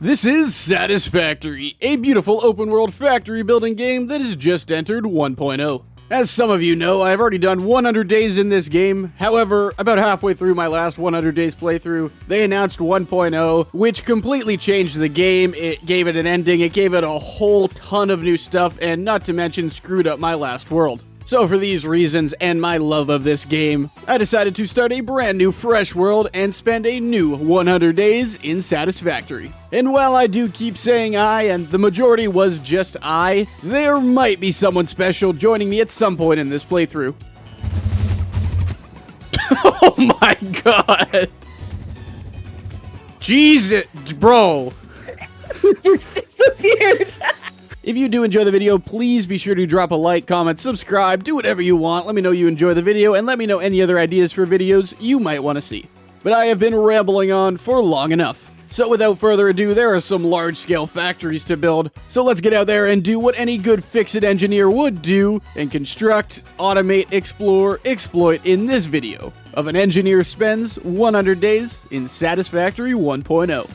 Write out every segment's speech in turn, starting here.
This is Satisfactory, a beautiful open-world factory building game that has just entered 1.0. As some of you know, I've already done 100 days in this game. However, about halfway through my last 100 days playthrough, they announced 1.0, which completely changed the game. It gave it an ending, it gave it a whole ton of new stuff, and not to mention screwed up my last world. So for these reasons and my love of this game, I decided to start a brand new fresh world and spend a new 100 days in Satisfactory. And while I do keep saying I, and the majority was just I, there might be someone special joining me at some point in this playthrough. Oh my god! Jesus, bro! Just disappeared! If you do enjoy the video, please be sure to drop a like, comment, subscribe, do whatever you want. Let me know you enjoy the video, and let me know any other ideas for videos you might want to see. But I have been rambling on for long enough. So without further ado, there are some large-scale factories to build. So let's get out there and do what any good fix-it engineer would do, and construct, automate, explore, exploit in this video of an engineer spends 100 days in Satisfactory 1.0.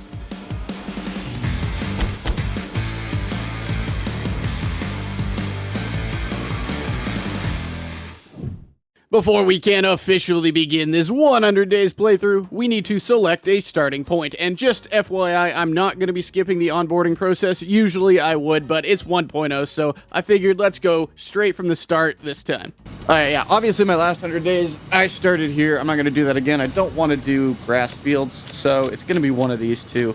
Before we can officially begin this 100 days playthrough, we need to select a starting point. And just FYI, I'm not going to be skipping the onboarding process. Usually I would, but it's 1.0, so I figured let's go straight from the start this time. Yeah, obviously my last 100 days, I started here. I'm not going to do that again. I don't want to do grass fields, so it's going to be one of these two.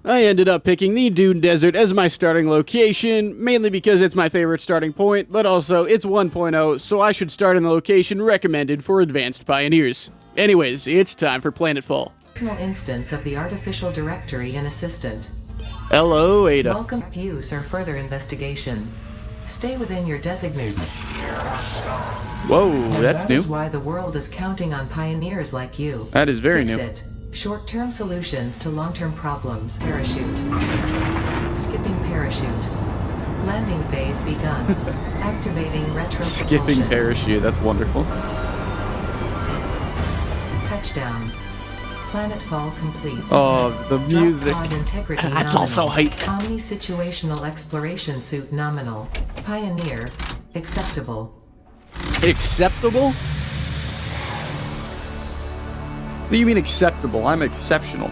I ended up picking the Dune Desert as my starting location, mainly because it's my favorite starting point, but also it's 1.0, so I should start in the location recommended for advanced pioneers. Anyways, it's time for Planetfall. Personal instance of the artificial directory and assistant. Hello, Ada. Welcome to use or further investigation. Stay within your designated. Whoa, that's new. That is why the world is counting on pioneers like you. That is very Fix new. it. Short-term solutions to long-term problems. Parachute. Skipping parachute. Landing phase begun. Activating retro Skipping propulsion. parachute, that's wonderful. Touchdown. Planetfall complete. Oh, the music. Drop pod integrity That's also nominal. hype. Omni-situational exploration suit nominal. Pioneer. Acceptable. Acceptable? What do you mean acceptable? I'm exceptional.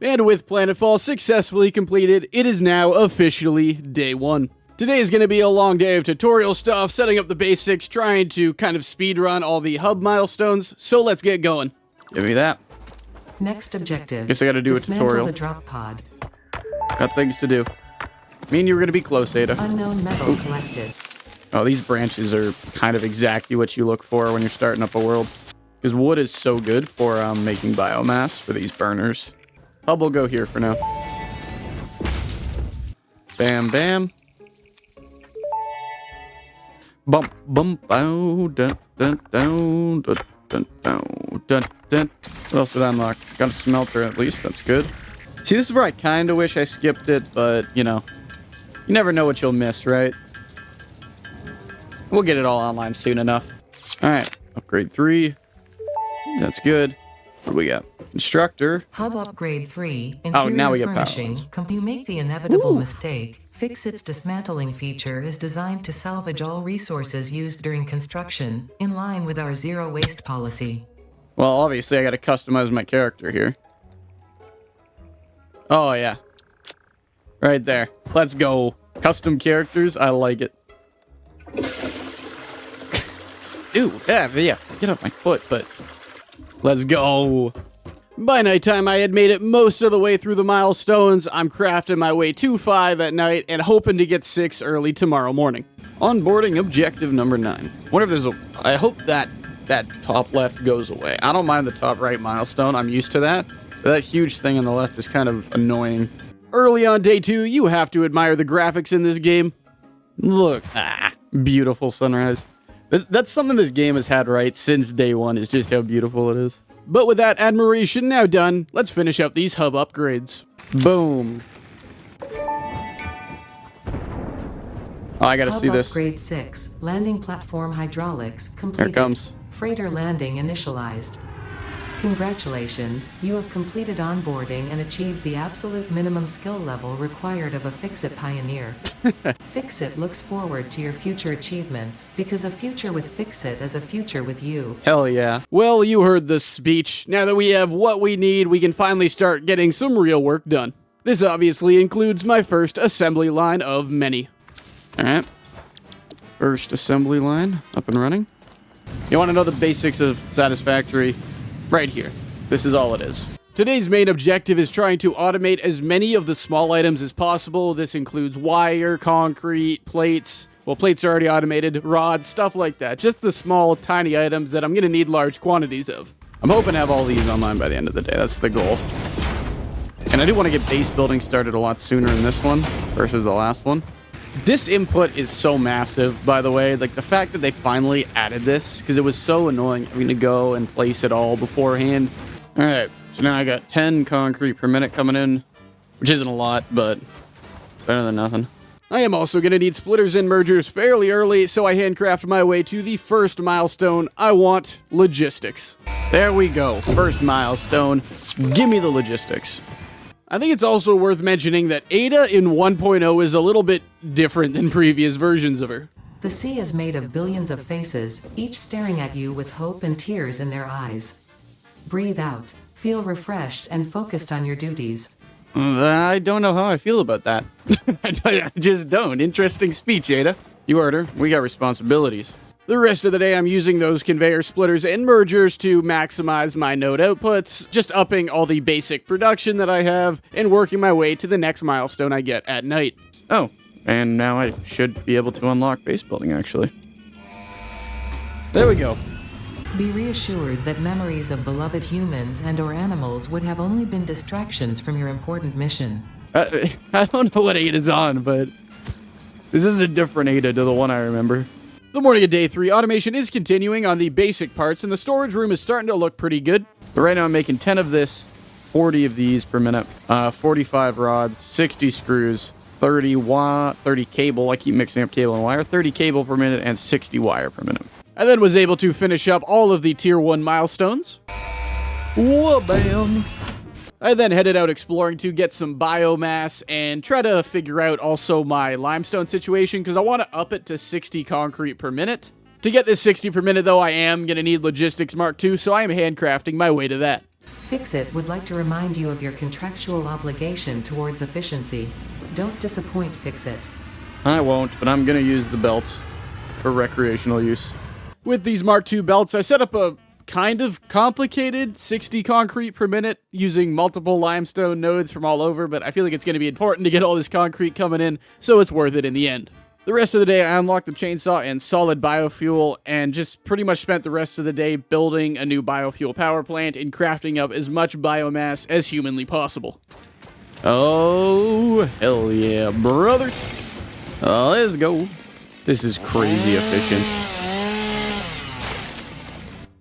And with Planetfall successfully completed, it is now officially day one. Today is going to be a long day of tutorial stuff, setting up the basics, trying to kind of speedrun all the hub milestones, so let's get going. Give me that. Next objective. Guess I gotta do a Dismantle tutorial. the drop pod. Got things to do. Me and you were going to be close, Ada. Unknown metal collected. Oh, these branches are kind of exactly what you look for when you're starting up a world. Because wood is so good for making biomass for these burners. Hub will go here for now. Bam, bam. Bump, bump, bow, dun, dun, dun, dun, dun, dun, dun, dun. What else did I unlock? Got a smelter at least, that's good. See, this is where I kind of wish I skipped it, but, you know, you never know what you'll miss, right? We'll get it all online soon enough. Alright, upgrade 3. That's good. What do we got? Instructor. Hub upgrade 3. Oh, now we get furnishing. You make the inevitable mistake. Fix its dismantling feature is designed to salvage all resources used during construction, in line with our zero waste policy. Well, obviously I gotta customize my character here. Oh, yeah. Right there. Let's go. Custom characters, I like it. Ew, yeah, get off my foot, but... Let's go. By nighttime, I had made it most of the way through the milestones. I'm crafting my way to 5 at night and hoping to get 6 early tomorrow morning. Onboarding objective number 9. Wonder if there's a... I hope that top left goes away. I don't mind the top right milestone. I'm used to that. But that huge thing on the left is kind of annoying. Early on day 2, you have to admire the graphics in this game. Look. Beautiful sunrise. That's something this game has had right since day 1, is just how beautiful it is. But with that admiration now done, let's finish up these hub upgrades. Boom. Oh, I gotta Hub see this. upgrade 6. Landing platform hydraulics completed. Here it comes. Freighter landing initialized. Congratulations, you have completed onboarding and achieved the absolute minimum skill level required of a Fix-It pioneer. Fix-It looks forward to your future achievements, because a future with Fix-It is a future with you. Hell yeah. Well, you heard the speech. Now that we have what we need, we can finally start getting some real work done. This obviously includes my first assembly line of many. Alright. First assembly line up and running. You want to know the basics of Satisfactory? Right here. This is all it is. Today's main objective is trying to automate as many of the small items as possible. This includes wire, concrete, plates. Well, plates are already automated, rods, stuff like that. Just the small, tiny items that I'm going to need large quantities of. I'm hoping to have all these online by the end of the day. That's the goal. And I do want to get base building started a lot sooner in this one versus the last one. This input is so massive, by the way. Like, the fact that they finally added this, because it was so annoying having to go and place it all beforehand. All right, so now I got 10 concrete per minute coming in, which isn't a lot, but better than nothing. I am also going to need splitters and mergers fairly early, so I handcraft my way to the first milestone. I want logistics. There we go. First milestone. Give me the logistics. I think it's also worth mentioning that Ada in 1.0 is a little bit different than previous versions of her. The sea is made of billions of faces, each staring at you with hope and tears in their eyes. Breathe out, feel refreshed and focused on your duties. I don't know how I feel about that. I just don't. Interesting speech, Ada. You heard her. We got responsibilities. The rest of the day, I'm using those conveyor splitters and mergers to maximize my node outputs, just upping all the basic production that I have, and working my way to the next milestone I get at night. Oh, and now I should be able to unlock base building, actually. There we go. Be reassured that memories of beloved humans and/or animals would have only been distractions from your important mission. I don't know what Ada's on, but this is a different Ada to the one I remember. The morning of day 3, automation is continuing on the basic parts, and the storage room is starting to look pretty good. But right now I'm making 10 of this, 40 of these per minute, 45 rods, 60 screws, 30 cable, I keep mixing up cable and wire, 30 cable per minute, and 60 wire per minute. I then was able to finish up all of the tier 1 milestones. Whoa-bam! I then headed out exploring to get some biomass and try to figure out also my limestone situation, because I want to up it to 60 concrete per minute. To get this 60 per minute, though, I am going to need Logistics Mark II, so I am handcrafting my way to that. Fix-It would like to remind you of your contractual obligation towards efficiency. Don't disappoint Fix-It. I won't, but I'm going to use the belts for recreational use. With these Mark II belts, I set up a kind of complicated 60 concrete per minute using multiple limestone nodes from all over, but I feel like it's going to be important to get all this concrete coming in, so it's worth it in the end. The rest of the day, I unlocked the chainsaw and solid biofuel, and just pretty much spent the rest of the day building a new biofuel power plant and crafting up as much biomass as humanly possible. Oh, hell yeah, brother. Let's go. This is crazy efficient.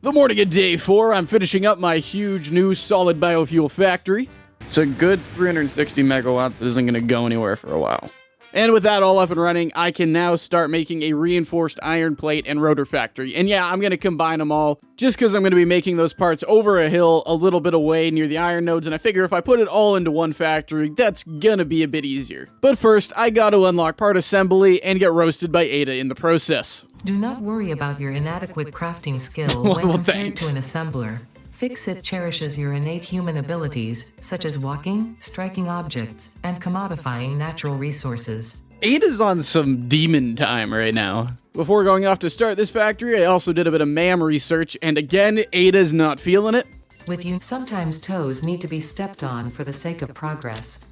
The morning of day 4, I'm finishing up my huge new solid biofuel factory. It's a good 360 megawatts that isn't going to go anywhere for a while. And with that all up and running, I can now start making a reinforced iron plate and rotor factory. And yeah, I'm going to combine them all just because I'm going to be making those parts over a hill a little bit away near the iron nodes. And I figure if I put it all into one factory, that's going to be a bit easier. But first, I got to unlock part assembly and get roasted by Ada in the process. Do not worry about your inadequate crafting skill when compared thanks. to an assembler. Fix-It cherishes your innate human abilities, such as walking, striking objects, and commodifying natural resources. Ada's on some demon time right now. Before going off to start this factory, I also did a bit of MAM research, and again, Ada's not feeling it. With you, sometimes toes need to be stepped on for the sake of progress.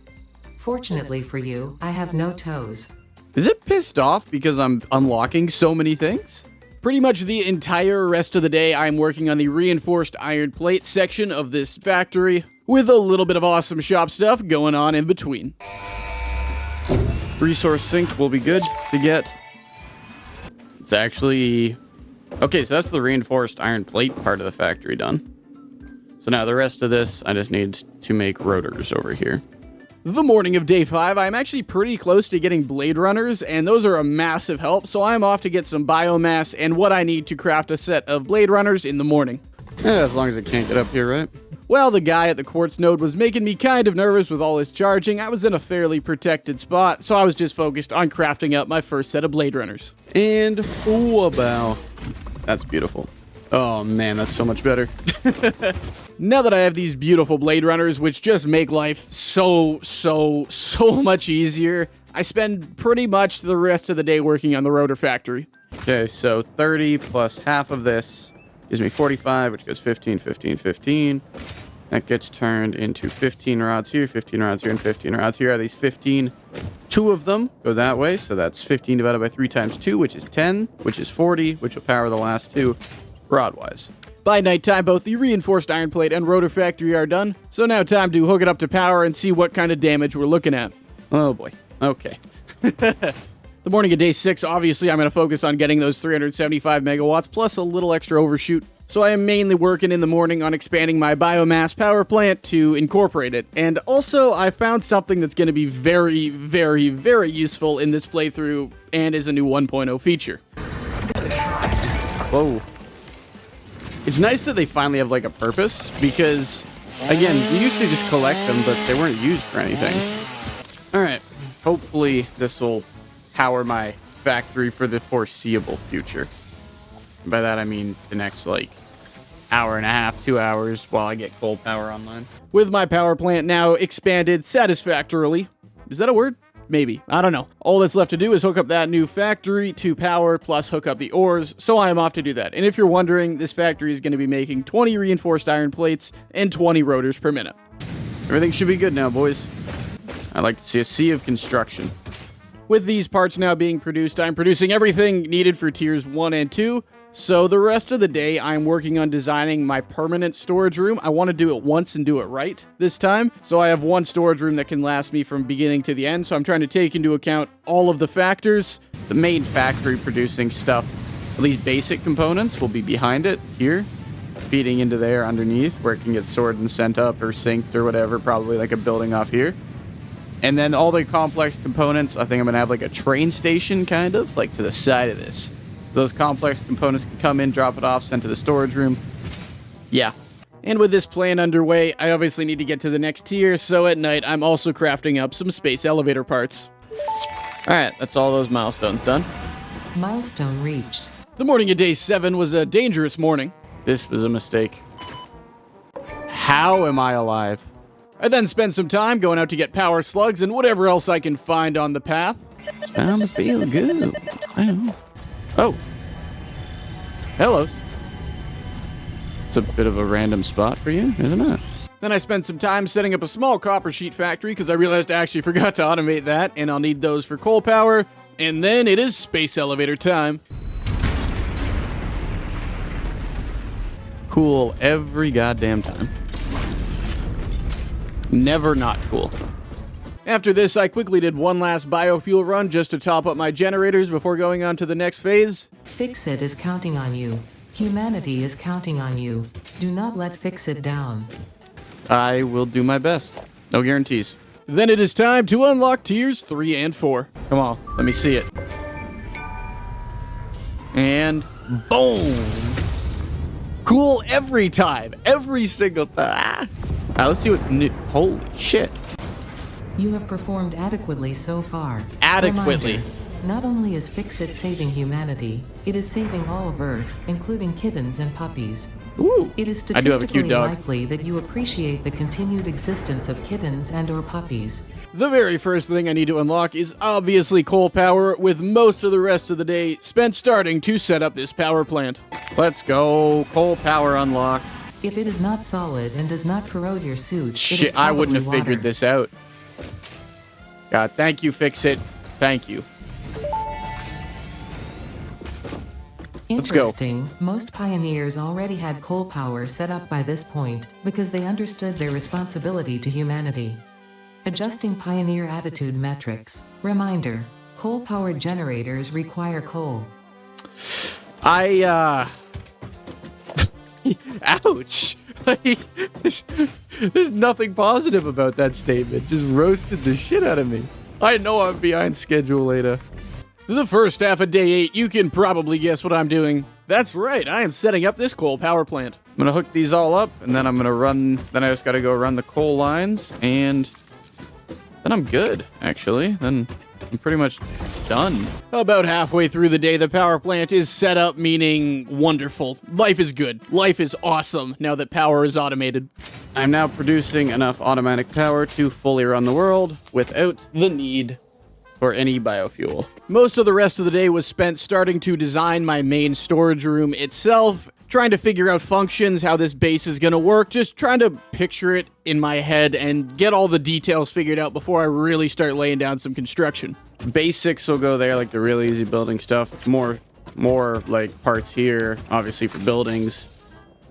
Fortunately for you, I have no toes. Is it pissed off because I'm unlocking so many things? Pretty much the entire rest of the day, I'm working on the reinforced iron plate section of this factory, with a little bit of awesome shop stuff going on in between. Resource sink will be good to get. It's actually... Okay, so that's the reinforced iron plate part of the factory done. So now the rest of this, I just need to make rotors over here. The morning of day 5, I'm actually pretty close to getting blade runners, and those are a massive help, so I'm off to get some biomass and what I need to craft a set of blade runners in the morning. As long as it can't get up here, right? Well, the guy at the quartz node was making me kind of nervous with all his charging. I was in a fairly protected spot, so I was just focused on crafting up my first set of Blade Runners. And, oh, wow. That's beautiful. Oh, man, that's so much better. Now that I have these beautiful Blade Runners, which just make life so much easier, I spend pretty much the rest of the day working on the rotor factory. Okay, so 30 plus half of this gives me 45, which goes 15, 15, 15. That gets turned into 15 rods here, 15 rods here, and 15 rods here. Are these 15? 2 of them go that way, so that's 15 divided by 3 times 2, which is 10, which is 40, which will power the last 2 rod-wise. By nighttime, both the reinforced iron plate and rotor factory are done, so now time to hook it up to power and see what kind of damage we're looking at. Oh boy, okay. The morning of day 6, obviously I'm going to focus on getting those 375 megawatts plus a little extra overshoot. So I am mainly working in the morning on expanding my biomass power plant to incorporate it. And also I found something that's going to be very useful in this playthrough and is a new 1.0 feature. Whoa. It's nice that they finally have like a purpose because, again, we used to just collect them, but they weren't used for anything. All right, hopefully this will power my factory for the foreseeable future. By that I mean the next like hour and a half, 2 hours while I get coal power online. With my power plant now expanded satisfactorily. Is that a word? Maybe. I don't know. All that's left to do is hook up that new factory to power plus hook up the ores, so I am off to do that. And if you're wondering, this factory is going to be making 20 reinforced iron plates and 20 rotors per minute. Everything should be good now, boys. I like to see a sea of construction. With these parts now being produced, I'm producing everything needed for tiers 1 and 2. So the rest of the day, I'm working on designing my permanent storage room. I want to do it once and do it right this time. So I have one storage room that can last me from beginning to the end. So I'm trying to take into account all of the factors. The main factory producing stuff, at least basic components, will be behind it here, feeding into there underneath where it can get stored and sent up or synced or whatever, probably like a building off here. And then all the complex components, I think I'm going to have like a train station kind of like to the side of this. Those complex components can come in, drop it off, sent to the storage room. Yeah. And with this plan underway, I obviously need to get to the next tier, so at night I'm also crafting up some space elevator parts. Alright, that's all those milestones done. Milestone reached. The morning of day 7 was a dangerous morning. This was a mistake. How am I alive? I then spent some time going out to get power slugs and whatever else I can find on the path. Bound to feel good. I don't know. Oh. Hello. It's a bit of a random spot for you, isn't it? Then I spent some time setting up a small copper sheet factory because I realized I actually forgot to automate that, and I'll need those for coal power. And then it is space elevator time. Cool every goddamn time. Never not cool. After this, I quickly did one last biofuel run just to top up my generators before going on to the next phase. Fix-It is counting on you. Humanity is counting on you. Do not let Fix-It down. I will do my best. No guarantees. Then it is time to unlock tiers 3 and 4. Come on, let me see it. And boom! Cool every time. Every single time. Alright, let's see what's new. Holy shit. You have performed adequately so far. Adequately. Reminder, not only is Fix-It saving humanity, it is saving all of Earth, including kittens and puppies. Ooh, It is I do have a cute statistically dog. likely that you appreciate the continued existence of kittens and/or puppies. The very first thing I need to unlock is obviously coal power, with most of the rest of the day spent starting to set up this power plant. Let's go. Coal power unlock. If it is not solid and does not corrode your suit, it is Shit, I wouldn't have probably figured water. this out. God, thank you, Fix-It. Thank you. Let's go. Interesting. Most pioneers already had coal power set up by this point because they understood their responsibility to humanity. Adjusting pioneer attitude metrics. Reminder: coal-powered generators require coal. Ouch. Like, there's nothing positive about that statement. Just roasted the shit out of me. I know I'm behind schedule later. The first half of day 8, you can probably guess what I'm doing. That's right, I am setting up this coal power plant. I'm gonna hook these all up, and then I'm gonna run, then I just gotta go run the coal lines, and then I'm good, actually. Then I'm pretty much done. About halfway through the day, the power plant is set up, meaning wonderful. Life is good. Life is awesome now that power is automated. I'm now producing enough automatic power to fully run the world without the need for any biofuel. Most of the rest of the day was spent starting to design my main storage room itself, trying to figure out functions, how this base is gonna work, just trying to picture it in my head and get all the details figured out before I really start laying down some construction. Basics will go there, like the real easy building stuff. More like parts here, obviously for buildings.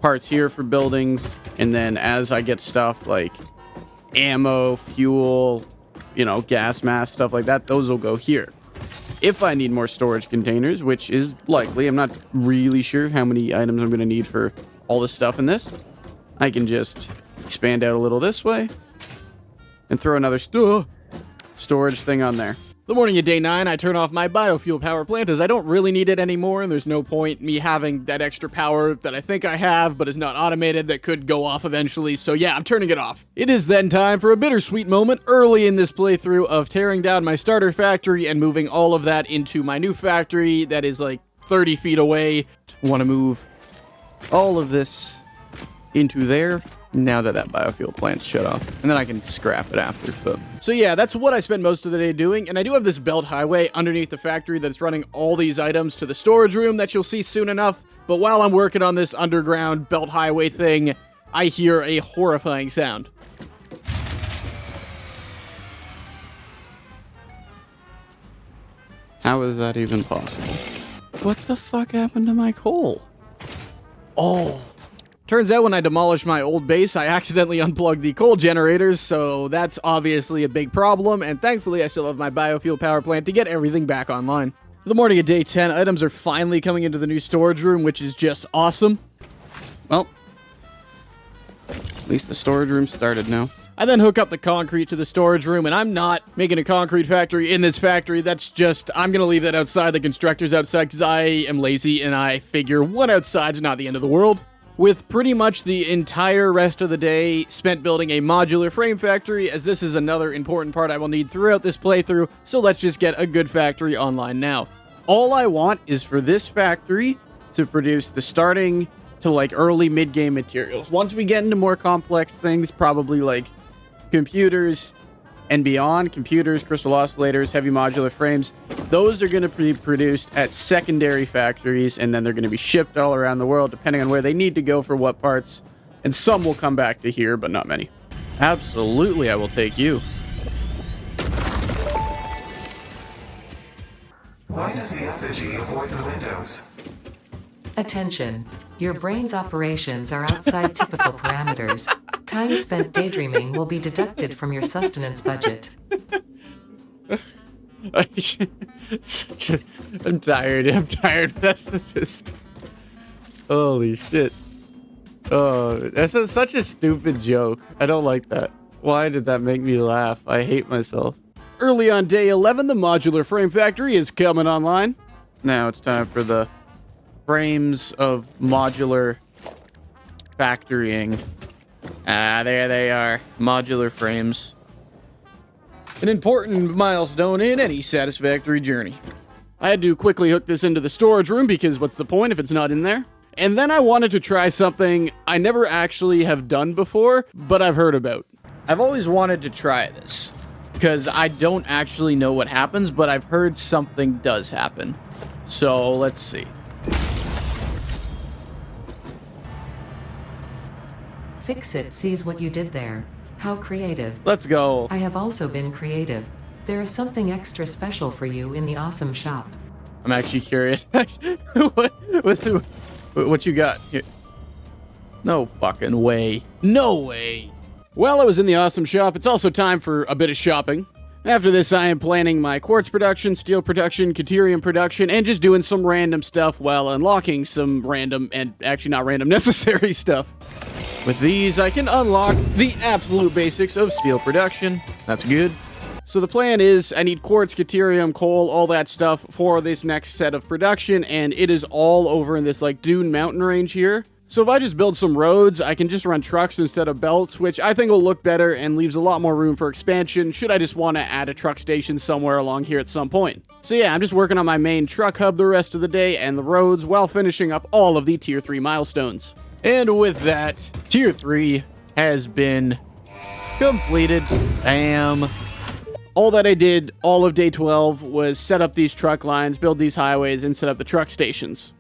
Parts here for buildings, and then as I get stuff like ammo, fuel, you know, gas mask, stuff like that, those will go here. If I need more storage containers, which is likely, I'm not really sure how many items I'm going to need for all the stuff in this, I can just expand out a little this way and throw another storage thing on there. The morning of day 9, I turn off my biofuel power plant as I don't really need it anymore, and there's no point me having that extra power that I think I have, but is not automated, that could go off eventually, so yeah, I'm turning it off. It is then time for a bittersweet moment early in this playthrough of tearing down my starter factory and moving all of that into my new factory that is like 30 feet away. Want to move all of this into there now that biofuel plant's shut off, and then I can scrap it after. But so yeah, that's what I spent most of the day doing, and I do have this belt highway underneath the factory that's running all these items to the storage room that you'll see soon enough. But while I'm working on this underground belt highway thing, I hear a horrifying sound. How is that even possible? What the fuck happened to my coal? Oh. Turns out when I demolished my old base, I accidentally unplugged the coal generators, so that's obviously a big problem, and thankfully I still have my biofuel power plant to get everything back online. The morning of day 10, items are finally coming into the new storage room, which is just awesome. Well, at least the storage room started now. I then hook up the concrete to the storage room, and I'm not making a concrete factory in this factory. That's just, I'm going to leave that outside, the constructors outside, because I am lazy, and I figure one outside's not the end of the world. With pretty much the entire rest of the day spent building a modular frame factory, as this is another important part I will need throughout this playthrough, so let's just get a good factory online now. All I want is for this factory to produce the starting to like early mid-game materials. Once we get into more complex things, probably like computers and beyond, computers, crystal oscillators, heavy modular frames, those are going to be produced at secondary factories, and then they're going to be shipped all around the world depending on where they need to go for what parts, and some will come back to here, but not many. Absolutely, I will take you. Why does the effigy avoid the windows? Attention. Your brain's operations are outside typical parameters. Time spent daydreaming will be deducted from your sustenance budget. I'm tired. That's just... Holy shit. Oh, that's such a stupid joke. I don't like that. Why did that make me laugh? I hate myself. Early on day 11, the modular frame factory is coming online. Now it's time for the frames of modular factorying. There they are. Modular frames. An important milestone in any Satisfactory journey. I had to quickly hook this into the storage room because what's the point if it's not in there? And then I wanted to try something I never actually have done before, but I've heard about. I've always wanted to try this because I don't actually know what happens, but I've heard something does happen. So let's see. Fix-It sees what you did there. How creative. Let's go. I have also been creative. There is something extra special for you in the awesome shop. I'm actually curious. What you got here? No fucking way. No way. Well, I was in the awesome shop. It's also time for a bit of shopping. After this, I am planning my quartz production, steel production, Caterium production, and just doing some random stuff while unlocking some random, and actually not random, necessary stuff. With these, I can unlock the absolute basics of steel production. That's good. So the plan is, I need quartz, Caterium, coal, all that stuff for this next set of production, and it is all over in this, like, dune mountain range here. So if I just build some roads, I can just run trucks instead of belts, which I think will look better and leaves a lot more room for expansion should I just want to add a truck station somewhere along here at some point. So yeah, I'm just working on my main truck hub the rest of the day and the roads while finishing up all of the Tier 3 milestones. And with that, Tier 3 has been completed. Bam. All that I did all of day 12 was set up these truck lines, build these highways, and set up the truck stations.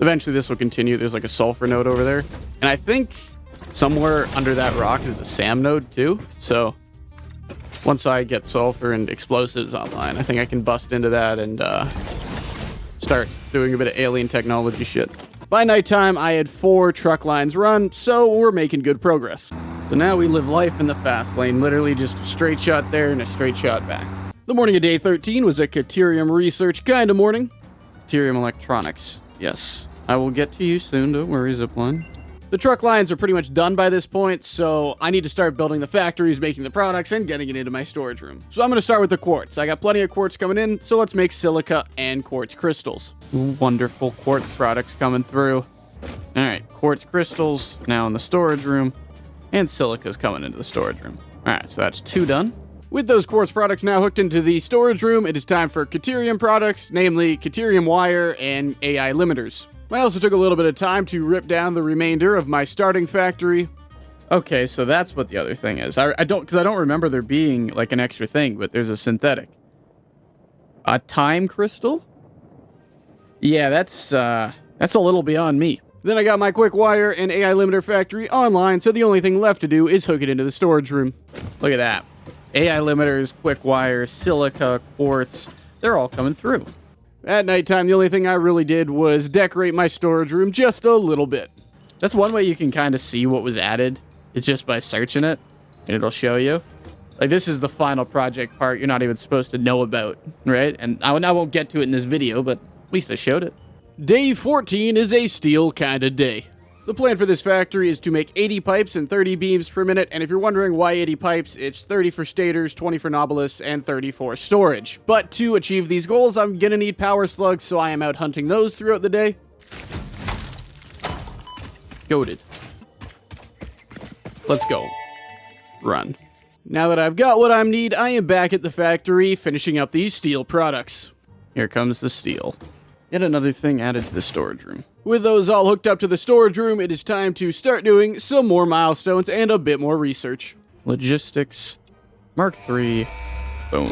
Eventually this will continue. There's like a sulfur node over there. And I think somewhere under that rock is a SAM node too. So once I get sulfur and explosives online, I think I can bust into that and start doing a bit of alien technology shit. By nighttime, I had 4 truck lines run, so we're making good progress. So now we live life in the fast lane, literally just a straight shot there and a straight shot back. The morning of day 13 was a Caterium research kind of morning. Caterium electronics, yes. I will get to you soon, don't worry, Zipline. The truck lines are pretty much done by this point, so I need to start building the factories, making the products, and getting it into my storage room. So I'm going to start with the quartz. I got plenty of quartz coming in, so let's make silica and quartz crystals. Ooh, wonderful quartz products coming through. All right, quartz crystals now in the storage room, and silica's coming into the storage room. All right, so that's 2 done. With those quartz products now hooked into the storage room, it is time for Caterium products, namely Caterium wire and AI limiters. I also took a little bit of time to rip down the remainder of my starting factory. Okay, so that's what the other thing is. I don't remember there being like an extra thing, but there's a synthetic. A time crystal? Yeah, that's a little beyond me. Then I got my quick wire and AI limiter factory online, so the only thing left to do is hook it into the storage room. Look at that. AI limiters, quick wire, silica, quartz, they're all coming through. At nighttime, the only thing I really did was decorate my storage room just a little bit. That's one way you can kind of see what was added. It's just by searching it, and it'll show you. Like, this is the final project part you're not even supposed to know about, right? And I won't get to it in this video, but at least I showed it. Day 14 is a steel kind of day. The plan for this factory is to make 80 pipes and 30 beams per minute, and if you're wondering why 80 pipes, it's 30 for stators, 20 for nobelis, and 30 for storage. But to achieve these goals, I'm gonna need power slugs, so I am out hunting those throughout the day. Goated. Let's go. Run. Now that I've got what I need, I am back at the factory, finishing up these steel products. Here comes the steel. Yet another thing added to the storage room. With those all hooked up to the storage room, it is time to start doing some more milestones and a bit more research. Logistics. Mark 3. Boom.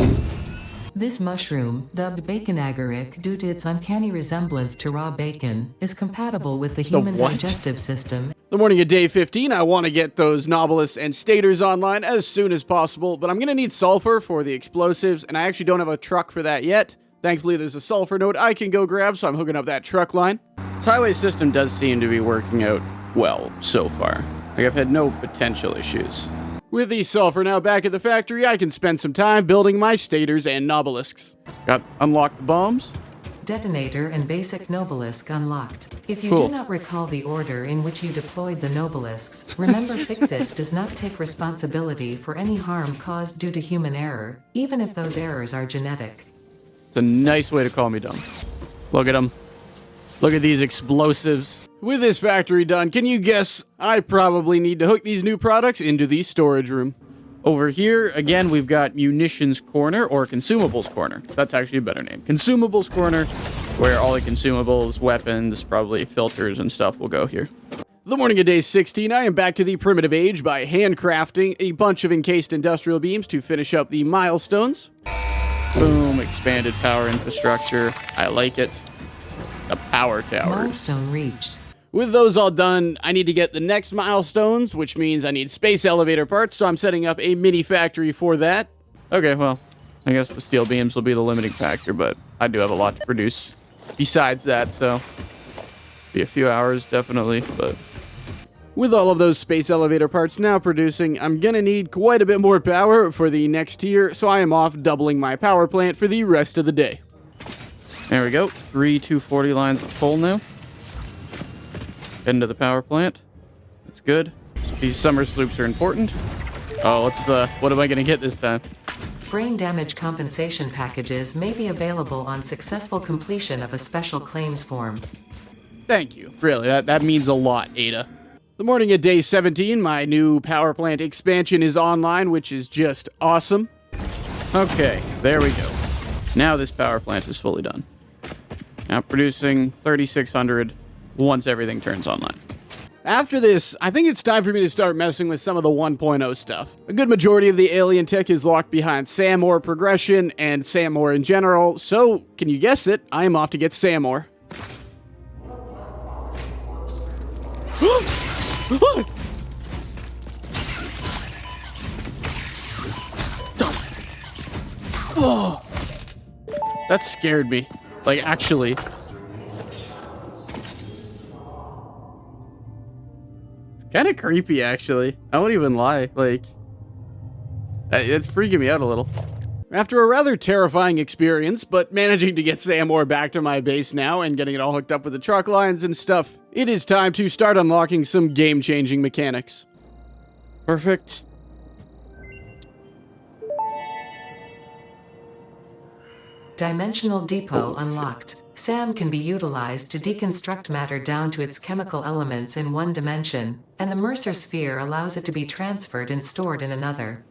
This mushroom, dubbed bacon agaric due to its uncanny resemblance to raw bacon, is compatible with the human digestive system. The morning of day 15, I want to get those nobelis and stators online as soon as possible, but I'm going to need sulfur for the explosives, and I actually don't have a truck for that yet. Thankfully, there's a sulfur node I can go grab, so I'm hooking up that truck line. This highway system does seem to be working out well so far. Like, I've had no potential issues. With the sulfur now back at the factory, I can spend some time building my stators and nobelisks. Got unlocked the bombs. Detonator and basic nobelisk unlocked. If you Cool. do not recall the order in which you deployed the nobelisks, remember Fixit does not take responsibility for any harm caused due to human error, even if those errors are genetic. It's a nice way to call me dumb. Look at them. Look at these explosives. With this factory done, can you guess I probably need to hook these new products into the storage room? Over here, again, we've got munitions corner or consumables corner. That's actually a better name. Consumables corner, where all the consumables, weapons, probably filters and stuff will go here. The morning of day 16, I am back to the primitive age by handcrafting a bunch of encased industrial beams to finish up the milestones. Boom, expanded power infrastructure. I like it. The power towers. Milestone reached. With those all done, I need to get the next milestones, which means I need space elevator parts, so I'm setting up a mini factory for that. Okay, well, I guess the steel beams will be the limiting factor, but I do have a lot to produce besides that, so be a few hours, definitely, but with all of those space elevator parts now producing, I'm gonna need quite a bit more power for the next tier, so I am off doubling my power plant for the rest of the day. There we go. 3 240 lines of coal now. Into the power plant. That's good. These summer sloops are important. Oh, what am I gonna get this time? Brain damage compensation packages may be available on successful completion of a special claims form. Thank you. Really, that means a lot, Ada. The morning of day 17, my new power plant expansion is online, which is just awesome. Okay, there we go. Now this power plant is fully done. Now producing 3,600 once everything turns online. After this, I think it's time for me to start messing with some of the 1.0 stuff. A good majority of the alien tech is locked behind SAM-ore progression and SAM-ore in general, so can you guess it? I am off to get SAM-ore. Oh, that scared me. Like, actually. It's kind of creepy, actually. I won't even lie. Like, it's freaking me out a little. After a rather terrifying experience, but managing to get SAM-ore back to my base now and getting it all hooked up with the truck lines and stuff, it is time to start unlocking some game-changing mechanics. Perfect. Dimensional depot unlocked. SAM can be utilized to deconstruct matter down to its chemical elements in one dimension, and the Mercer sphere allows it to be transferred and stored in another.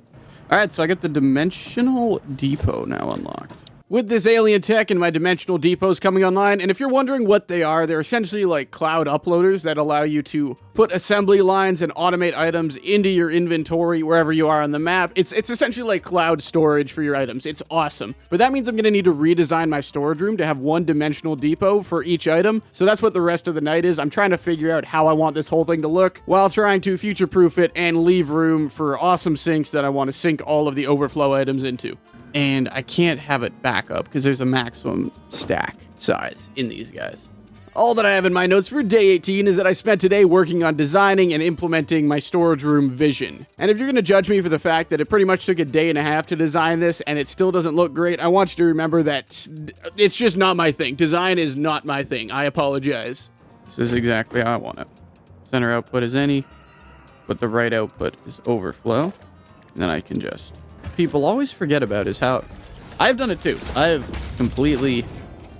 Alright, so I got the Dimensional Depot now unlocked. With this alien tech and my Dimensional Depots coming online, and if you're wondering what they are, they're essentially like cloud uploaders that allow you to put assembly lines and automate items into your inventory wherever you are on the map. It's essentially like cloud storage for your items. It's awesome. But that means I'm going to need to redesign my storage room to have one Dimensional Depot for each item. So that's what the rest of the night is. I'm trying to figure out how I want this whole thing to look while trying to future-proof it and leave room for awesome sinks that I want to sink all of the overflow items into. And I can't have it back up because there's a maximum stack size in these guys. All that I have in my notes for day 18 is that I spent today working on designing and implementing my storage room vision. And if you're going to judge me for the fact that it pretty much took a day and a half to design this and it still doesn't look great, I want you to remember that it's just not my thing. Design is not my thing. I apologize. This is exactly how I want it. Center output is any, but the right output is overflow. And then I can just... People always forget about is how... I've done it too. I've completely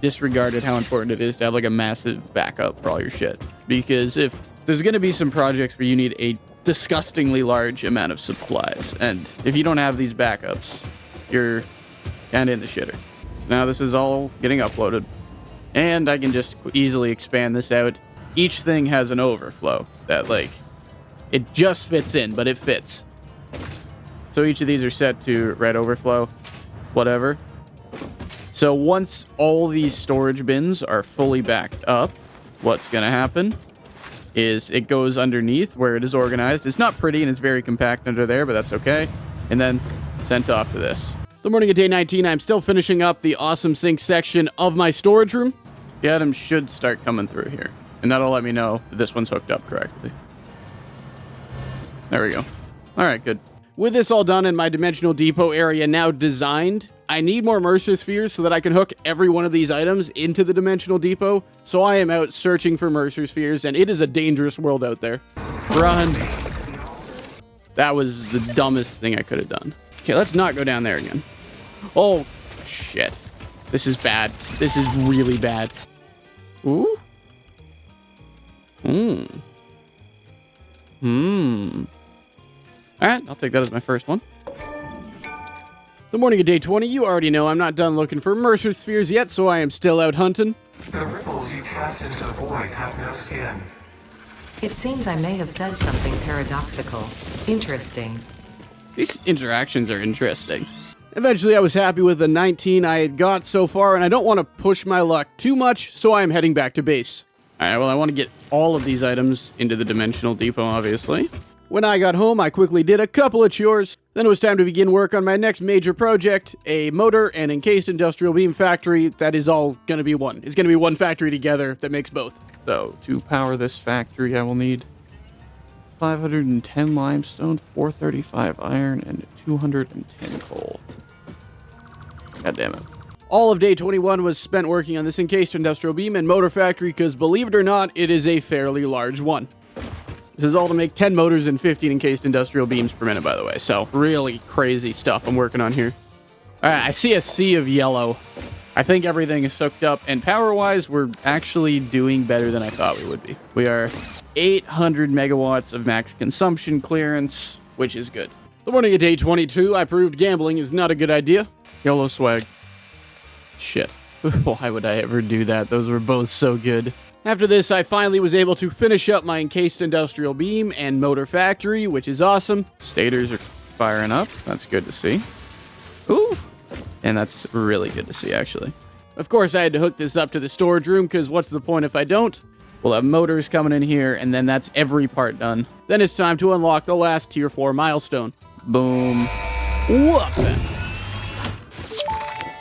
disregarded how important it is to have like a massive backup for all your shit. Because if there's going to be some projects where you need a disgustingly large amount of supplies, and if you don't have these backups, you're kind of in the shitter. So now this is all getting uploaded. And I can just easily expand this out. Each thing has an overflow that like, it just fits in, but it fits. So each of these are set to red overflow, whatever. So once all these storage bins are fully backed up, what's going to happen is it goes underneath where it is organized. It's not pretty and it's very compact under there, but that's okay. And then sent off to this. The morning of day 19, I'm still finishing up the awesome sink section of my storage room. The items should start coming through here. And that'll let me know that this one's hooked up correctly. There we go. All right, good. With this all done and my Dimensional Depot area now designed, I need more Mercer spheres so that I can hook every one of these items into the Dimensional Depot. So I am out searching for Mercer spheres, and it is a dangerous world out there. Run. That was the dumbest thing I could have done. Okay, let's not go down there again. Oh, shit. This is bad. This is really bad. Ooh. Alright, I'll take that as my first one. The morning of day 20, you already know I'm not done looking for Mercer spheres yet, so I am still out hunting. The ripples you cast into the void have no skin. It seems I may have said something paradoxical. Interesting. These interactions are interesting. Eventually, I was happy with the 19 I had got so far, and I don't want to push my luck too much, so I am heading back to base. Alright, well, I want to get all of these items into the Dimensional Depot, obviously. When I got home, I quickly did a couple of chores. Then it was time to begin work on my next major project, a motor and encased industrial beam factory. That is all going to be one. It's going to be one factory together that makes both. So, to power this factory, I will need 510 limestone, 435 iron, and 210 coal. God damn it. All of day 21 was spent working on this encased industrial beam and motor factory because, believe it or not, it is a fairly large one. This is all to make 10 motors and 15 encased industrial beams per minute, by the way. So, really crazy stuff I'm working on here. Alright, I see a sea of yellow. I think everything is hooked up, and power-wise, we're actually doing better than I thought we would be. We are 800 megawatts of max consumption clearance, which is good. The morning of day 22, I proved gambling is not a good idea. YOLO swag. Shit. Why would I ever do that? Those were both so good. After this, I finally was able to finish up my encased industrial beam and motor factory, which is awesome. Stators are firing up. That's good to see. Ooh. And that's really good to see, actually. Of course, I had to hook this up to the storage room, because what's the point if I don't? We'll have motors coming in here, and then that's every part done. Then it's time to unlock the last Tier 4 milestone. Boom. Whoop!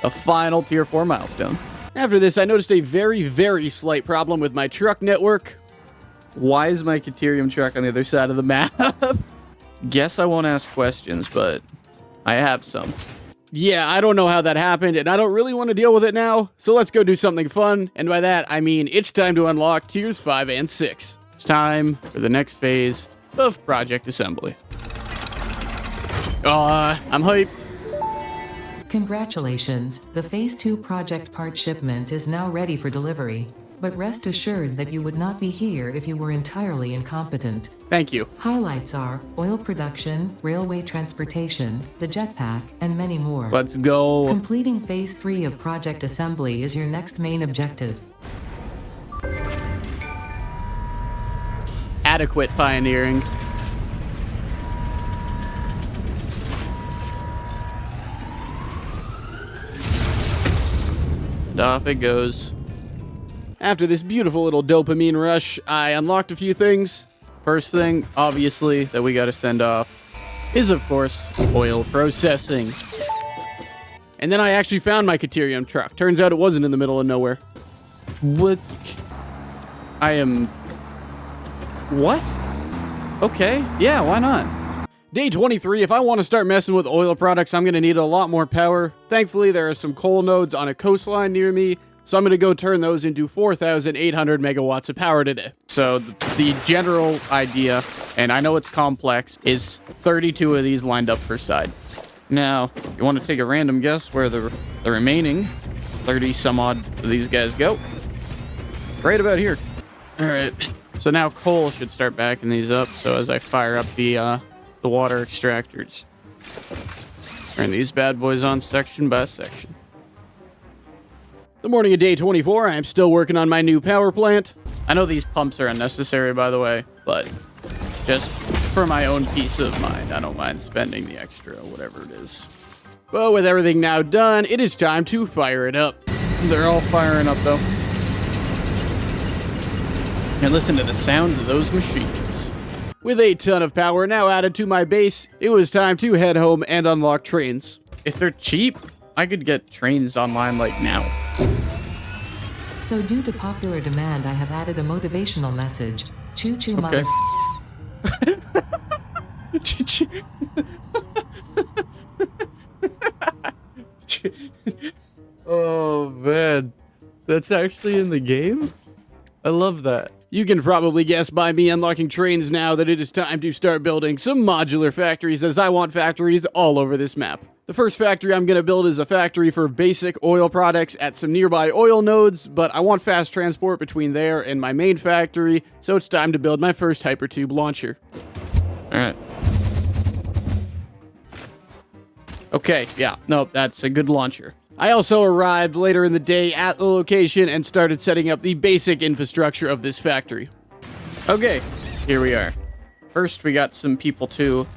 A final Tier 4 milestone. After this, I noticed a very, very slight problem with my truck network. Why is my Caterium truck on the other side of the map? Guess I won't ask questions, but I have some. Yeah, I don't know how that happened, and I don't really want to deal with it now, so let's go do something fun, and by that, I mean it's time to unlock Tiers 5 and 6. It's time for the next phase of Project Assembly. I'm hyped. Congratulations, the Phase 2 project part shipment is now ready for delivery. But rest assured that you would not be here if you were entirely incompetent. Thank you. Highlights are oil production, railway transportation, the jetpack, and many more. Let's go. Completing Phase 3 of Project Assembly is your next main objective. Adequate pioneering. And off it goes. After this beautiful little dopamine rush, I unlocked a few things. First thing, obviously, that we gotta send off is, of course, oil processing. And then I actually found my Caterium truck. Turns out it wasn't in the middle of nowhere. What? What? Okay, yeah, why not? Day 23, if I want to start messing with oil products, I'm going to need a lot more power. Thankfully, there are some coal nodes on a coastline near me, so I'm going to go turn those into 4,800 megawatts of power today. So the general idea, and I know it's complex, is 32 of these lined up per side. Now, you want to take a random guess where the remaining 30 some odd of these guys go? Right about here. All right. So now coal should start backing these up. So as I fire up the water extractors, turn these bad boys on section by section. The morning of day 24, I am still working on my new power plant. I know these pumps are unnecessary, by the way, but just for my own peace of mind, I don't mind spending the extra, whatever it is. But with everything now done, it is time to fire it up. They're all firing up, though. And listen to the sounds of those machines. With a ton of power now added to my base, it was time to head home and unlock trains. If they're cheap, I could get trains online like now. So due to popular demand, I have added a motivational message. Choo choo, Okay. mother. Oh man, that's actually in the game? I love that. You can probably guess by me unlocking trains now that it is time to start building some modular factories, as I want factories all over this map. The first factory I'm going to build is a factory for basic oil products at some nearby oil nodes, but I want fast transport between there and my main factory, so it's time to build my first hypertube launcher. Alright. Okay, yeah, no, that's a good launcher. I also arrived later in the day at the location and started setting up the basic infrastructure of this factory. Okay, here we are. First, we got some people too.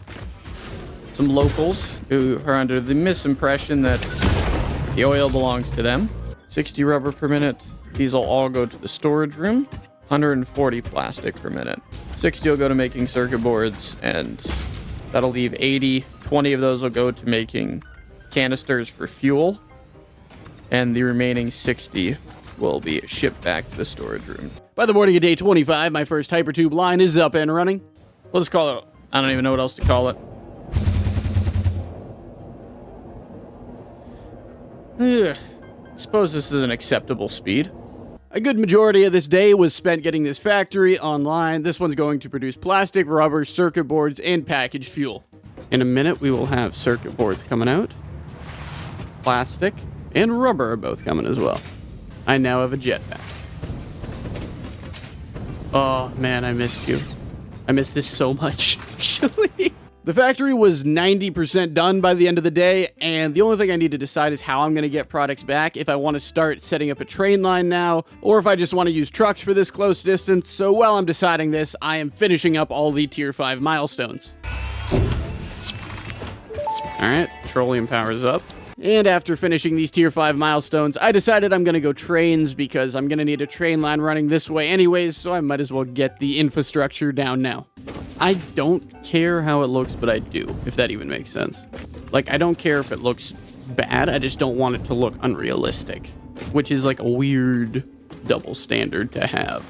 Some locals who are under the misimpression that the oil belongs to them. 60 rubber per minute. These will all go to the storage room. 140 plastic per minute. 60 will go to making circuit boards, and that'll leave 80. 20 of those will go to making canisters for fuel. And the remaining 60 will be shipped back to the storage room. By the morning of day 25, my first hypertube line is up and running. We'll just call it, I don't even know what else to call it. Ugh. Suppose this is an acceptable speed. A good majority of this day was spent getting this factory online. This one's going to produce plastic, rubber, circuit boards, and packaged fuel. In a minute, we will have circuit boards coming out. Plastic. and rubber are both coming as well. I now have a jetpack. Oh, man, I missed you. I missed this so much, actually. The factory was 90% done by the end of the day, and the only thing I need to decide is how I'm going to get products back, if I want to start setting up a train line now, or if I just want to use trucks for this close distance. So while I'm deciding this, I am finishing up all the Tier 5 milestones. Alright, petroleum power's up. And after finishing these Tier 5 milestones, I decided I'm going to go trains because I'm going to need a train line running this way anyways, so I might as well get the infrastructure down now. I don't care how it looks, but I do, if that even makes sense. Like, I don't care if it looks bad, I just don't want it to look unrealistic, which is like a weird double standard to have.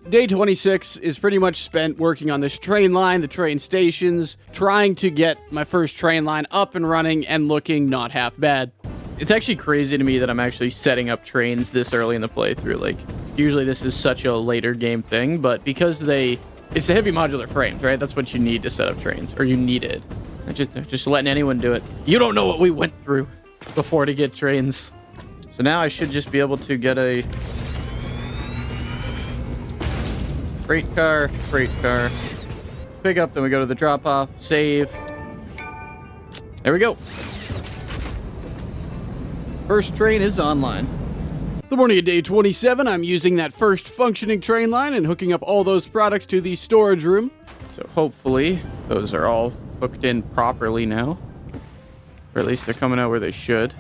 Day 26 is pretty much spent working on this train line, the train stations, trying to get my first train line up and running and looking not half bad. It's actually crazy to me that I'm actually setting up trains this early in the playthrough. Like, usually this is such a later game thing, but because it's a heavy modular frames, right? That's what you need to set up trains, or you need it. Just letting anyone do it. You don't know what we went through before to get trains. So now I should just be able to get a freight car. Pick up, then we go to the drop-off, save. There we go. First train is online. The morning of day 27, I'm using that first functioning train line and hooking up all those products to the storage room. So hopefully those are all hooked in properly now. Or at least they're coming out where they should.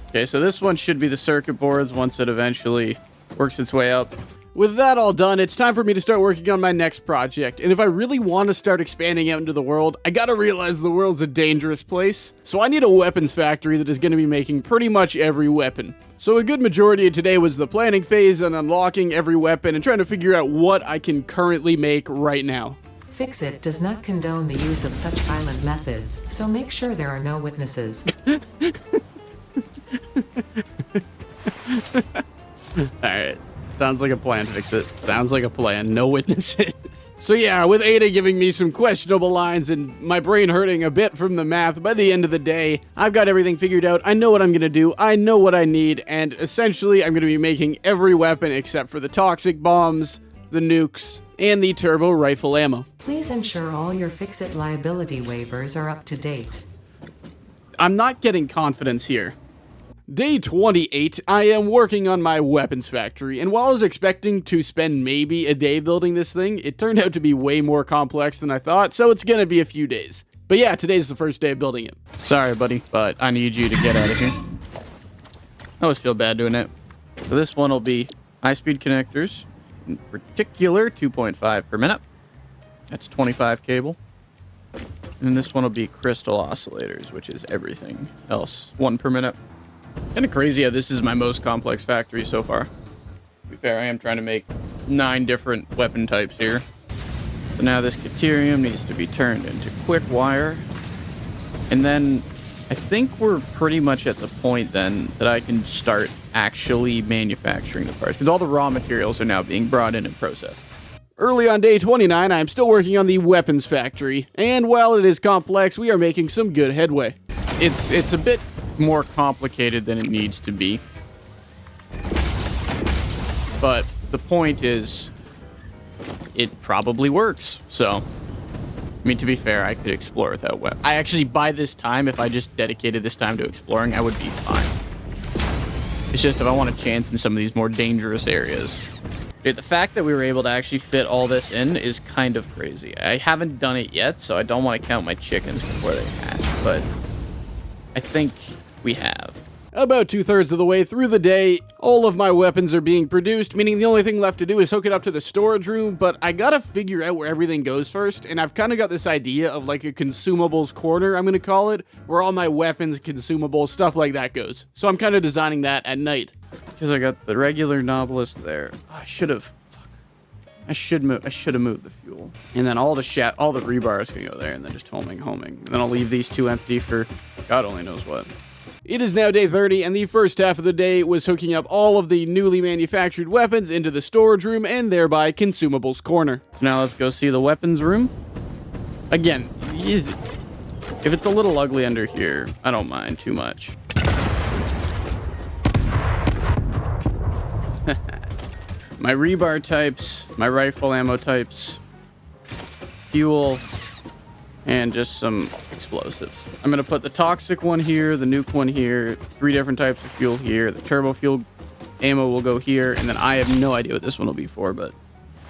Okay, so this one should be the circuit boards once it eventually works its way up. With that all done, it's time for me to start working on my next project. And if I really want to start expanding out into the world, I gotta realize the world's a dangerous place. So I need a weapons factory that is going to be making pretty much every weapon. So a good majority of today was the planning phase and unlocking every weapon and trying to figure out what I can currently make right now. Fixit does not condone the use of such violent methods, so make sure there are no witnesses. Alright. Sounds like a plan, Fixit. Sounds like a plan. No witnesses. So yeah, with Ada giving me some questionable lines and my brain hurting a bit from the math, by the end of the day, I've got everything figured out. I know what I'm gonna do. I know what I need. And essentially, I'm gonna be making every weapon except for the toxic bombs, the nukes, and the turbo rifle ammo. Please ensure all your Fixit liability waivers are up to date. I'm not getting confidence here. Day 28, I am working on my weapons factory, and while I was expecting to spend maybe a day building this thing, it turned out to be way more complex than I thought, so it's gonna be a few days. But yeah, today's the first day of building it. Sorry, buddy, but I need you to get out of here. I always feel bad doing it. So this one will be high-speed connectors, in particular 2.5 per minute. That's 25 cable. And this one will be crystal oscillators, which is everything else, 1 per minute. Kind of crazy how this is my most complex factory so far. To be fair, I am trying to make 9 different weapon types here. So now this deuterium needs to be turned into quick wire. And then I think we're pretty much at the point then that I can start actually manufacturing the parts, because all the raw materials are now being brought in and processed. Early on day 29, I am still working on the weapons factory, and while it is complex, we are making some good headway. It's a bit more complicated than it needs to be. But the point is, it probably works. So, I mean, to be fair, I could explore without weapons. I actually, by this time, if I just dedicated this time to exploring, I would be fine. It's just if I want a chance in some of these more dangerous areas. Dude, the fact that we were able to actually fit all this in is kind of crazy. I haven't done it yet, so I don't want to count my chickens before they hatch, but I think we have. About 2/3 of the way through the day, all of my weapons are being produced, meaning the only thing left to do is hook it up to the storage room, but I gotta figure out where everything goes first, and I've kind of got this idea of like a consumables corner, I'm gonna call it, where all my weapons, consumables, stuff like that goes. So I'm kind of designing that at night. Because I got the regular Novelist there. I should have moved the fuel. And then all the rebars can go there, and then just homing. And then I'll leave these 2 empty for God only knows what. It is now day 30, and the first half of the day was hooking up all of the newly manufactured weapons into the storage room and thereby consumables corner. Now let's go see the weapons room. Again, easy. If it's a little ugly under here, I don't mind too much. My rebar types, my rifle ammo types, fuel, and just some explosives. I'm gonna put the toxic one here, the nuke one here, 3 different types of fuel here, the turbo fuel ammo will go here, and then I have no idea what this one will be for, but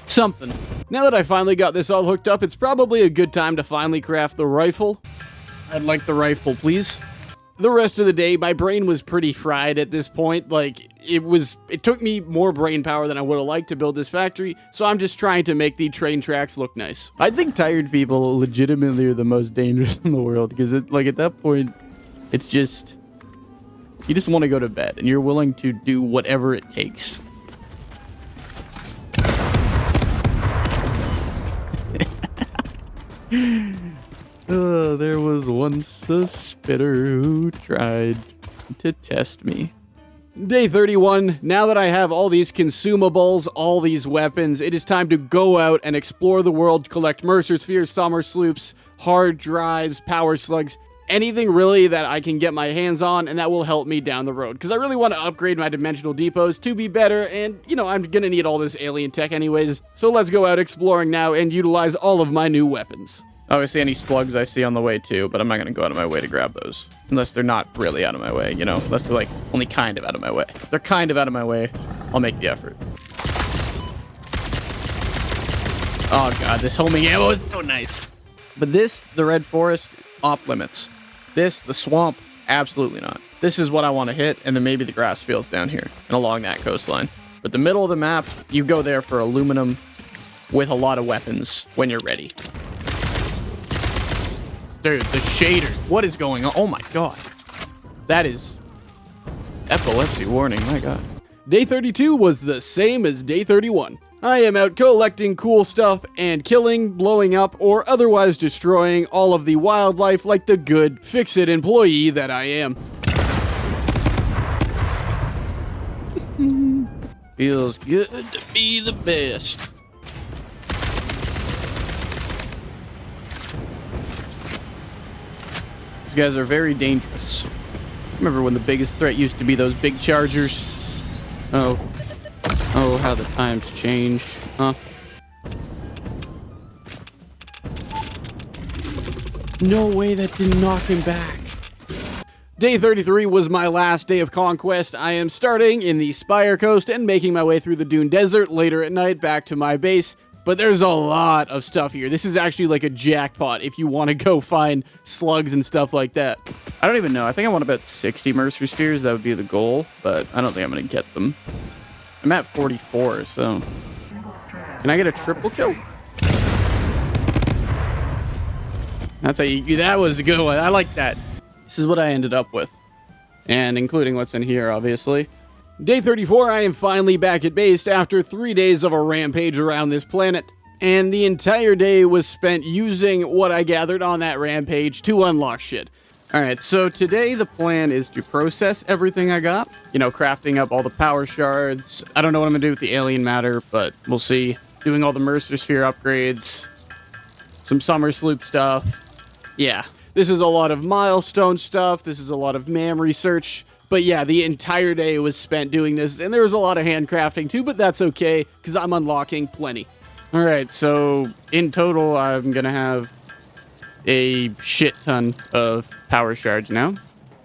something. Now that I finally got this all hooked up, it's probably a good time to finally craft the rifle. I'd like the rifle, please. The rest of the day, my brain was pretty fried at this point. Like, it took me more brain power than I would have liked to build this factory, so I'm just trying to make the train tracks look nice. I think tired people legitimately are the most dangerous in the world, because like at that point, it's just, you just want to go to bed, and you're willing to do whatever it takes. There was once a spitter who tried to test me. Day 31. Now that I have all these consumables, all these weapons, it is time to go out and explore the world, collect Mercer Spheres, Summer Sloops, hard drives, power slugs, anything really that I can get my hands on and that will help me down the road. Because I really want to upgrade my dimensional depots to be better, and, you know, I'm going to need all this alien tech anyways. So let's go out exploring now and utilize all of my new weapons. Obviously, any slugs I see on the way too, but I'm not going to go out of my way to grab those. Unless they're not really out of my way, you know? Unless they're, like, only kind of out of my way. If they're kind of out of my way, I'll make the effort. Oh, God, this homing ammo is so nice. But this, the red forest, off limits. This, the swamp, absolutely not. This is what I want to hit, and then maybe the grass fields down here and along that coastline. But the middle of the map, you go there for aluminum with a lot of weapons when you're ready. Dude, the shader. What is going on? Oh my God. That is epilepsy warning. My God. Day 32 was the same as day 31. I am out collecting cool stuff and killing, blowing up, or otherwise destroying all of the wildlife like the good fix-it employee that I am. Feels good to be the best. Guys are very dangerous. Remember when the biggest threat used to be those big chargers? Oh, how the times change, huh? No way that didn't knock him back. Day 33 was my last day of conquest. I am starting in the Spire Coast and making my way through the Dune Desert later at night back to my base. But there's a lot of stuff here. This is actually like a jackpot if you want to go find slugs and stuff like that. I don't even know. I think I want about 60 Mercer Spheres. That would be the goal, but I don't think I'm going to get them. I'm at 44, so... Can I get a triple kill? That's how you... That was a good one. I like that. This is what I ended up with. And including what's in here, obviously. Day 34, I am finally back at base after 3 days of a rampage around this planet. And the entire day was spent using what I gathered on that rampage to unlock shit. Alright, so today the plan is to process everything I got. You know, crafting up all the power shards. I don't know what I'm going to do with the alien matter, but we'll see. Doing all the Mercer Sphere upgrades. Some Summer Sloop stuff. Yeah, this is a lot of milestone stuff. This is a lot of MAM research. But yeah, the entire day was spent doing this, and there was a lot of handcrafting too, but that's okay, because I'm unlocking plenty. Alright, so in total, I'm going to have a shit ton of power shards now.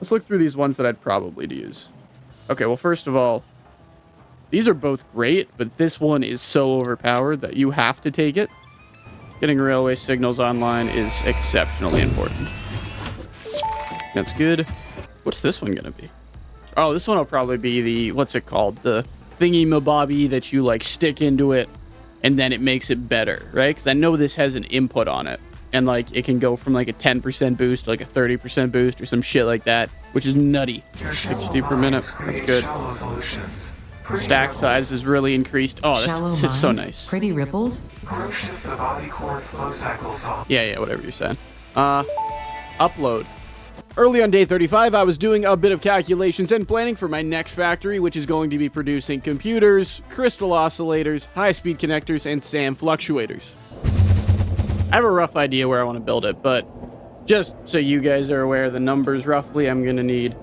Let's look through these ones that I'd probably use. Okay, well, first of all, these are both great, but this one is so overpowered that you have to take it. Getting railway signals online is exceptionally important. That's good. What's this one going to be? Oh, this one will probably be the, what's it called? The thingy-mabobby that you, like, stick into it, and then it makes it better, right? Because I know this has an input on it. And, like, it can go from, like, a 10% boost to, like, a 30% boost or some shit like that, which is nutty. 60 per minute. That's good. Stack size is really increased. Oh, this is so nice. Pretty ripples? Yeah, whatever you're saying. Upload. Early on day 35, I was doing a bit of calculations and planning for my next factory, which is going to be producing computers, crystal oscillators, high-speed connectors, and SAM fluctuators. I have a rough idea where I want to build it, but Just so you guys are aware of the numbers roughly, I'm going to need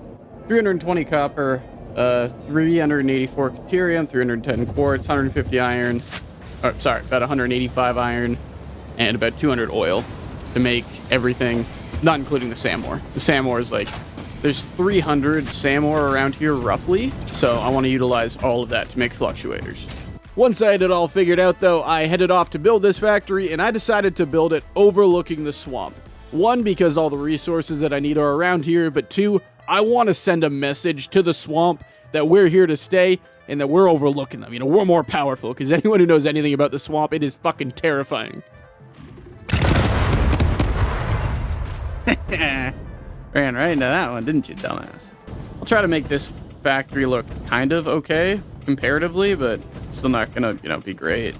320 copper, 384 deuterium, 310 quartz, 150 iron, about 185 iron, and about 200 oil to make everything, not including the SAM ore. The SAM ore is like, there's 300 SAM ore around here roughly, so I want to utilize all of that to make fluctuators. Once I had it all figured out though, I headed off to build this factory, and I decided to build it overlooking the swamp. One, because all the resources that I need are around here, but two, I want to send a message to the swamp that we're here to stay and that we're overlooking them. You know, we're more powerful, because anyone who knows anything about the swamp, it is fucking terrifying. Ran right into that one, didn't you, dumbass? I'll try to make this factory look kind of okay, comparatively, but still not gonna, be great.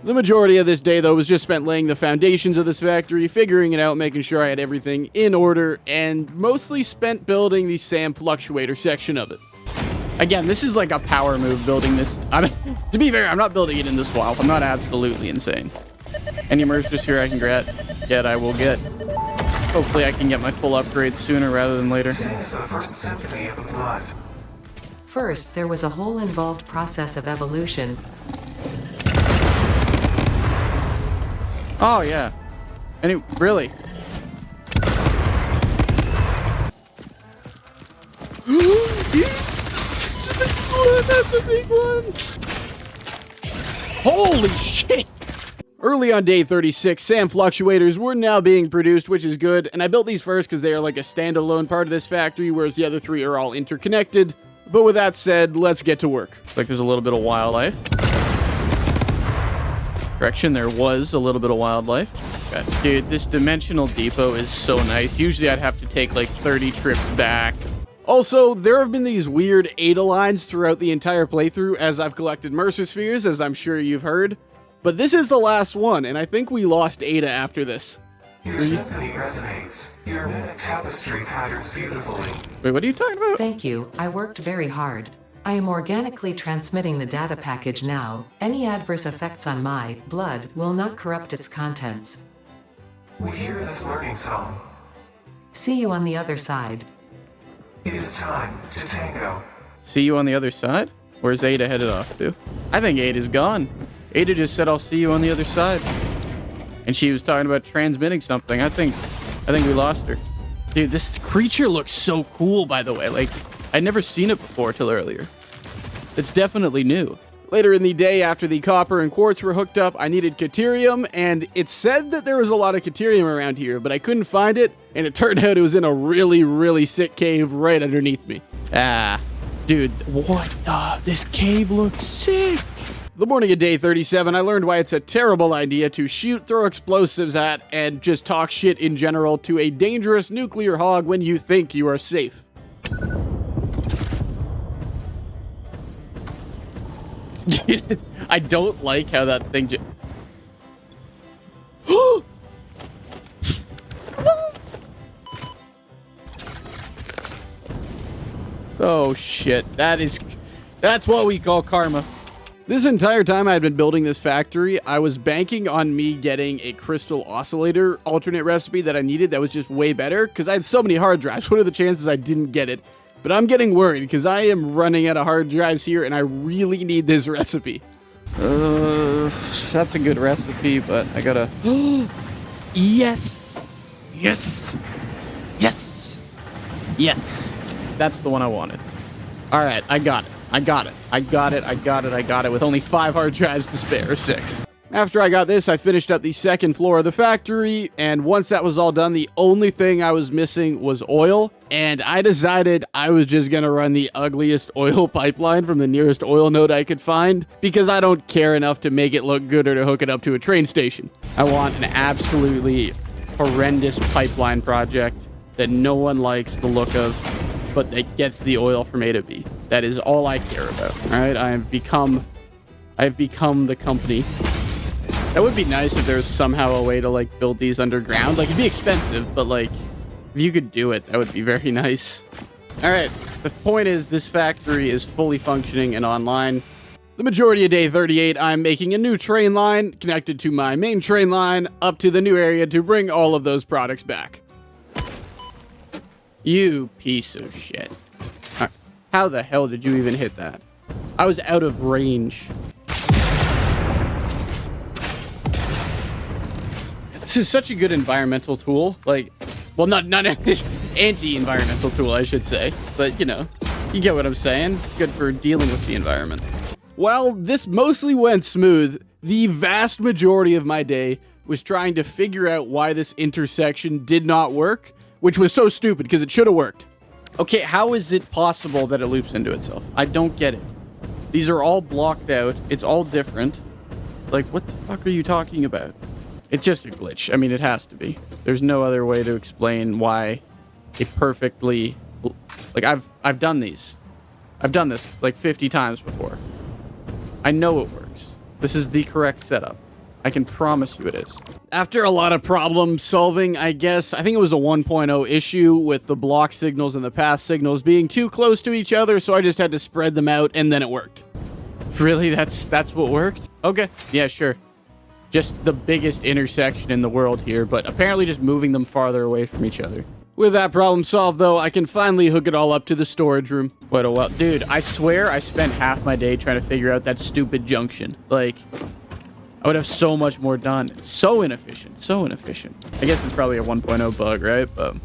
The majority of this day, though, was just spent laying the foundations of this factory, figuring it out, making sure I had everything in order, and mostly spent building the SAM fluctuator section of it. Again, this is like a power move building this. To be fair, I'm not building it in the swamp. I'm not absolutely insane. Any mergers here I can get, I will get. Hopefully I can get my full upgrade sooner rather than later. Sings the first symphony of the blood. First, there was a whole involved process of evolution. Oh, yeah. Really? That's a big one! Holy shit! Early on day 36, SAM fluctuators were now being produced, which is good, and I built these first because they are like a standalone part of this factory, whereas the other three are all interconnected. But with that said, let's get to work. Looks like there's a little bit of wildlife. Correction, there was a little bit of wildlife. God, dude, this dimensional depot is so nice. Usually I'd have to take like 30 trips back. Also, there have been these weird ADA lines throughout the entire playthrough as I've collected Mercer Spheres, as I'm sure you've heard. But this is the last one, and I think we lost ADA after this. Your symphony resonates. Your mimic tapestry patterns beautifully. Wait, what are you talking about? Thank you, I worked very hard. I am organically transmitting the data package now. Any adverse effects on my blood will not corrupt its contents. We hear this lurking song. See you on the other side. It is time to tango. See you on the other side? Where's Ada headed off to? I think Ada's gone. Ada just said, I'll see you on the other side. And she was talking about transmitting something. I think we lost her. Dude, this creature looks so cool, by the way. Like, I'd never seen it before till earlier. It's definitely new. Later in the day, after the copper and quartz were hooked up, I needed Caterium, and it said that there was a lot of Caterium around here, but I couldn't find it, and it turned out it was in a really, really sick cave right underneath me. Ah, dude, what the? This cave looks sick. The morning of day 37, I learned why it's a terrible idea to shoot, throw explosives at, and just talk shit in general to a dangerous nuclear hog when you think you are safe. I don't like how that thing Oh shit, that's what we call karma. This entire time I had been building this factory, I was banking on me getting a crystal oscillator alternate recipe that I needed that was just way better, because I had so many hard drives. What are the chances I didn't get it? But I'm getting worried, because I am running out of hard drives here, and I really need this recipe. That's a good recipe, but I gotta... Yes! Yes! Yes! Yes! That's the one I wanted. Alright, I got it. I got it with only 5 hard drives to spare, or 6. After I got this, I finished up the second floor of the factory, and once that was all done, the only thing I was missing was oil, and I decided I was just gonna run the ugliest oil pipeline from the nearest oil node I could find, because I don't care enough to make it look good or to hook it up to a train station. I want an absolutely horrendous pipeline project that no one likes the look of, but that gets the oil from A to B. That is all I care about. All right, I've become the company. That would be nice if there was somehow a way to like build these underground. Like, it'd be expensive, but like if you could do it, that would be very nice. All right, the point is this factory is fully functioning and online. The majority of day 38, I'm making a new train line connected to my main train line up to the new area to bring all of those products back. You piece of shit. How the hell did you even hit that? I was out of range. This is such a good environmental tool. Like, well, not anti-environmental tool, I should say. But, you know, you get what I'm saying. Good for dealing with the environment. While this mostly went smooth, the vast majority of my day was trying to figure out why this intersection did not work, which was so stupid because it should have worked. Okay, how is it possible that it loops into itself? I don't get it. These are all blocked out. It's all different. Like, what the fuck are you talking about? It's just a glitch. I mean, it has to be. There's no other way to explain why it perfectly... Like, I've done these. I've done this like 50 times before. I know it works. This is the correct setup. I can promise you it is. After a lot of problem solving, I guess, I think it was a 1.0 issue with the block signals and the path signals being too close to each other, so I just had to spread them out, and then it worked. Really? That's what worked? Okay. Yeah, sure. Just the biggest intersection in the world here, but apparently just moving them farther away from each other. With that problem solved, though, I can finally hook it all up to the storage room. What a while. Dude, I swear I spent half my day trying to figure out that stupid junction. Like, I would have so much more done. So inefficient. So inefficient. I guess it's probably a 1.0 bug, right? But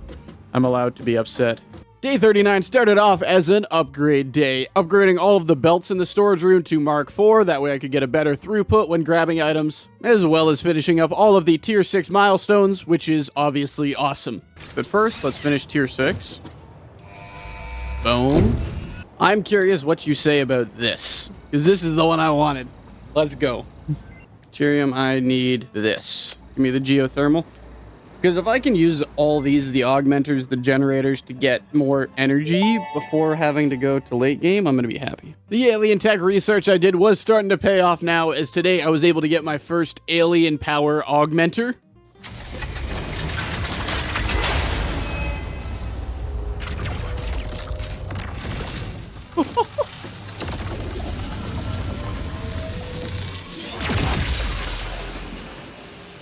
I'm allowed to be upset. Day 39 started off as an upgrade day, upgrading all of the belts in the storage room to Mark IV, that way I could get a better throughput when grabbing items, as well as finishing up all of the Tier 6 milestones, which is obviously awesome. But first, let's finish Tier 6. Boom. I'm curious what you say about this, because this is the one I wanted. Let's go. Tyrium, I need this. Give me the geothermal. Because if I can use all these, the augmenters, the generators, to get more energy before having to go to late game, I'm going to be happy. The alien tech research I did was starting to pay off now, as today I was able to get my first alien power augmenter.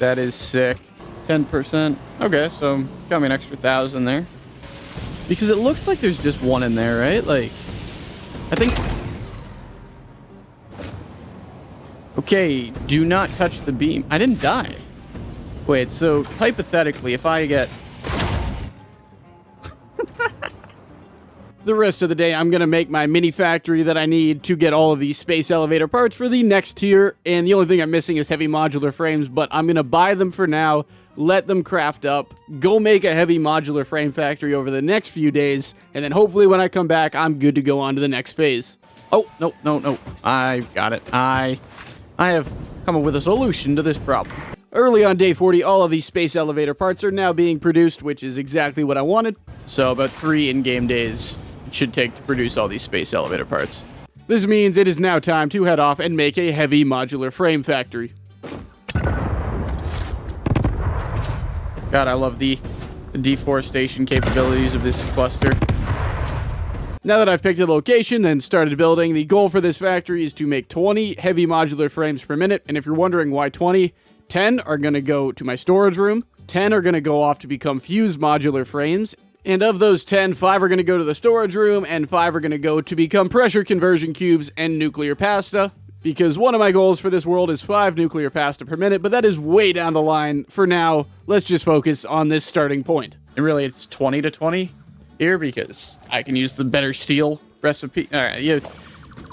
That is sick. 10%. Okay, so got me an extra 1,000 there. Because it looks like there's just one in there, right? Like, I think... Okay, do not touch the beam. I didn't die. Wait, so hypothetically, if I get... The rest of the day, I'm going to make my mini factory that I need to get all of these space elevator parts for the next tier. And the only thing I'm missing is heavy modular frames, but I'm going to buy them for now, let them craft up, go make a heavy modular frame factory over the next few days, and then hopefully when I come back, I'm good to go on to the next phase. Oh, no. I got it. I have come up with a solution to this problem. Early on day 40, all of these space elevator parts are now being produced, which is exactly what I wanted. So about 3 in-game days it should take to produce all these space elevator parts. This means it is now time to head off and make a heavy modular frame factory. God, I love the deforestation capabilities of this cluster. Now that I've picked a location and started building, the goal for this factory is to make 20 heavy modular frames per minute. And if you're wondering why 20, 10 are going to go to my storage room, 10 are going to go off to become fused modular frames, and of those 10, 5 are going to go to the storage room, and 5 are going to go to become pressure conversion cubes and nuclear pasta. Because one of my goals for this world is 5 nuclear pasta per minute, but that is way down the line. For now, let's just focus on this starting point. And really, it's 20 to 20 here, because I can use the better steel recipe. Alright, yeah.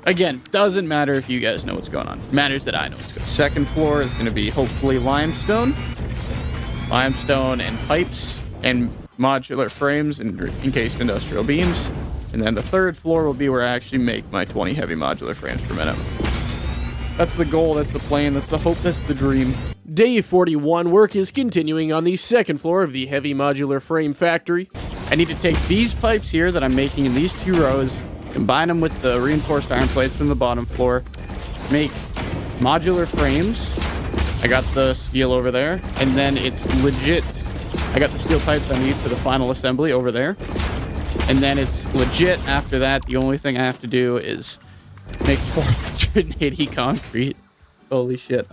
Again, doesn't matter if you guys know what's going on. It matters that I know what's going on. Second floor is going to be hopefully limestone. Limestone and pipes and modular frames and encased industrial beams. And then the third floor will be where I actually make my 20 heavy modular frames per minute. That's the goal, that's the plan, that's the hope, that's the dream. Day 41, work is continuing on the second floor of the heavy modular frame factory. I need to take these pipes here that I'm making in these 2 rows, combine them with the reinforced iron plates from the bottom floor, make modular frames. I got the steel over there, and then it's legit. I got the steel pipes I need for the final assembly over there. And then it's legit after that. The only thing I have to do is make 480 concrete. Holy shit.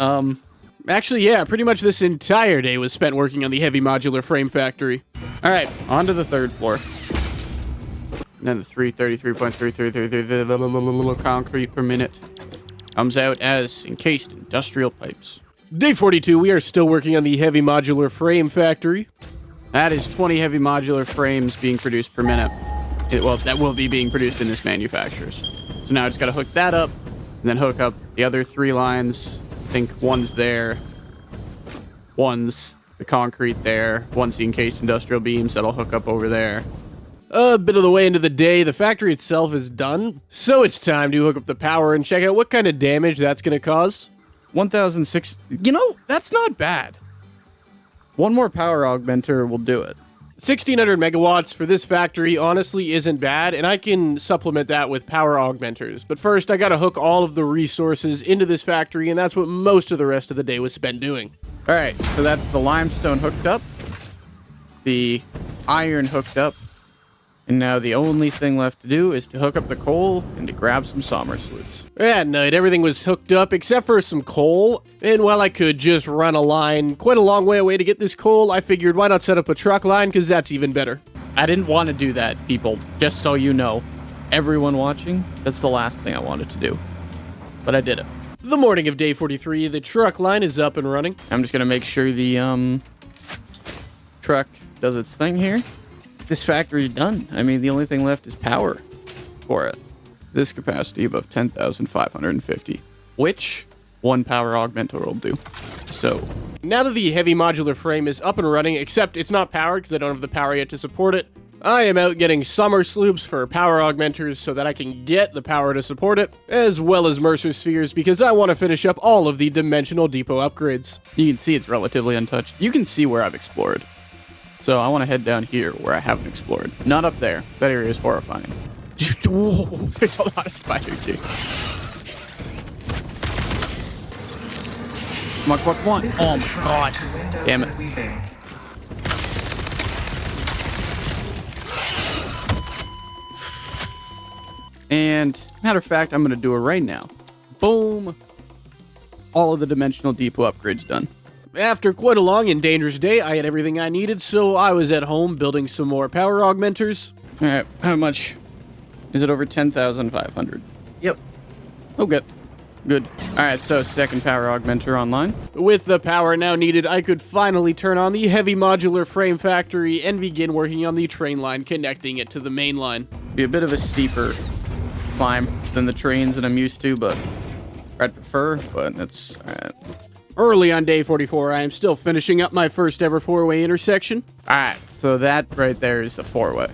Actually, yeah, pretty much this entire day was spent working on the heavy modular frame factory. All right, on to the third floor. And then the 333.333 concrete per minute comes out as encased industrial pipes. Day 42, we are still working on the heavy modular frame factory. That is 20 heavy modular frames being produced per minute. Well, that will be being produced in this manufacturer's. So now I just got to hook that up, and then hook up the other 3 lines. I think one's there, one's the concrete there, one's the encased industrial beams that'll hook up over there. A bit of the way into the day, the factory itself is done, so it's time to hook up the power and check out what kind of damage that's going to cause. 1,006. You know, that's not bad. One more power augmenter will do it. 1,600 megawatts for this factory honestly isn't bad, and I can supplement that with power augmenters. But first, I gotta hook all of the resources into this factory, and that's what most of the rest of the day was spent doing. All right, so that's the limestone hooked up, the iron hooked up, and now the only thing left to do is to hook up the coal and to grab some sawmer sloops. At night, everything was hooked up except for some coal. And while I could just run a line quite a long way away to get this coal, I figured why not set up a truck line, because that's even better. I didn't want to do that, people, just so you know. Everyone watching, that's the last thing I wanted to do. But I did it. The morning of day 43, the truck line is up and running. I'm just going to make sure the truck does its thing here. This factory's done. I mean, the only thing left is power for it. This capacity above 10,550, which one power augmenter will do. So now that the heavy modular frame is up and running, except it's not powered because I don't have the power yet to support it, I am out getting summer sloops for power augmenters so that I can get the power to support it, as well as Mercer spheres because I want to finish up all of the dimensional depot upgrades. You can see it's relatively untouched. You can see where I've explored. So I want to head down here where I haven't explored. Not up there. That area is horrifying. Whoa, there's a lot of spiders here. Come on. Oh my god. Damn it. And matter of fact, I'm going to do it right now. Boom. All of the dimensional depot upgrades done. After quite a long and dangerous day, I had everything I needed, so I was at home building some more power augmenters. All right, how much? Is it over 10,500? Yep. Okay. Good. All right, so second power augmenter online. With the power now needed, I could finally turn on the heavy modular frame factory and begin working on the train line connecting it to the main line. Be a bit of a steeper climb than the trains that I'm used to, but I'd prefer, but that's all right. Early on day 44, I am still finishing up my first ever 4-way intersection. All right, so that right there is the 4-way.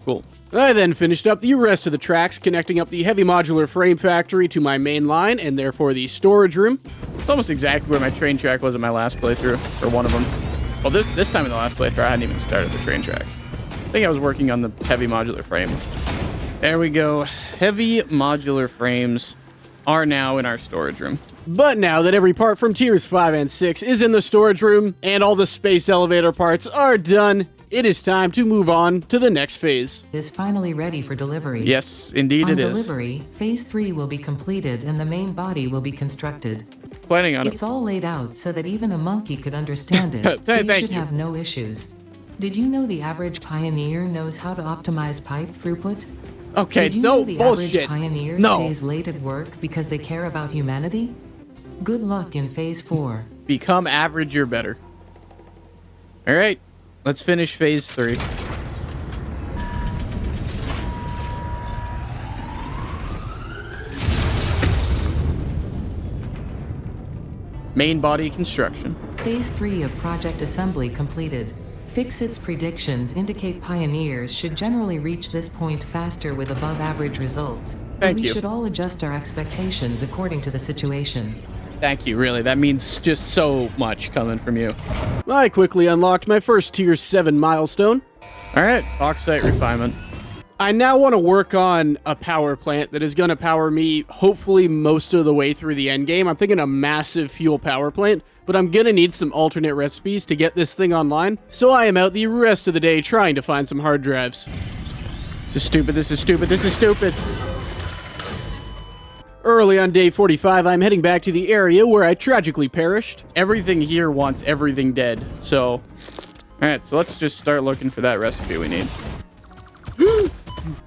Cool. I then finished up the rest of the tracks, connecting up the heavy modular frame factory to my main line, and therefore the storage room. It's almost exactly where my train track was in my last playthrough, or one of them. Well, this time in the last playthrough, I hadn't even started the train tracks. I think I was working on the heavy modular frame. There we go. Heavy modular frames are now in our storage room. But now that every part from tiers 5 and 6 is in the storage room, and all the space elevator parts are done, it is time to move on to the next phase. Is finally ready for delivery. Yes, indeed it is. On delivery, phase 3 will be completed and the main body will be constructed. Planning on it. It's all laid out so that even a monkey could understand it, so you should have no issues. Did you know the average pioneer knows how to optimize pipe throughput? Okay, Did you no know the bullshit. average pioneer No. stays late at work because they care about humanity? Good luck in phase 4. Become average or better. All right, let's finish phase 3. Main body construction. Phase 3 of project assembly completed. Fixit's predictions indicate pioneers should generally reach this point faster with above average results. Thank We you. should all adjust our expectations according to the situation. Thank you, really. That means just so much coming from you. I quickly unlocked my first tier 7 milestone. All right, bauxite refinement. I now want to work on a power plant that is going to power me hopefully most of the way through the end game. I'm thinking a massive fuel power plant, but I'm going to need some alternate recipes to get this thing online. So I am out the rest of the day trying to find some hard drives. This is stupid, this is stupid, this is stupid. Early on day 45, I'm heading back to the area where I tragically perished. Everything here wants everything dead, so... Alright, so let's just start looking for that recipe we need.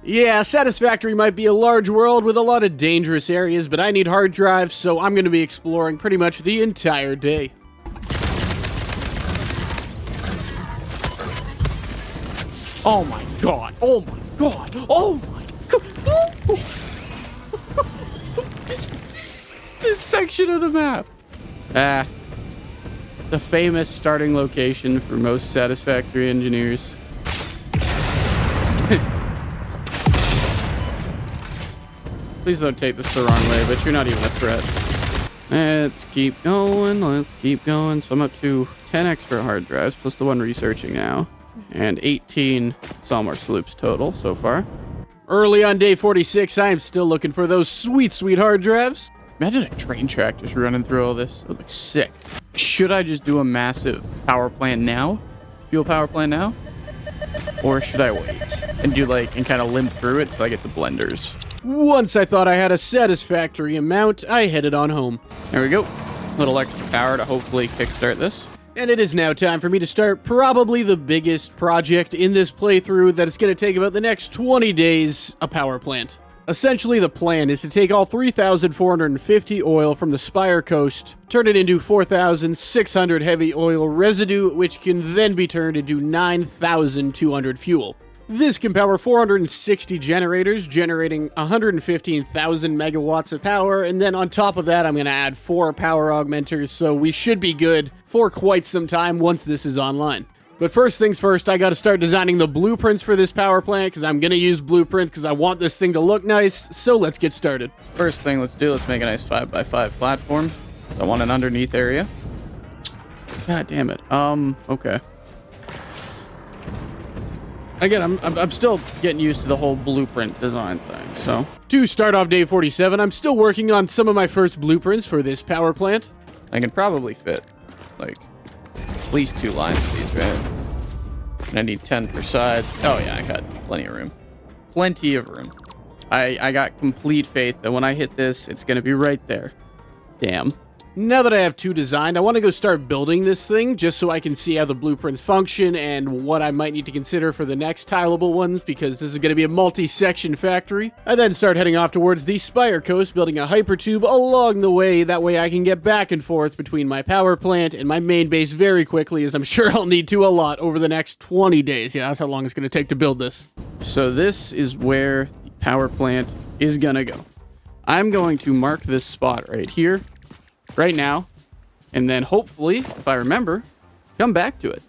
Yeah, Satisfactory might be a large world with a lot of dangerous areas, but I need hard drives, so I'm going to be exploring pretty much the entire day. Oh my god, oh my god, oh my god! This section of the map. The famous starting location for most Satisfactory engineers. Please don't take this the wrong way, but you're not even a threat. Let's keep going, let's keep going. So I'm up to 10 extra hard drives, plus the one researching now. And 18 Salmar sloops total so far. Early on day 46, I am still looking for those sweet, sweet hard drives. Imagine a train track just running through all this. It would look sick. Should I just do a massive power plant now? Fuel power plant now? Or should I wait and do and kind of limp through it till I get the blenders? Once I thought I had a satisfactory amount, I headed on home. There we go. A little extra power to hopefully kickstart this. And it is now time for me to start probably the biggest project in this playthrough that is going to take about the next 20 days, a power plant. Essentially, the plan is to take all 3,450 oil from the Spire Coast, turn it into 4,600 heavy oil residue, which can then be turned into 9,200 fuel. This can power 460 generators, generating 115,000 megawatts of power, and then on top of that, I'm going to add 4 power augmenters, so we should be good for quite some time once this is online. But first things first, I gotta start designing the blueprints for this power plant, because I'm gonna use blueprints because I want this thing to look nice, so let's get started. First thing let's make a nice 5x5 platform. I want an underneath area. God damn it. Okay. Again, I'm still getting used to the whole blueprint design thing, so. To start off day 47, I'm still working on some of my first blueprints for this power plant. I can probably fit, at least 2 lines of these, right? And I need 10 per side. Oh yeah, I got plenty of room. Plenty of room. I got complete faith that when I hit this, it's gonna be right there. Damn. Now that I have 2 designed, I want to go start building this thing just so I can see how the blueprints function and what I might need to consider for the next tileable ones, because this is going to be a multi-section factory. I then start heading off towards the Spire Coast, building a hypertube along the way. That way I can get back and forth between my power plant and my main base very quickly, as I'm sure I'll need to a lot over the next 20 days. Yeah, that's how long it's going to take to build this. So this is where the power plant is going to go. I'm going to mark this spot right here. Right now, and then hopefully, if I remember, come back to it.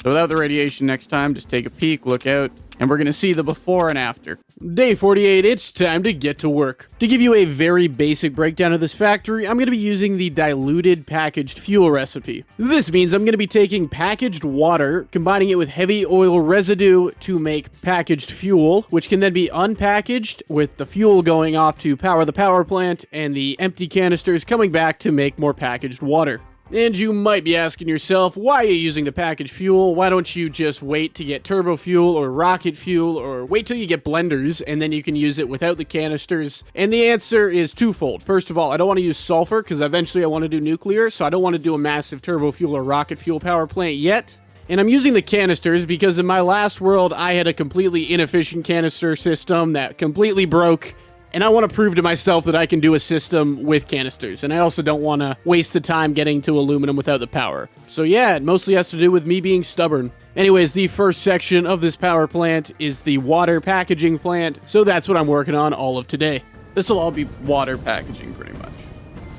So without the radiation next time, just take a peek, look out, and we're going to see the before and after. Day 48, it's time to get to work. To give you a very basic breakdown of this factory, I'm going to be using the diluted packaged fuel recipe. This means I'm going to be taking packaged water, combining it with heavy oil residue to make packaged fuel, which can then be unpackaged with the fuel going off to power the power plant and the empty canisters coming back to make more packaged water. And you might be asking yourself, why are you using the packaged fuel? Why don't you just wait to get turbo fuel or rocket fuel, or wait till you get blenders and then you can use it without the canisters? And the answer is twofold. First of all, I don't want to use sulfur because eventually I want to do nuclear, so I don't want to do a massive turbo fuel or rocket fuel power plant yet. And I'm using the canisters because in my last world, I had a completely inefficient canister system that completely broke. And I want to prove to myself that I can do a system with canisters. And I also don't want to waste the time getting to aluminum without the power. So yeah, it mostly has to do with me being stubborn. Anyways, the first section of this power plant is the water packaging plant. So that's what I'm working on all of today. This will all be water packaging pretty much.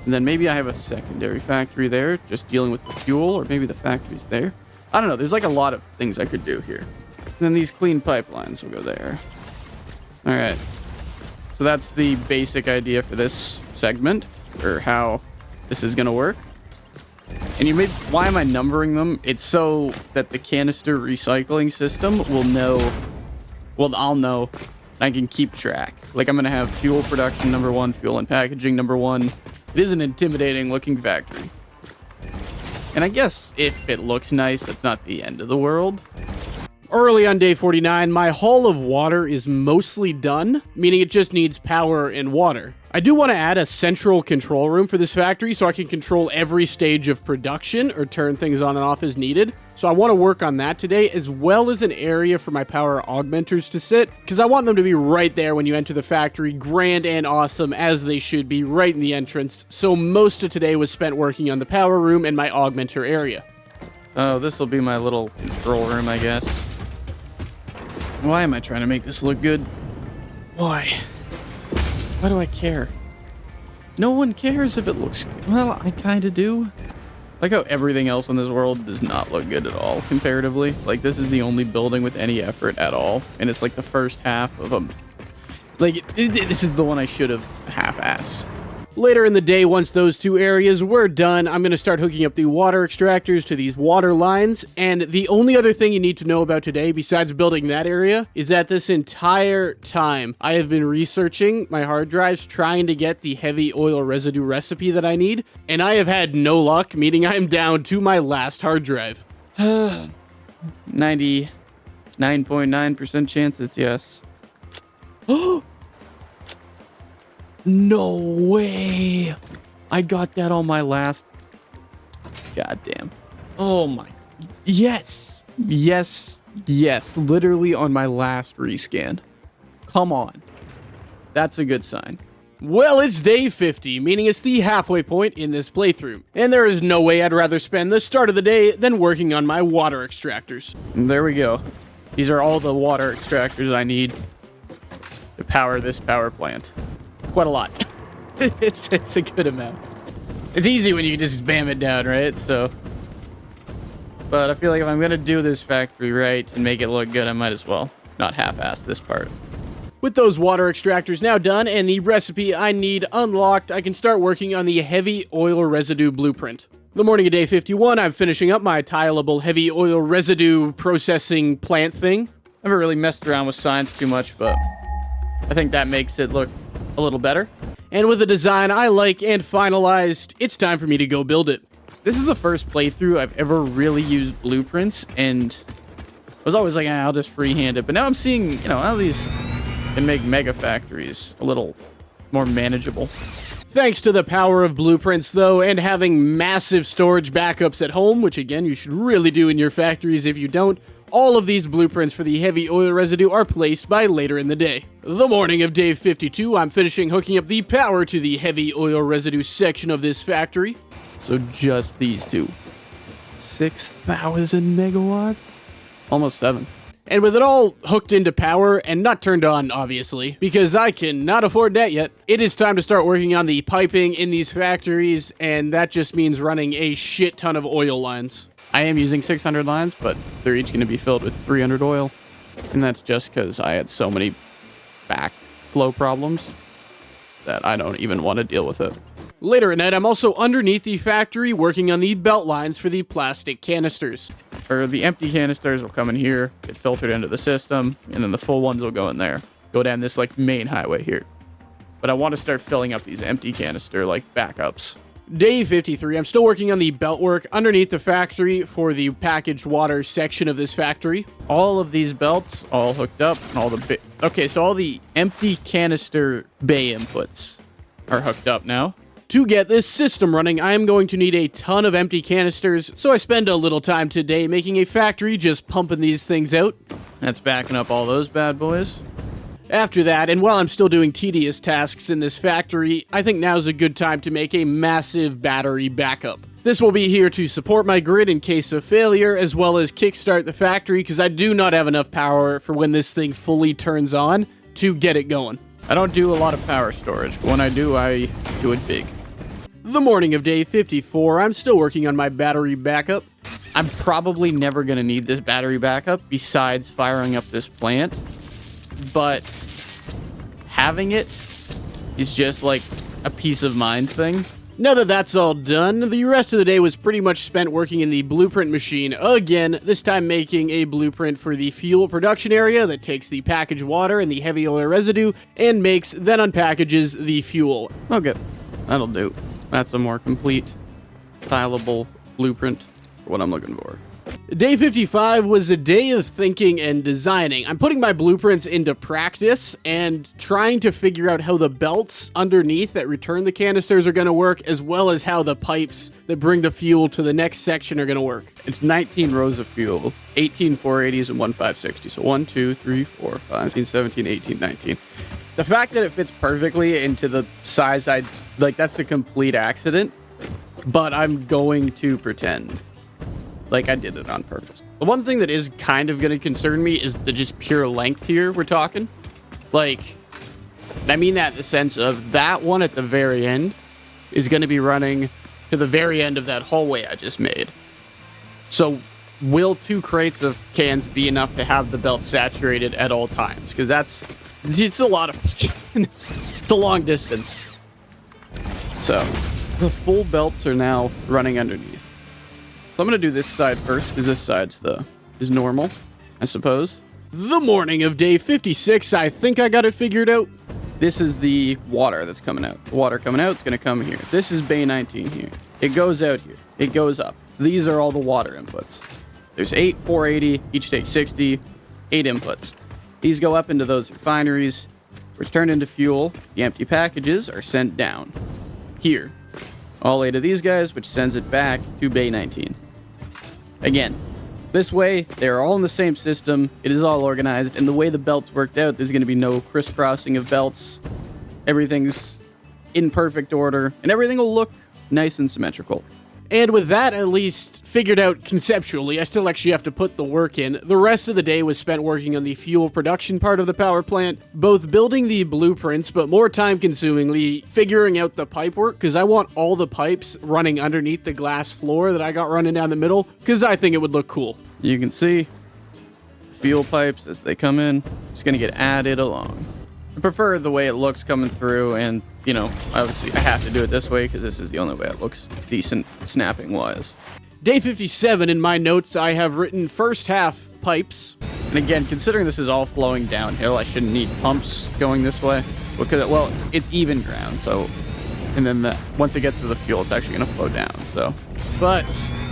And then maybe I have a secondary factory there, just dealing with the fuel, or maybe the factory's there. I don't know, there's a lot of things I could do here. And then these clean pipelines will go there. All right. So that's the basic idea for this segment, or how this is going to work. And why am I numbering them? It's so that the canister recycling system will know, I'll know, I can keep track. I'm going to have fuel production number 1, fuel and packaging number 1. It is an intimidating looking factory. And I guess if it looks nice, that's not the end of the world. Early on day 49, my hull of water is mostly done, meaning it just needs power and water. I do want to add a central control room for this factory so I can control every stage of production or turn things on and off as needed. So I want to work on that today, as well as an area for my power augmenters to sit, because I want them to be right there when you enter the factory, grand and awesome as they should be, right in the entrance. So most of today was spent working on the power room and my augmenter area. Oh, this will be my little control room, I guess. Why am I trying to make this look good? Why? Why do I care? No one cares if it looks good. Well, I kind of do. Like how everything else in this world does not look good at all, comparatively. Like, this is the only building with any effort at all. And it's like the first half of a... Like, this is the one I should have half-assed. Later in the day, once those two areas were done, I'm going to start hooking up the water extractors to these water lines. And the only other thing you need to know about today, besides building that area, is that this entire time I have been researching my hard drives, trying to get the heavy oil residue recipe that I need. And I have had no luck, meaning I am down to my last hard drive. 99.9% chance it's yes. No way. I got that on my last. Goddamn. Oh my. Yes. Yes. Yes. Literally on my last rescan. Come on. That's a good sign. Well, it's day 50, meaning it's the halfway point in this playthrough. And there is no way I'd rather spend the start of the day than working on my water extractors. And there we go. These are all the water extractors I need to power this power plant. Quite a lot. It's a good amount. It's easy when you just spam it down, right? So, but I feel like if I'm gonna do this factory right and make it look good, I might as well not half-ass this part. With those water extractors now done and the recipe I need unlocked, I can start working on the heavy oil residue blueprint. The morning of day 51, I'm finishing up my tileable heavy oil residue processing plant thing. I haven't really messed around with science too much, but I think that makes it look a little better. And with a design I like and finalized, it's time for me to go build it. This is the first playthrough I've ever really used blueprints, and I was always like, I'll just freehand it. But now I'm seeing, how these can make mega factories a little more manageable. Thanks to the power of blueprints, though, and having massive storage backups at home, which again, you should really do in your factories if you don't, all of these blueprints for the heavy oil residue are placed by later in the day. The morning of day 52, I'm finishing hooking up the power to the heavy oil residue section of this factory. So just these two. 6,000 megawatts? Almost 7. And with it all hooked into power and not turned on, obviously, because I cannot afford that yet, it is time to start working on the piping in these factories, and that just means running a shit ton of oil lines. I am using 600 lines, but they're each going to be filled with 300 oil. And that's just because I had so many backflow problems that I don't even want to deal with it. Later at night, I'm also underneath the factory working on the belt lines for the plastic canisters. Or the empty canisters will come in here, get filtered into the system, and then the full ones will go in there. Go down this main highway here. But I want to start filling up these empty canister backups. Day 53, I'm still working on the belt work underneath the factory for the packaged water section of this factory. All of these belts all hooked up, and all the okay, so all the empty canister bay inputs are hooked up now. To get this system running, I am going to need a ton of empty canisters, so I spend a little time today making a factory just pumping these things out. That's backing up all those bad boys. After that, and while I'm still doing tedious tasks in this factory, I think now's a good time to make a massive battery backup. This will be here to support my grid in case of failure, as well as kickstart the factory, because I do not have enough power for when this thing fully turns on to get it going. I don't do a lot of power storage, but when I do it big. The morning of day 54, I'm still working on my battery backup. I'm probably never going to need this battery backup besides firing up this plant, but having it is just a peace of mind thing. Now that that's all done, the rest of the day was pretty much spent working in the blueprint machine again, this time making a blueprint for the fuel production area that takes the packaged water and the heavy oil residue and then unpackages the fuel. Okay, that'll do. That's a more complete, tileable blueprint for what I'm looking for. Day 55 was a day of thinking and designing. I'm putting my blueprints into practice and trying to figure out how the belts underneath that return the canisters are going to work, as well as how the pipes that bring the fuel to the next section are going to work. It's 19 rows of fuel, 18 480s and 1 560. So 1, 2, 3, 4, 5, 16, 17, 18, 19. The fact that it fits perfectly into the size that's a complete accident, but I'm going to pretend like I did it on purpose. The one thing that is kind of going to concern me is the just pure length here we're talking. Like, I mean that in the sense of that one at the very end is going to be running to the very end of that hallway I just made. So will 2 crates of cans be enough to have the belt saturated at all times? Because it's a lot of, it's a long distance. So the full belts are now running underneath. So I'm going to do this side first, because this side's is normal, I suppose. The morning of day 56, I think I got it figured out. This is the water that's coming out. The water coming out is going to come here. This is bay 19 here. It goes out here. It goes up. These are all the water inputs. There's 8 480, each take 60, 8 inputs. These go up into those refineries, which turn into fuel. The empty packages are sent down here. All 8 of these guys, which sends it back to bay 19. Again, this way, they're all in the same system. It is all organized, and the way the belts worked out, there's going to be no crisscrossing of belts. Everything's in perfect order, and everything will look nice and symmetrical. And with that at least figured out conceptually, I still actually have to put the work in. The rest of the day was spent working on the fuel production part of the power plant, both building the blueprints, but more time-consumingly figuring out the pipe work, because I want all the pipes running underneath the glass floor that I got running down the middle, because I think it would look cool. You can see fuel pipes as they come in, just going to get added along. I prefer the way it looks coming through, and you know, obviously I have to do it this way because this is the only way it looks decent snapping wise. Day 57, in my notes, I have written first half pipes. And again, considering this is all flowing downhill, I shouldn't need pumps going this way because, well, it's even ground. So, and then once it gets to the fuel, it's actually going to flow down.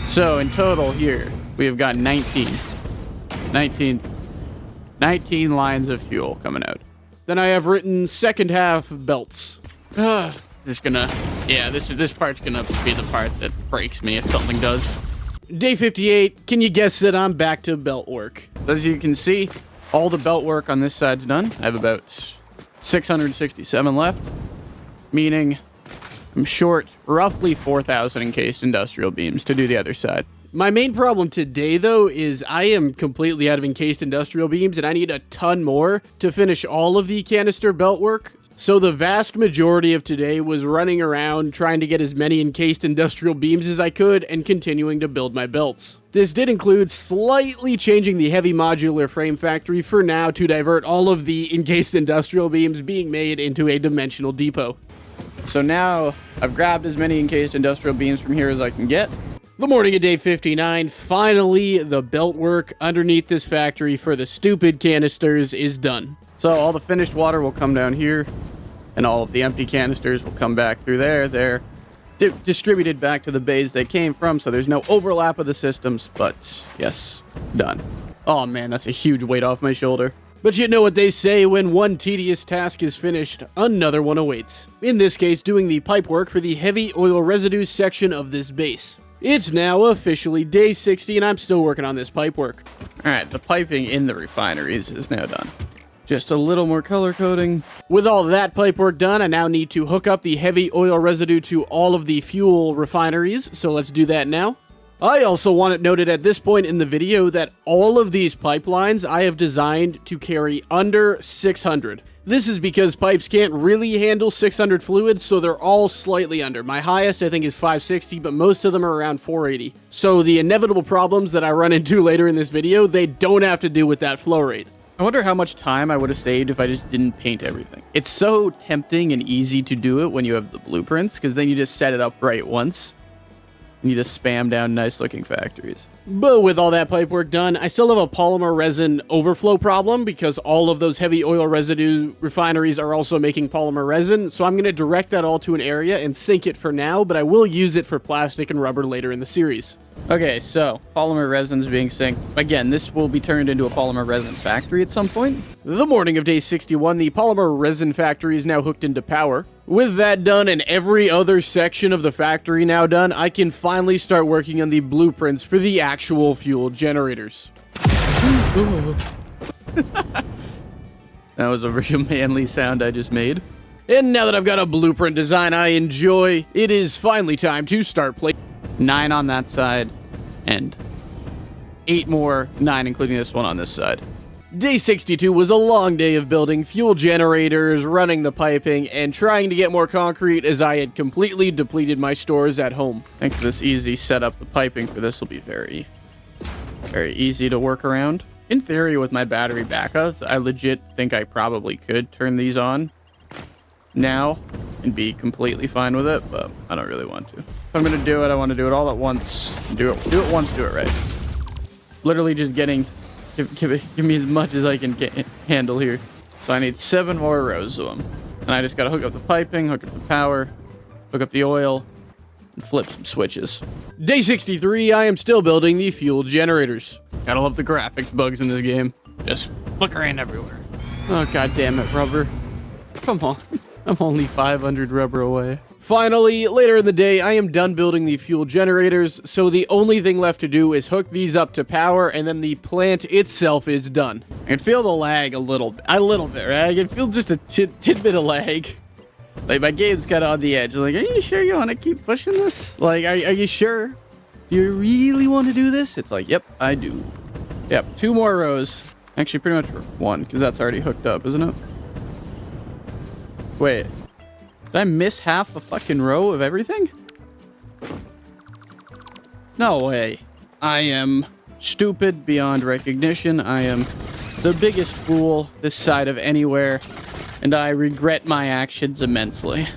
So in total here, we have got 19 lines of fuel coming out. Then I have written second half belts. This part's gonna be the part that breaks me if something does. Day 58, can you guess that I'm back to belt work? As you can see, all the belt work on this side's done. I have about 667 left, meaning I'm short roughly 4,000 encased industrial beams to do the other side. My main problem today, though, is I am completely out of encased industrial beams, and I need a ton more to finish all of the canister belt work. So the vast majority of today was running around trying to get as many encased industrial beams as I could and continuing to build my belts. This did include slightly changing the heavy modular frame factory for now to divert all of the encased industrial beams being made into a dimensional depot. So now I've grabbed as many encased industrial beams from here as I can get. The morning of day 59, finally the belt work underneath this factory for the stupid canisters is done. So all the finished water will come down here, and all of the empty canisters will come back through there. They're distributed back to the bays they came from, so there's no overlap of the systems, but yes, done. Oh man, that's a huge weight off my shoulder. But you know what they say, when one tedious task is finished, another one awaits. In this case, doing the pipe work for the heavy oil residue section of this base. It's now officially day 60, and I'm still working on this pipe work. Alright, the piping in the refineries is now done. Just a little more color coding. With all that pipe work done, I now need to hook up the heavy oil residue to all of the fuel refineries, so let's do that now. I also want it noted at this point in the video that all of these pipelines I have designed to carry under 600. This is because pipes can't really handle 600 fluids, so they're all slightly under. My highest, I think, is 560, but most of them are around 480. So the inevitable problems that I run into later in this video, they don't have to do with that flow rate. I wonder how much time I would have saved if I just didn't paint everything. It's so tempting and easy to do it when you have the blueprints, because then you just set it up right once, and you just spam down nice-looking factories. But with all that pipe work done, I still have a polymer resin overflow problem because all of those heavy oil residue refineries are also making polymer resin, so I'm going to direct that all to an area and sink it for now, but I will use it for plastic and rubber later in the series. Okay, so polymer resin's being synced. Again, this will be turned into a polymer resin factory at some point. The morning of day 61, the polymer resin factory is now hooked into power. With that done and every other section of the factory now done, I can finally start working on the blueprints for the actual fuel generators. That was a real manly sound I just made. And now that I've got a blueprint design I enjoy, it is finally time to start playing. 9 on that side, and 8 more, 9 including this one on this side. Day 62 was a long day of building fuel generators, running the piping, and trying to get more concrete as I had completely depleted my stores at home. Thanks to this easy setup, the piping for this will be very, very easy to work around. In theory, with my battery backups, I legit think I probably could turn these on now and be completely fine with it, but I don't really want to. If I'm gonna do it, I want to do it all at once. Do it once, do it right. Literally just give me as much as I can handle here. So I need 7 more rows of them. And I just gotta hook up the piping, hook up the power, hook up the oil, and flip some switches. Day 63, I am still building the fuel generators. Gotta love the graphics bugs in this game. Just flickering everywhere. Oh, god damn it, rubber. Come on. I'm only 500 rubber away. Finally, later in the day, I am done building the fuel generators, so the only thing left to do is hook these up to power, and then the plant itself is done. I can feel the lag a little bit, right? I can feel just a tidbit of lag. Like, my game's kind of on the edge. Like, are you sure you want to keep pushing this? Like, are you sure? Do you really want to do this? It's like, yep, I do. Yep, 2 more rows. Actually, pretty much 1, because that's already hooked up, isn't it? Wait. Did I miss half a fucking row of everything? No way. I am stupid beyond recognition. I am the biggest fool this side of anywhere, and I regret my actions immensely.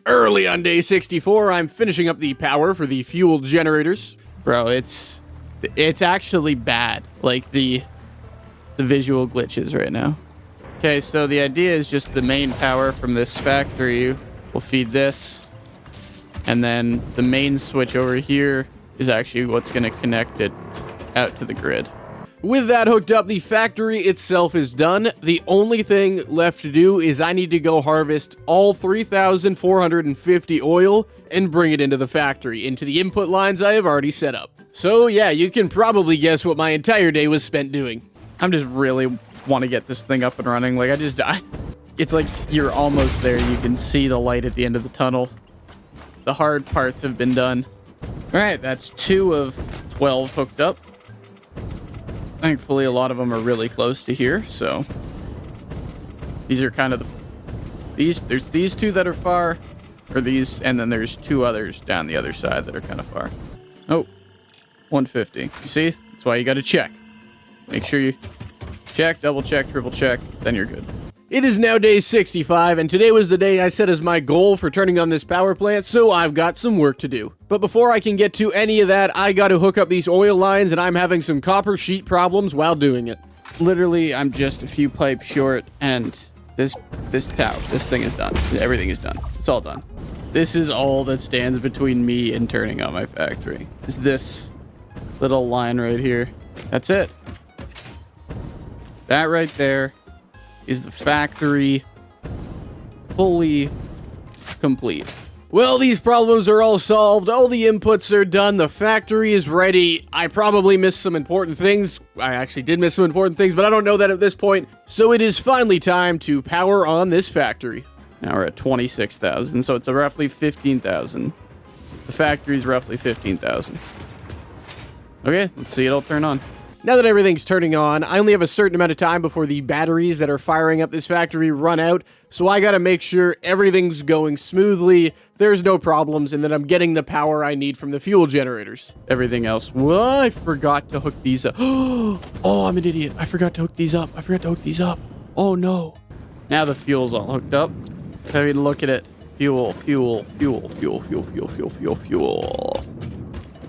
Early on day 64, I'm finishing up the power for the fuel generators. Bro, it's actually bad. Like the visual glitches right now. Okay, so the idea is just the main power from this factory will feed this, and then the main switch over here is actually what's going to connect it out to the grid. With that hooked up, the factory itself is done. The only thing left to do is I need to go harvest all 3,450 oil and bring it into the factory, into the input lines I have already set up. So yeah, you can probably guess what my entire day was spent doing. I'm just really want to get this thing up and running. Like, it's like you're almost there. You can see the light at the end of the tunnel. The hard parts have been done. All right, that's 2 of 12 hooked up. Thankfully, a lot of them are really close to here, so these are kind of there's these 2 that are far, or these, and then there's 2 others down the other side that are kind of far. Oh, 150. You see? That's why you got to check. Make sure you check, double check, triple check, then you're good. It is now day 65, and today was the day I set as my goal for turning on this power plant, so I've got some work to do. But before I can get to any of that, I gotta hook up these oil lines, and I'm having some copper sheet problems while doing it. Literally, I'm just a few pipes short, and this thing is done. Everything is done. It's all done. This is all that stands between me and turning on my factory. Is this little line right here. That's it. That right there is the factory fully complete. Well, these problems are all solved, all the inputs are done, the factory is ready. I probably missed some important things. I actually did miss some important things, but I don't know that at this point. So it is finally time to power on this factory. Now we're at 26,000, so it's a roughly 15,000. The factory's roughly 15,000. Okay, let's see it all turn on. Now that everything's turning on, I only have a certain amount of time before the batteries that are firing up this factory run out, so I gotta make sure everything's going smoothly, there's no problems, and that I'm getting the power I need from the fuel generators. Everything else, well, I forgot to hook these up. Oh, I'm an idiot. I forgot to hook these up. Oh no. Now the fuel's all hooked up. I mean, look at it. Fuel, fuel, fuel, fuel, fuel, fuel, fuel, fuel, fuel.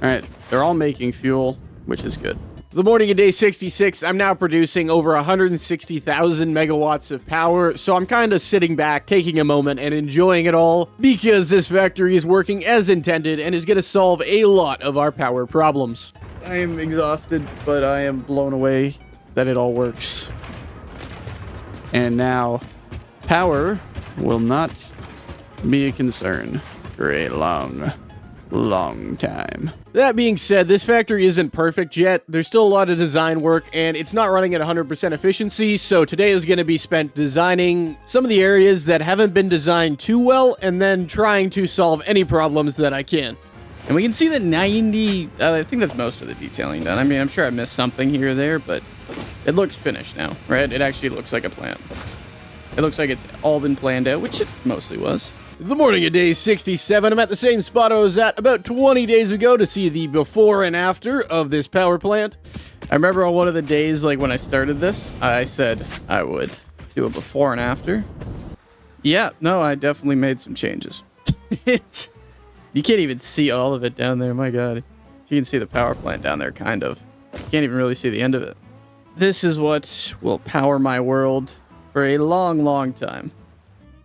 All right, they're all making fuel, which is good. The morning of day 66, I'm now producing over 160,000 megawatts of power, so I'm kind of sitting back, taking a moment, and enjoying it all, because this factory is working as intended and is going to solve a lot of our power problems. I am exhausted, but I am blown away that it all works. And now, power will not be a concern for a long time. That being said, this factory isn't perfect yet. There's still a lot of design work, and it's not running at 100% efficiency, so today is going to be spent designing some of the areas that haven't been designed too well, and then trying to solve any problems that I can. And we can see that 90, I think that's most of the detailing done. I mean, I'm sure I missed something here or there, but it looks finished now, right? It actually looks like a plant. It looks like it's all been planned out, which it mostly was. The morning of day 67, I'm at the same spot I was at about 20 days ago to see the before and after of this power plant. I remember on one of the days, like when I started this, I said I would do a before and after. Yeah, no, I definitely made some changes. You can't even see all of it down there, my god. You can see the power plant down there, kind of. You can't even really see the end of it. This is what will power my world for a long time.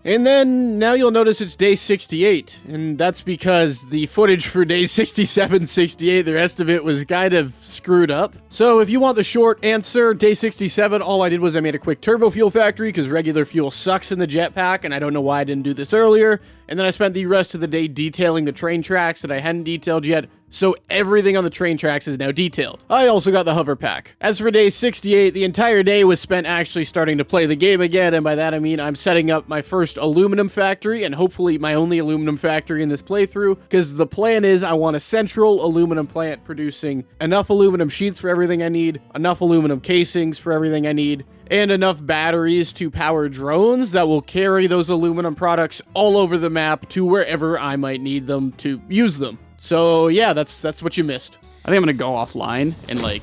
And then, now you'll notice it's day 68, and that's because the footage for day 67, 68, the rest of it was kind of screwed up. So if you want the short answer, day 67, all I did was I made a quick turbo fuel factory, because regular fuel sucks in the jetpack, and I don't know why I didn't do this earlier. And then I spent the rest of the day detailing the train tracks that I hadn't detailed yet, so everything on the train tracks is now detailed. I also got the hover pack. As for day 68, the entire day was spent actually starting to play the game again, and by that I mean I'm setting up my first aluminum factory, and hopefully my only aluminum factory in this playthrough, because the plan is I want a central aluminum plant producing enough aluminum sheets for everything I need, enough aluminum casings for everything I need, and enough batteries to power drones that will carry those aluminum products all over the map to wherever I might need them to use them. So yeah, that's what you missed. I think I'm gonna go offline and like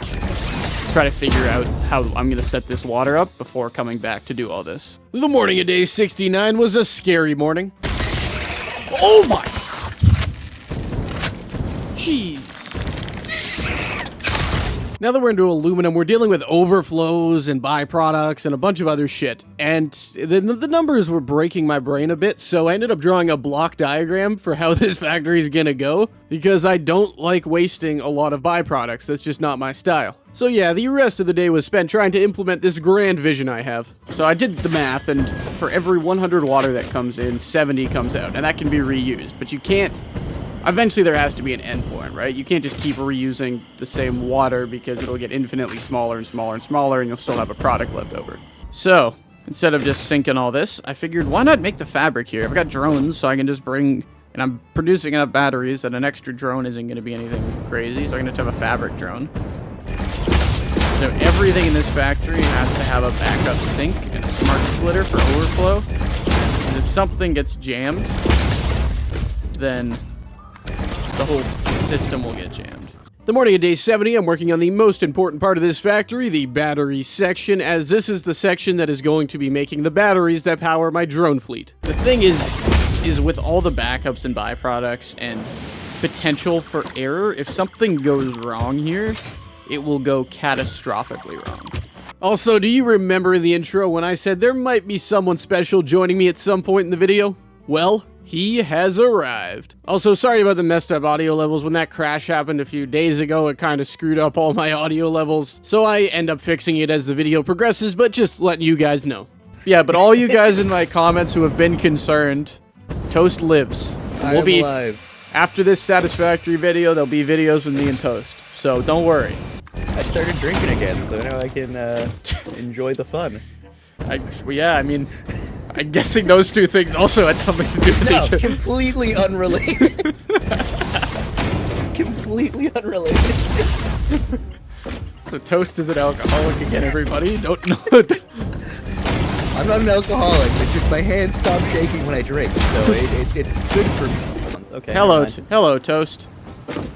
try to figure out how I'm gonna set this water up before coming back to do all this. The morning of day 69 was a scary morning. Oh my! Jeez. Now that we're into aluminum, we're dealing with overflows and byproducts and a bunch of other shit. And the numbers were breaking my brain a bit, so I ended up drawing a block diagram for how this factory is gonna go, because I don't like wasting a lot of byproducts. That's just not my style. So yeah, the rest of the day was spent trying to implement this grand vision I have. So I did the math, and for every 100 water that comes in, 70 comes out, and that can be reused, but you can't. Eventually there has to be an endpoint, right? You can't just keep reusing the same water because it'll get infinitely smaller and smaller and smaller and you'll still have a product left over. So, instead of just sinking all this, I figured why not make the fabric here? I've got drones, so I can just bring, and I'm producing enough batteries that an extra drone isn't going to be anything crazy, so I'm going to have a fabric drone. So everything in this factory has to have a backup sink and a smart splitter for overflow. And if something gets jammed, then the whole system will get jammed. The morning of day 70, I'm working on the most important part of this factory, the battery section, as this is the section that is going to be making the batteries that power my drone fleet. The thing is with all the backups and byproducts and potential for error, if something goes wrong here, it will go catastrophically wrong. Also, do you remember in the intro when I said there might be someone special joining me at some point in the video? Well, he has arrived. Also, sorry about the messed up audio levels. When that crash happened a few days ago, it kind of screwed up all my audio levels. So I end up fixing it as the video progresses, but just letting you guys know. Yeah, but all you guys in my comments who have been concerned, Toast lives. I'm alive. After this Satisfactory video, there'll be videos with me and Toast. So don't worry. I started drinking again, so now I can enjoy the fun. Yeah, I mean, I'm guessing those two things also had something to do with No, each other. completely unrelated. Completely unrelated. So Toast is an alcoholic again, everybody. Don't know. I'm not an alcoholic. It's just my hands stop shaking when I drink, so it's good for me. Okay. Hello, never mind. hello, Toast.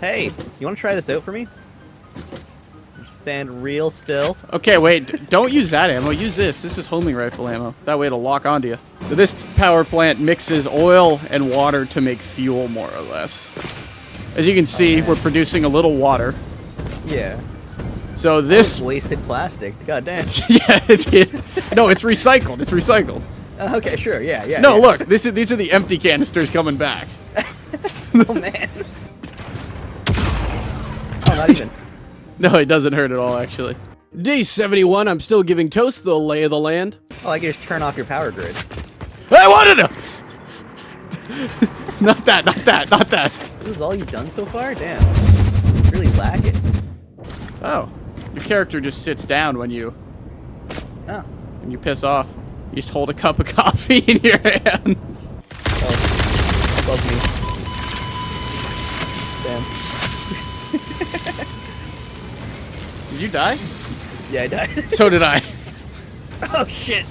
Hey, you want to try this out for me? Stand real still. Okay, wait, don't use that ammo. Use this. This is homing rifle ammo. That way it'll lock onto you. So this power plant mixes oil and water to make fuel, more or less. As you can see, we're producing a little water. Yeah. So So this... Wasted plastic. God damn. yeah, no, it's recycled. It's recycled. Okay, sure. Yeah. No, yeah. look, these are the empty canisters coming back. Oh, man. Oh, not even. No, it doesn't hurt at all, actually. Day 71, I'm still giving Toast the lay of the land. Oh, I can just turn off your power grid. I wanted to! Not that. This is all you've done so far? Damn. Really lacking. Oh, your character just sits down when you piss off. You just hold a cup of coffee in your hands. Oh, above me. Damn. Did you die? Yeah, I died. So did I. Oh, shit.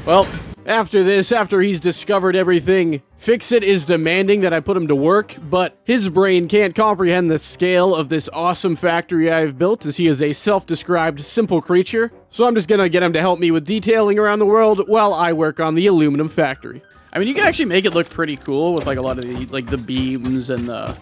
Well, after he's discovered everything, Fix-It is demanding that I put him to work, but his brain can't comprehend the scale of this awesome factory I've built, as he is a self-described simple creature. So I'm just gonna get him to help me with detailing around the world while I work on the aluminum factory. I mean, you can actually make it look pretty cool with like a lot of the the beams and the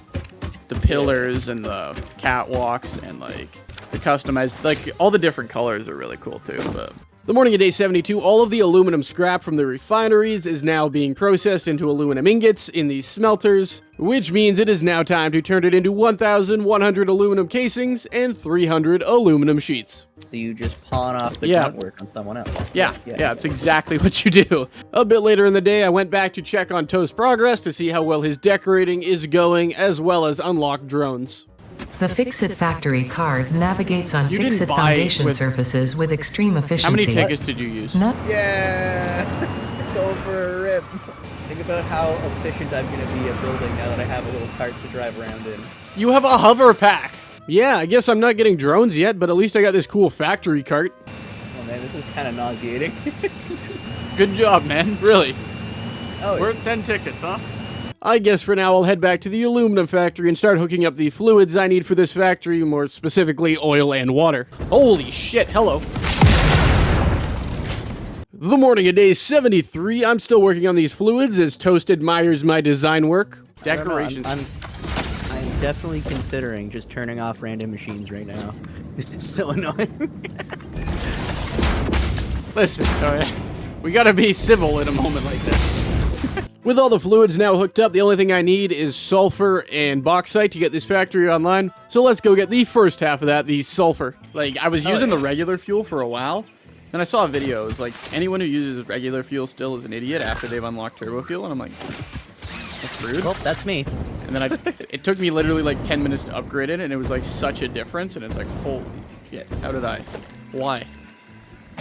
pillars and the catwalks and like the customized, like all the different colors are really cool too. But the morning of day 72, all of the aluminum scrap from the refineries is now being processed into aluminum ingots in these smelters, which means it is now time to turn it into 1,100 aluminum casings and 300 aluminum sheets. So you just pawn off the grunt work on someone else. Yeah, it's exactly what you do. A bit later in the day, I went back to check on Toast's progress to see how well his decorating is going, as well as unlock drones. The Fix-It factory card navigates on You didn't Fix-It buy foundation with- surfaces with extreme efficiency. How many tickets did you use? Not Yeah. It's over a rip. Think about how efficient I'm going to be at building now that I have a little cart to drive around in. You have a hover pack! Yeah, I guess I'm not getting drones yet, but at least I got this cool factory cart. Oh man, this is kind of nauseating. Good job, man. Really. Oh, Worth 10 tickets, huh? I guess for now I'll head back to the aluminum factory and start hooking up the fluids I need for this factory, more specifically oil and water. Holy shit, hello. The morning of day 73, I'm still working on these fluids as Toast admires my design work. I don't know, Decorations. I'm definitely considering just turning off random machines right now. This is so annoying. Listen, alright, we gotta be civil in a moment like this. With all the fluids now hooked up, the only thing I need is sulfur and bauxite to get this factory online. So let's go get the first half of that, the sulfur. Like, I was using the regular fuel for a while, then I saw a video. It was like, anyone who uses regular fuel still is an idiot after they've unlocked turbo fuel, and I'm like, that's rude. Well, that's me. And then it took me literally like 10 minutes to upgrade it, and it was like such a difference, and it's like, holy shit, how did I? Why?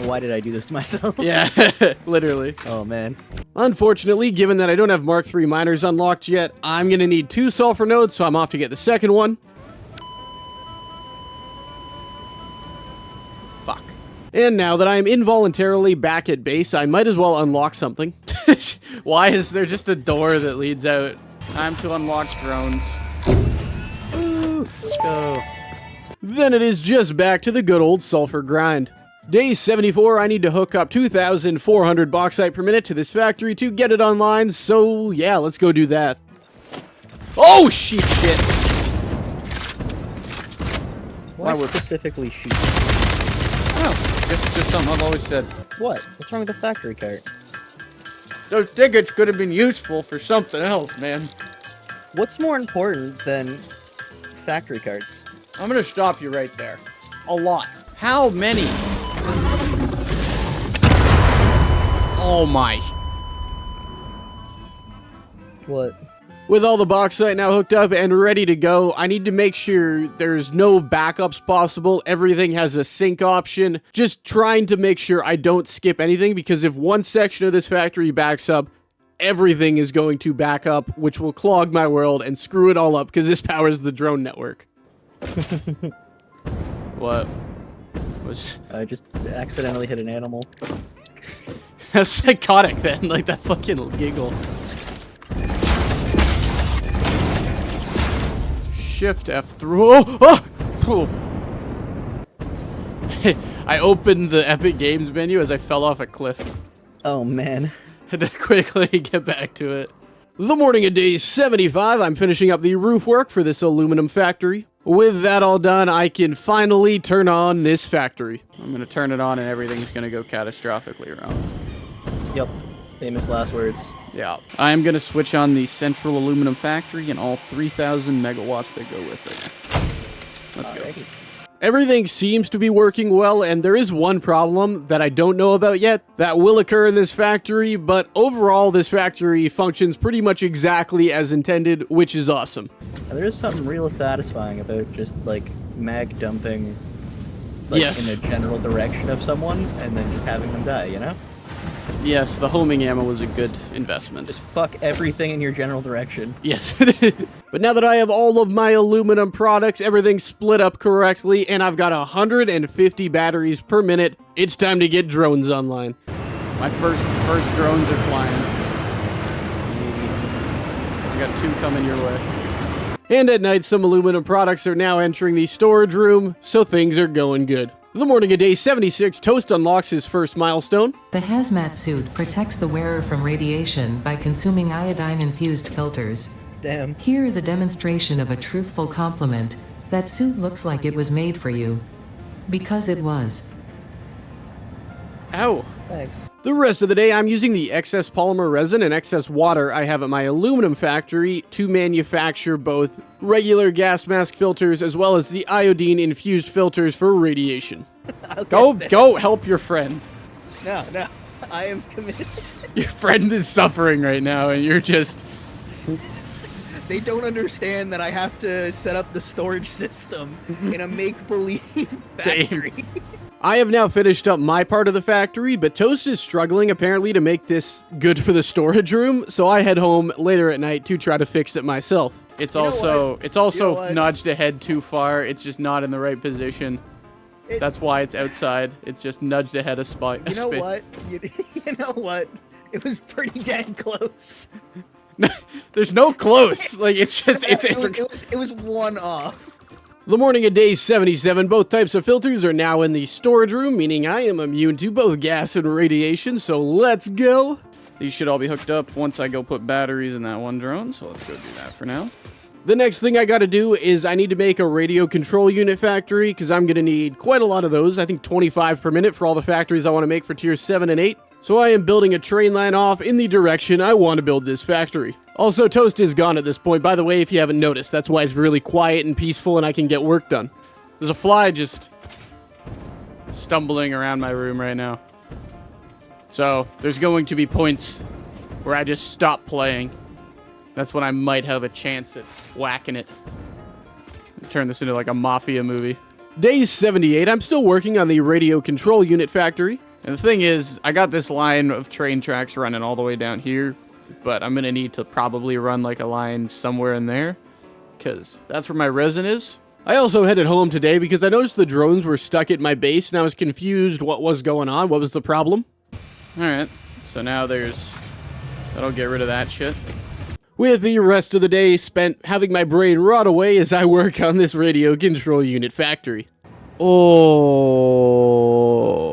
Why did I do this to myself? Yeah, literally. Oh man. Unfortunately, given that I don't have Mark III miners unlocked yet, I'm gonna need 2 sulfur nodes, so I'm off to get the second one. Fuck. And now that I'm involuntarily back at base, I might as well unlock something. Why is there just a door that leads out? Time to unlock drones. Woo, let's go. Then it is just back to the good old sulfur grind. Day 74, I need to hook up 2,400 bauxite per minute to this factory to get it online, so yeah, let's go do that. Oh, shit. Why would- specifically sheep? Oh, guess it's just something I've always said. What? What's wrong with the factory cart? Those tickets could have been useful for something else, man. What's more important than factory carts? I'm gonna stop you right there. A lot. How many? Oh my. What? With all the bauxite now hooked up and ready to go, I need to make sure there's no backups possible. Everything has a sync option. Just trying to make sure I don't skip anything, because if one section of this factory backs up, everything is going to back up, which will clog my world and screw it all up, because this powers the drone network. What? I just accidentally hit an animal. That's psychotic then, like that fucking giggle. Shift F through. Oh! I opened the Epic Games menu as I fell off a cliff. Oh man. Had to quickly get back to it. The morning of day 75, I'm finishing up the roof work for this aluminum factory. With that all done, I can finally turn on this factory. I'm going to turn it on and everything's going to go catastrophically wrong. Yep. Famous last words. Yeah. I am going to switch on the central aluminum factory and all 3,000 megawatts that go with it. Let's go. Alrighty. Everything seems to be working well, and there is one problem that I don't know about yet that will occur in this factory, but overall this factory functions pretty much exactly as intended, which is awesome. Now, there is something real satisfying about just, like, mag dumping, like, Yes. in a general direction of someone, and then just having them die, you know? Yes, the homing ammo was a good investment. Just fuck everything in your general direction. Yes. But now that I have all of my aluminum products, everything's split up correctly, and I've got 150 batteries per minute, it's time to get drones online. My first drones are flying. I got 2 coming your way. And at night, some aluminum products are now entering the storage room, so things are going good. The morning of day 76, Toast unlocks his first milestone. The hazmat suit protects the wearer from radiation by consuming iodine-infused filters. Damn. Here is a demonstration of a truthful compliment. That suit looks like it was made for you. Because it was. Ow. Thanks. The rest of the day, I'm using the excess polymer resin and excess water I have at my aluminum factory to manufacture both regular gas mask filters as well as the iodine-infused filters for radiation. Go help your friend. No, I am committed. Your friend is suffering right now, and you're just... They don't understand that I have to set up the storage system in a make-believe factory. I have now finished up my part of the factory, but Toast is struggling apparently to make this good for the storage room, so I head home later at night to try to fix it myself. It's also nudged ahead too far. It's just not in the right position. That's why it's outside. It's just nudged ahead a spot. You know what? You know what? It was pretty dang close. There's no close. Like it's just it was one off. The morning of day 77, both types of filters are now in the storage room, meaning I am immune to both gas and radiation, so let's go. These should all be hooked up once I go put batteries in that one drone, so let's go do that for now. The next thing I gotta do is I need to make a radio control unit factory, because I'm gonna need quite a lot of those, I think 25 per minute for all the factories I want to make for tier 7 and 8. So I am building a train line off in the direction I want to build this factory. Also, Toast is gone at this point. By the way, if you haven't noticed, that's why it's really quiet and peaceful and I can get work done. There's a fly just stumbling around my room right now. So, there's going to be points where I just stop playing. That's when I might have a chance at whacking it. Turn this into like a mafia movie. Day 78, I'm still working on the radio control unit factory. And the thing is, I got this line of train tracks running all the way down here, but I'm going to need to probably run like a line somewhere in there, because that's where my resin is. I also headed home today because I noticed the drones were stuck at my base, and I was confused what was going on. What was the problem? Alright, so now that'll get rid of that shit. With the rest of the day spent having my brain rot away as I work on this radio control unit factory. Oh,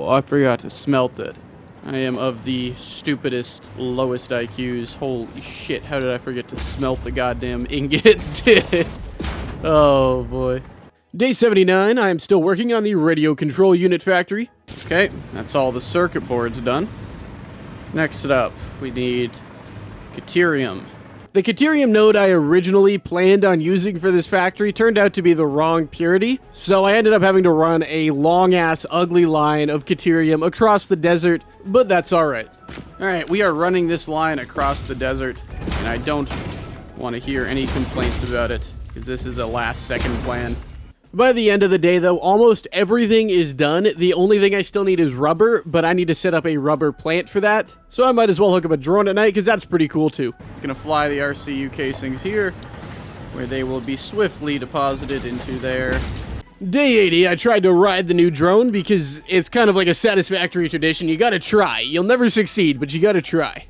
I forgot to smelt it. I am of the stupidest, lowest IQs. Holy shit, how did I forget to smelt the goddamn ingots, dude? Oh, boy. Day 79, I am still working on the radio control unit factory. Okay, that's all the circuit boards done. Next up, we need Caterium. The Caterium node I originally planned on using for this factory turned out to be the wrong purity, so I ended up having to run a long-ass, ugly line of Caterium across the desert, but that's alright. Alright, we are running this line across the desert, and I don't want to hear any complaints about it, because this is a last-second plan. By the end of the day, though, almost everything is done. The only thing I still need is rubber, but I need to set up a rubber plant for that. So I might as well hook up a drone at night, because that's pretty cool, too. It's going to fly the RCU casings here, where they will be swiftly deposited into there. Day 80, I tried to ride the new drone, because it's kind of like a Satisfactory tradition. You gotta try. You'll never succeed, but you gotta try.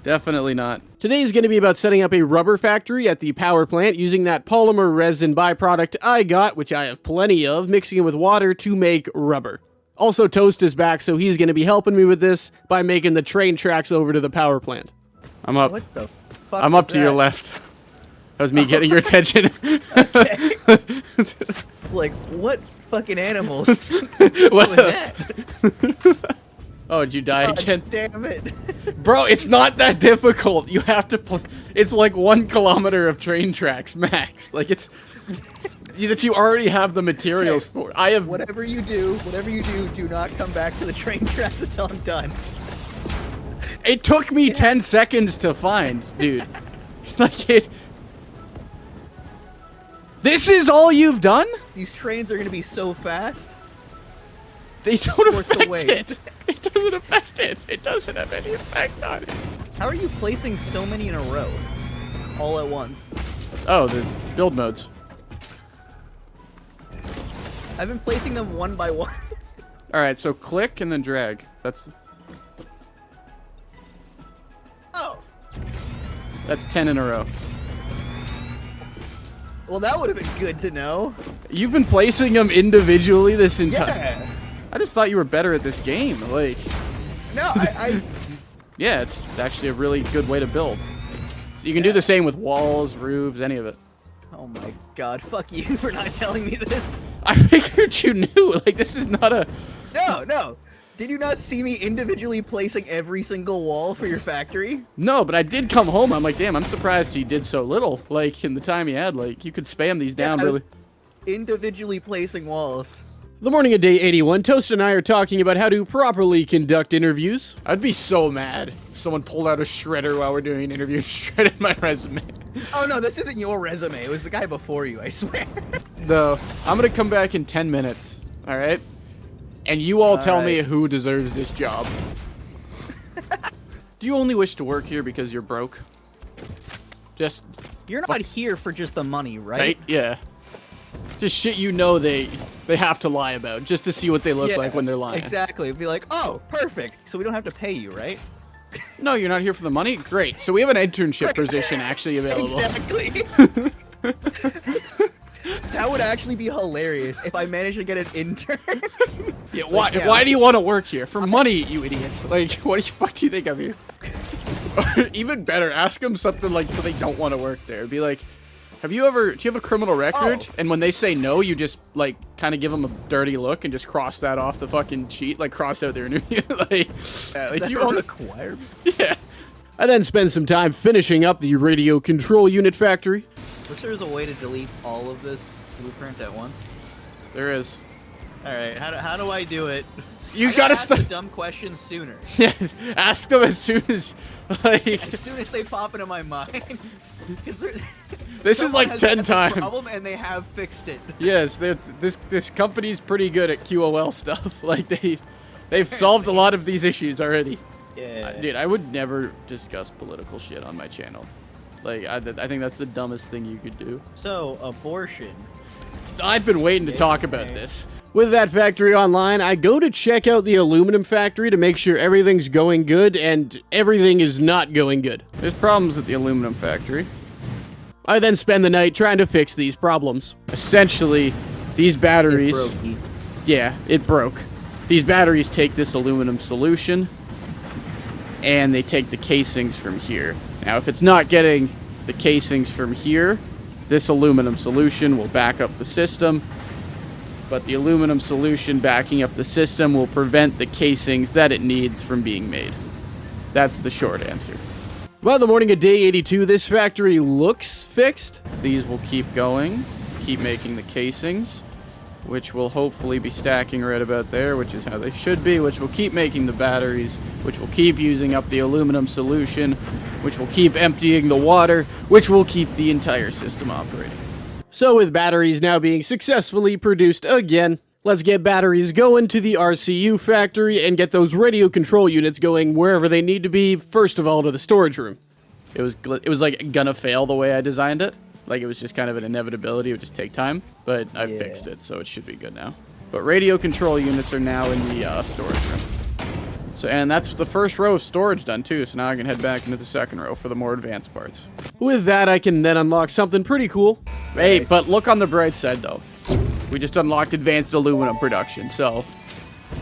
Definitely not. Today is going to be about setting up a rubber factory at the power plant using that polymer resin byproduct I got, which I have plenty of, mixing it with water to make rubber. Also, Toast is back, so he's going to be helping me with this by making the train tracks over to the power plant. I'm up. What the fuck? I'm up to your left. was me getting your attention. It's like, what fucking animals doing What? that? Oh, did you die God again? damn it. Bro, it's not that difficult. You have to it's like 1 kilometer of train tracks max. Like it's that you already have the materials for. I have Whatever you do, do not come back to the train tracks until I'm done. It took me 10 seconds to find, dude. Like it. This is all you've done? These trains are gonna be so fast. They don't worth the affect wait. it. It doesn't affect it. It doesn't have any effect on it. How are you placing so many in a row? All at once. Oh, the build modes. I've been placing them one by one. Alright, so click and then drag. Oh! That's 10 in a row. Well, that would have been good to know. You've been placing them individually this entire... Yeah. I just thought you were better at this game. Like, No, I yeah, it's actually a really good way to build. So you can do the same with walls, roofs, any of it. Oh my god, fuck you for not telling me this. I figured you knew. Like, this is not a... No. Did you not see me individually placing every single wall for your factory? No, but I did come home. I'm like, damn, I'm surprised he did so little. Like, in the time he had, like, you could spam these down I was really... individually placing walls. The morning of day 81, Toast and I are talking about how to properly conduct interviews. I'd be so mad if someone pulled out a shredder while we're doing an interview and shredded my resume. Oh no, this isn't your resume. It was the guy before you, I swear. Though, I'm gonna come back in 10 minutes, alright? And you all tell me Alright. who deserves this job. Do you only wish to work here because you're broke? Just, You're not here for just the money, right? right? Yeah. Just shit you know they have to lie about, just to see what they look Yeah, like when they're lying. Exactly. It'd be like, oh, perfect. So we don't have to pay you, right? No, you're not here for the money? Great. So we have an internship position actually available. Exactly. That would actually be hilarious if I managed to get an intern. Yeah, Yeah. why do you want to work here? For money, you idiot. Like, what the fuck do you think I'm here? Or even better, ask them something like so they don't want to work there. Be like, do you have a criminal record? Oh. And when they say no, you just, like, kind of give them a dirty look and just cross that off the fucking sheet. Like, cross out their interview. Like, yeah, like, Is you that a own requirement? Yeah. I then spend some time finishing up the radio control unit factory. Wish there was a way to delete all of this blueprint at once. There is. All right, how do I do it? You I gotta ask the start. dumb questions sooner. Yes, ask them as soon as, like, As soon as they pop into my mind. 'Cause this is someone like has 10 had this times. problem and they have fixed it. Yes, this company's pretty good at QOL stuff. Like they've solved a lot of these issues already. Yeah. Dude, I would never discuss political shit on my channel. Like I think that's the dumbest thing you could do. So, abortion. I've been waiting to talk about this. With that factory online, I go to check out the aluminum factory to make sure everything's going good, and everything is not going good. There's problems at the aluminum factory. I then spend the night trying to fix these problems. Essentially, these batteries... Yeah, it broke. These batteries take this aluminum solution, and they take the casings from here. Now, if it's not getting the casings from here, this aluminum solution will back up the system, but the aluminum solution backing up the system will prevent the casings that it needs from being made. That's the short answer. By the morning of day 82, this factory looks fixed. These will keep going, keep making the casings, which will hopefully be stacking right about there, which is how they should be, which will keep making the batteries, which will keep using up the aluminum solution, which will keep emptying the water, which will keep the entire system operating. So with batteries now being successfully produced again, let's get batteries going to the RCU factory and get those radio control units going wherever they need to be, first of all to the storage room. It was like gonna fail the way I designed it. Like it was just kind of an inevitability, it would just take time, but I fixed it, so it should be good now. But radio control units are now in the storage room. So, and that's the first row of storage done too, so now I can head back into the second row for the more advanced parts. With that, I can then unlock something pretty cool. Hey, but look on the bright side though. We just unlocked advanced aluminum production, so...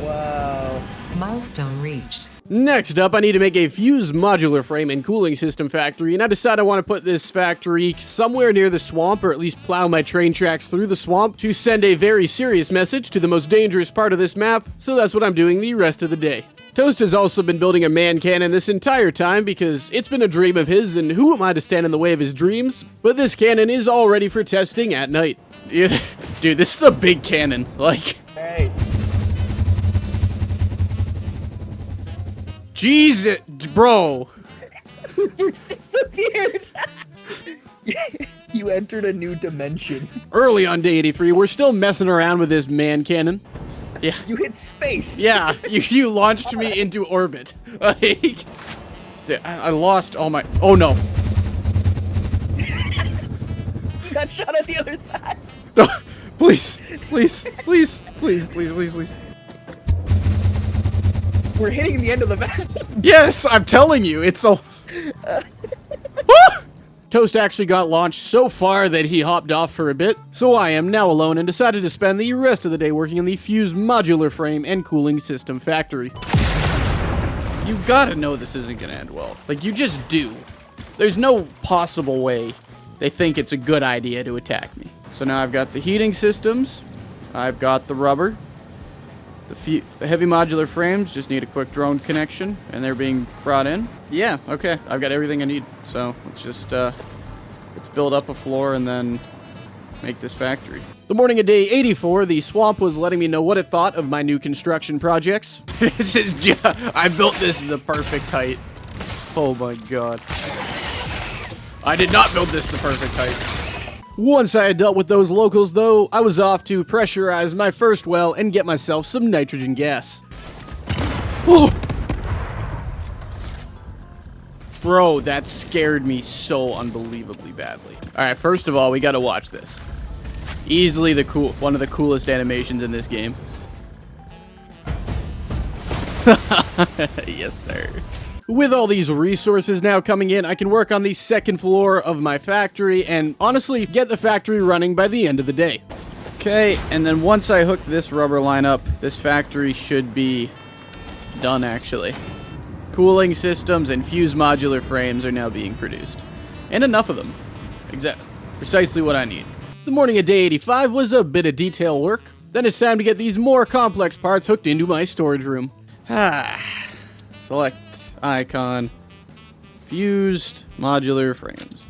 Wow. Milestone reached. Next up, I need to make a fused modular frame and cooling system factory, and I decided I want to put this factory somewhere near the swamp, or at least plow my train tracks through the swamp to send a very serious message to the most dangerous part of this map, so that's what I'm doing the rest of the day. Toast has also been building a man cannon this entire time because it's been a dream of his, and who am I to stand in the way of his dreams? But this cannon is all ready for testing at night. Dude, this is a big cannon, like... Hey. Jesus, bro. You just disappeared. You entered a new dimension. Early on day 83, we're still messing around with this man cannon. Yeah. You hit space. Yeah, you launched me into orbit. Like, dude, I lost all my... Oh, no. You got shot at the other side. No, please, please, please, please, please, please, please. We're hitting the end of the map. Yes, I'm telling you, it's a... Toast actually got launched so far that he hopped off for a bit, so I am now alone and decided to spend the rest of the day working on the fused modular frame and cooling system factory. You gotta know this isn't gonna end well. Like, you just do. There's no possible way they think it's a good idea to attack me. So now I've got the heating systems, I've got the rubber, the heavy modular frames just need a quick drone connection, and they're being brought in. Yeah, okay, I've got everything I need. So let's just let's build up a floor and then make this factory. The morning of day 84, the swamp was letting me know what it thought of my new construction projects. This is I built this the perfect height. Oh my god. I did not build this the perfect height. Once I had dealt with those locals, though, I was off to pressurize my first well and get myself some nitrogen gas. Oh! Bro, that scared me so unbelievably badly. Alright, first of all, we gotta watch this. Easily one of the coolest animations in this game. Yes, sir. With all these resources now coming in, I can work on the second floor of my factory and honestly get the factory running by the end of the day. Okay, and then once I hook this rubber line up, this factory should be done actually. Cooling systems and fused modular frames are now being produced. And enough of them. Precisely what I need. The morning of day 85 was a bit of detail work. Then it's time to get these more complex parts hooked into my storage room. Select icon, fused modular frames.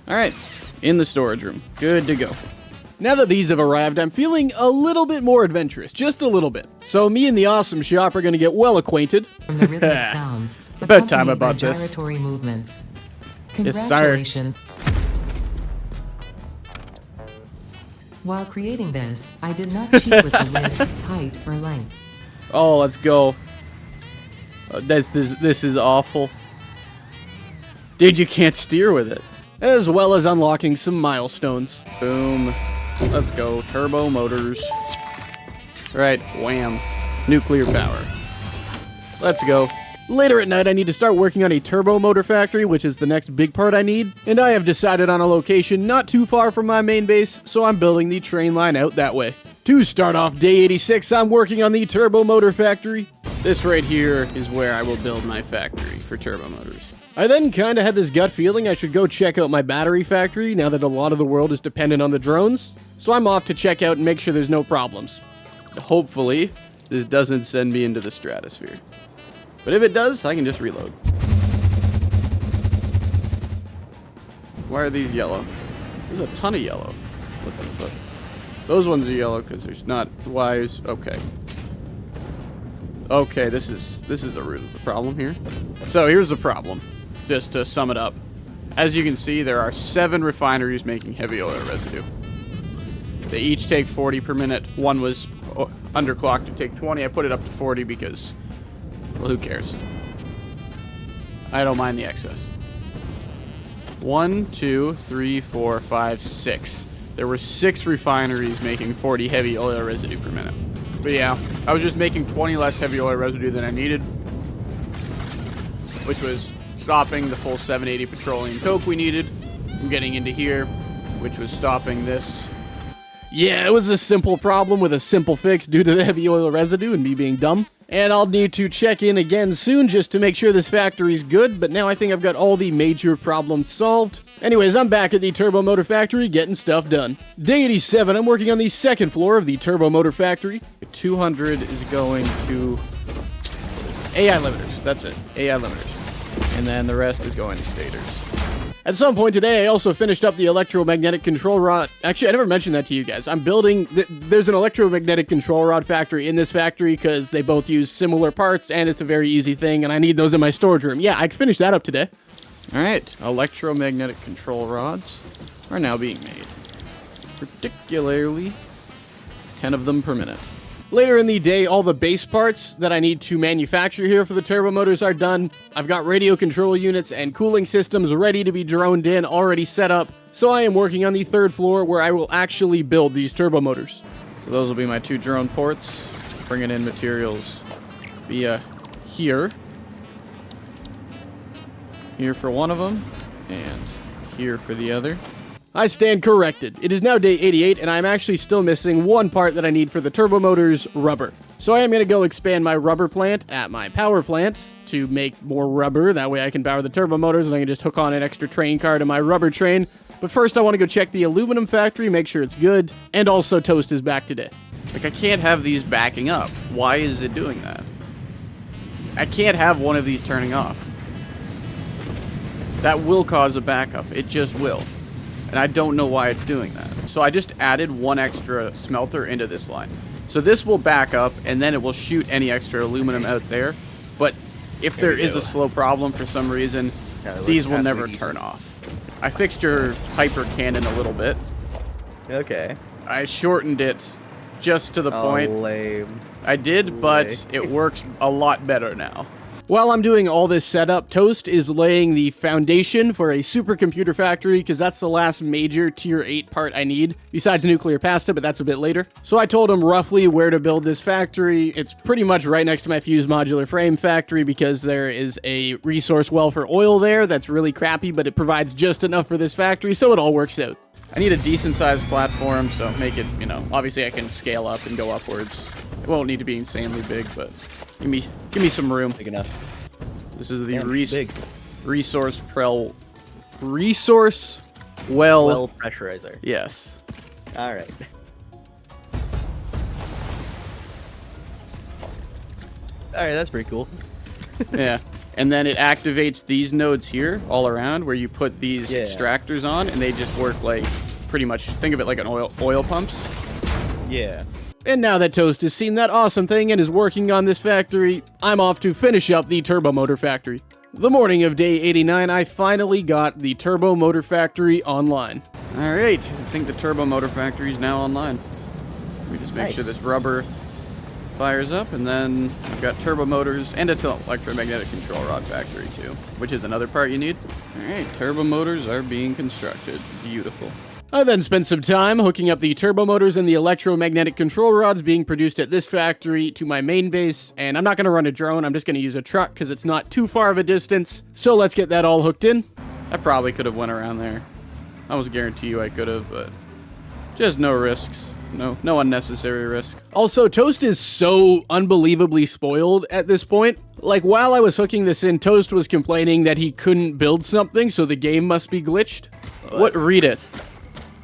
Alright, in the storage room. Good to go. Now that these have arrived, I'm feeling a little bit more adventurous, just a little bit. So me and the awesome shop are going to get well acquainted. From the rhythmic sounds, About time I accompanied by bought this. gyratory movements. Yes, sir. Congratulations. While creating this, I did not cheat with the width, height, or length. Oh, let's go. This is awful. Dude, you can't steer with it. As well as unlocking some milestones. Boom. Let's go. Turbo motors. Right, wham. Nuclear power. Let's go. Later at night, I need to start working on a turbo motor factory, which is the next big part I need. And I have decided on a location not too far from my main base, so I'm building the train line out that way. To start off day 86, I'm working on the turbo motor factory. This right here is where I will build my factory for turbo motors. I then kind of had this gut feeling I should go check out my battery factory now that a lot of the world is dependent on the drones. So I'm off to check out and make sure there's no problems. Hopefully, this doesn't send me into the stratosphere. But if it does, I can just reload. Why are these yellow? There's a ton of yellow. What the fuck? Those ones are yellow because there's not wires. Okay. Okay, this is the root of the problem here. So here's the problem, just to sum it up. As you can see, there are 7 refineries making heavy oil residue. They each take 40 per minute. One was underclocked to take 20. I put it up to 40 because, well, who cares? I don't mind the excess. 1, 2, 3, 4, 5, 6. There were 6 refineries making 40 heavy oil residue per minute. But yeah, I was just making 20 less heavy oil residue than I needed, which was stopping the full 780 petroleum coke we needed from getting into here, which was stopping this. Yeah, it was a simple problem with a simple fix due to the heavy oil residue and me being dumb. And I'll need to check in again soon just to make sure this factory's good, but now I think I've got all the major problems solved. Anyways, I'm back at the Turbo Motor Factory getting stuff done. Day 87, I'm working on the second floor of the Turbo Motor Factory. 200 is going to AI limiters. That's it. AI limiters. And then the rest is going to stators. At some point today, I also finished up the electromagnetic control rod. Actually, I never mentioned that to you guys. I'm building... There's an electromagnetic control rod factory in this factory because they both use similar parts, and it's a very easy thing, and I need those in my storage room. Yeah, I finished that up today. All right, electromagnetic control rods are now being made. Particularly 10 of them per minute. Later in the day, all the base parts that I need to manufacture here for the turbo motors are done. I've got radio control units and cooling systems ready to be droned in, already set up. So I am working on the third floor where I will actually build these turbo motors. So those will be my 2 drone ports, bringing in materials via here. Here for one of them, and here for the other. I stand corrected. It is now day 88, and I'm actually still missing one part that I need for the turbo motors, rubber. So I am going to go expand my rubber plant at my power plant to make more rubber. That way I can power the turbo motors, and I can just hook on an extra train car to my rubber train. But first I want to go check the aluminum factory, make sure it's good, and also Toast is back today. Like, I can't have these backing up. Why is it doing that? I can't have one of these turning off. That will cause a backup. It just will. And I don't know why it's doing that. So I just added 1 extra smelter into this line. So this will back up, and then it will shoot any extra aluminum out there. But if there is a slow problem for some reason, these will never turn off. I fixed your hyper cannon a little bit. Okay. I shortened it just to the point. Lame. I did, but it works a lot better now. While I'm doing all this setup, Toast is laying the foundation for a supercomputer factory because that's the last major tier 8 part I need, besides nuclear pasta, but that's a bit later. So I told him roughly where to build this factory. It's pretty much right next to my fused modular frame factory because there is a resource well for oil there that's really crappy, but it provides just enough for this factory, so it all works out. I need a decent sized platform, so make it, you know, obviously I can scale up and go upwards. It won't need to be insanely big, but give me some room. Big enough. This is the Big. resource well. Well pressurizer. Yes. All right. All right, that's pretty cool. Yeah. And then it activates these nodes here all around where you put these extractors on, and they just work like pretty much, think of it like an oil pumps. Yeah. And now that Toast has seen that awesome thing and is working on this factory, I'm off to finish up the turbo motor factory. The morning of day 89, I finally got the turbo motor factory online. All right. I think the turbo motor factory is now online. Let me just make sure this rubber fires up, and then I've got turbo motors, and it's an electromagnetic control rod factory too, which is another part you need. All right. Turbo motors are being constructed. Beautiful. I then spent some time hooking up the turbo motors and the electromagnetic control rods being produced at this factory to my main base, and I'm not going to run a drone, I'm just going to use a truck because it's not too far of a distance. So let's get that all hooked in. I probably could have went around there. I almost guarantee you I could have, but just no risks. No unnecessary risk. Also, Toast is so unbelievably spoiled at this point. Like, while I was hooking this in, Toast was complaining that he couldn't build something, so the game must be glitched. What? Read it.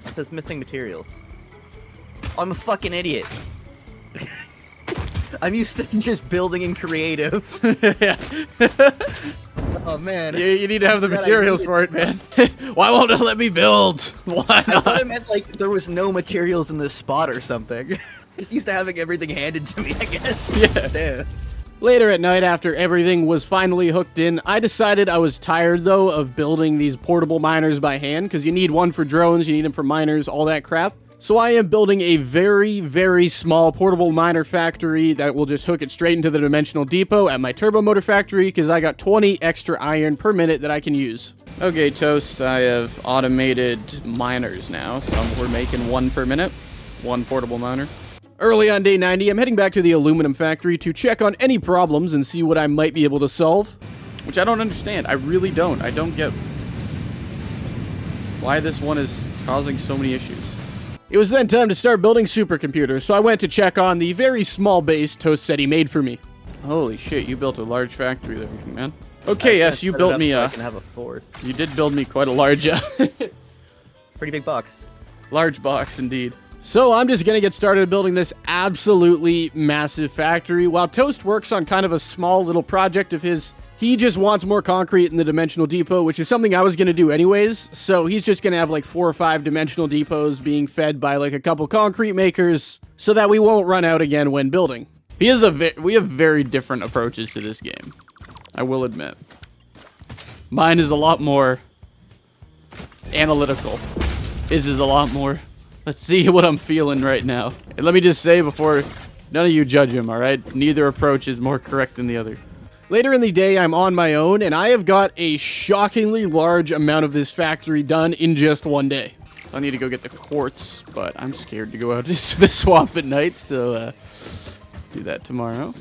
It says missing materials. I'm a fucking idiot. I'm used to just building in creative. Yeah. Oh man. You need to have the materials for it, man. Why won't it let me build? Why I thought not? it meant like there was no materials in this spot or something. Just used to having everything handed to me, I guess. Yeah. Later at night, after everything was finally hooked in, I decided I was tired, though, of building these portable miners by hand, because you need one for drones, you need them for miners, all that crap. So I am building a very, very small portable miner factory that will just hook it straight into the dimensional depot at my turbo motor factory, because I got 20 extra iron per minute that I can use. Okay, Toast, I have automated miners now, so we're making 1 per minute. 1 portable miner. Early on day 90, I'm heading back to the aluminum factory to check on any problems and see what I might be able to solve. Which I don't understand. I really don't. I don't get why this one is causing so many issues. It was then time to start building supercomputers, so I went to check on the very small base Toast said he made for me. Holy shit, you built a large factory there, man. Okay, yes, you Set it built up me so I a... can have a fourth. You did build me quite a large... Pretty big box. large box, indeed. So I'm just gonna get started building this absolutely massive factory. While Toast works on kind of a small little project of his, he just wants more concrete in the dimensional depot, which is something I was gonna do anyways. So he's just gonna have like 4 or 5 dimensional depots being fed by like a couple concrete makers so that we won't run out again when building. We have very different approaches to this game, I will admit. Mine is a lot more analytical. His is a lot more, let's see what I'm feeling right now. And let me just say before, none of you judge him, alright? Neither approach is more correct than the other. Later in the day, I'm on my own, and I have got a shockingly large amount of this factory done in just one day. I need to go get the quartz, but I'm scared to go out into the swamp at night, so do that tomorrow.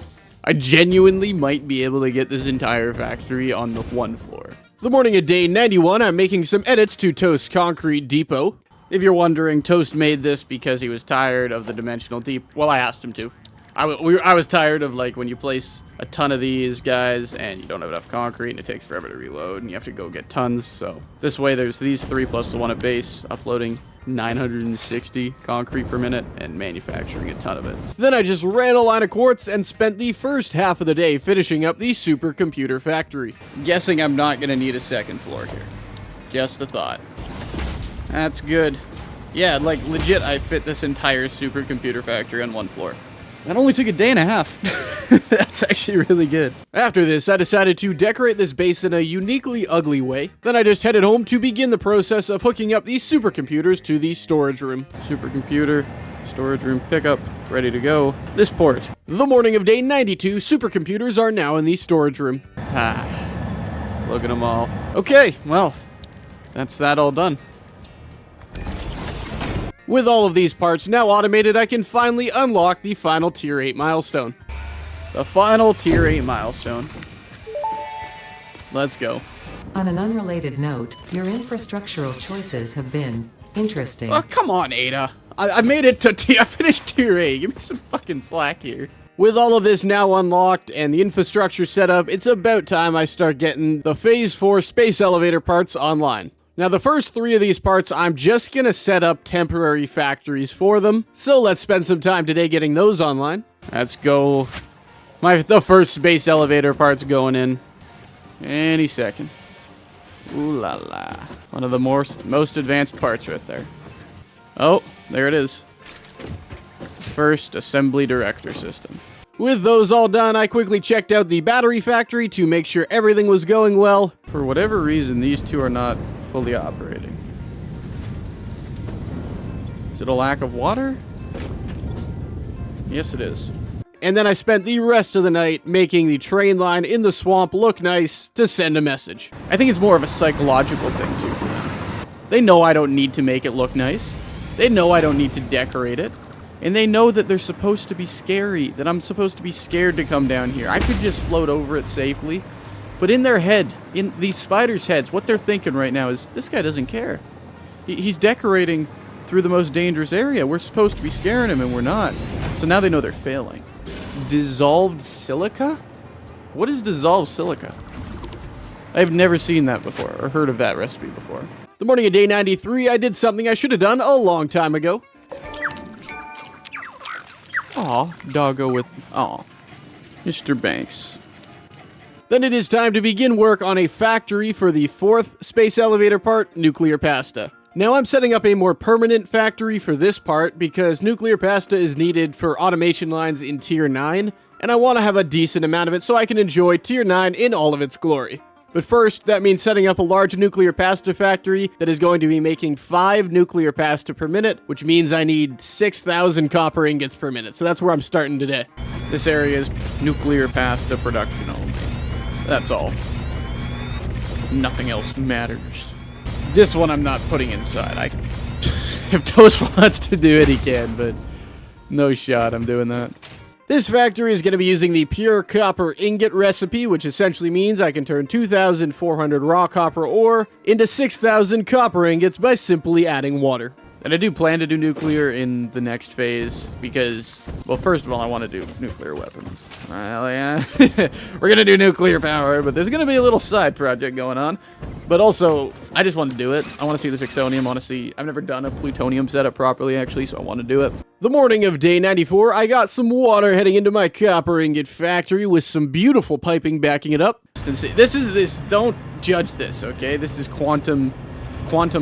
I genuinely might be able to get this entire factory on the 1 floor. The morning of day 91, I'm making some edits to Toast Concrete Depot. If you're wondering, Toast made this because he was tired of the dimensional deep. Well, I asked him to. I was tired of, like, when you place a ton of these guys and you don't have enough concrete and it takes forever to reload and you have to go get tons. So this way there's these 3 plus the one at base, uploading 960 concrete per minute and manufacturing a ton of it. Then I just ran a line of quartz and spent the first half of the day finishing up the supercomputer factory. Guessing I'm not going to need a second floor here. Just a thought. That's good. Yeah, like legit, I fit this entire supercomputer factory on 1 floor. That only took a day and a half. That's actually really good. After this, I decided to decorate this base in a uniquely ugly way. Then I just headed home to begin the process of hooking up these supercomputers to the storage room. Supercomputer, storage room pickup, ready to go. This port. The morning of day 92, supercomputers are now in the storage room. Look at them all. Okay, well, that's that all done. With all of these parts now automated, I can finally unlock the final Tier 8 milestone. The final Tier 8 milestone. Let's go. On an unrelated note, your infrastructural choices have been interesting. Oh, come on, Ada. I made it to I finished Tier 8. Give me some fucking slack here. With all of this now unlocked and the infrastructure set up, it's about time I start getting the Phase 4 space elevator parts online. Now, the first 3 of these parts, I'm just gonna set up temporary factories for them. So let's spend some time today getting those online. Let's go. The first space elevator part's going in any second. Ooh la la. One of the most advanced parts right there. Oh, there it is. First assembly director system. With those all done, I quickly checked out the battery factory to make sure everything was going well. For whatever reason, these 2 are not fully operating. Is it a lack of water? Yes, it is. And then I spent the rest of the night making the train line in the swamp look nice to send a message. I think it's more of a psychological thing, too, for them. They know I don't need to make it look nice. They know I don't need to decorate it. And they know that they're supposed to be scary, that I'm supposed to be scared to come down here. I could just float over it safely. But in their head, in these spiders' heads, what they're thinking right now is, this guy doesn't care. He's decorating through the most dangerous area. We're supposed to be scaring him, and we're not. So now they know they're failing. Dissolved silica? What is dissolved silica? I've never seen that before, or heard of that recipe before. The morning of day 93, I did something I should have done a long time ago. Aw, doggo with... Aw. Mr. Banks. Then it is time to begin work on a factory for the 4th space elevator part, nuclear pasta. Now I'm setting up a more permanent factory for this part because nuclear pasta is needed for automation lines in Tier 9, and I want to have a decent amount of it so I can enjoy Tier 9 in all of its glory. But first, that means setting up a large nuclear pasta factory that is going to be making 5 nuclear pasta per minute, which means I need 6,000 copper ingots per minute, so that's where I'm starting today. This area is nuclear pasta production only. That's all. Nothing else matters. This one I'm not putting inside. If Toast wants to do it, he can, but no shot I'm doing that. This factory is going to be using the pure copper ingot recipe, which essentially means I can turn 2,400 raw copper ore into 6,000 copper ingots by simply adding water. And I do plan to do nuclear in the next phase because, well, first of all, I want to do nuclear weapons. Well, yeah, we're going to do nuclear power, but there's going to be a little side project going on. But also, I just want to do it. I want to see the Fixonium. I want to see, I've never done a plutonium setup properly, actually, so I want to do it. The morning of day 94, I got some water heading into my copper ingot factory with some beautiful piping backing it up. Don't judge this, okay? This is quantum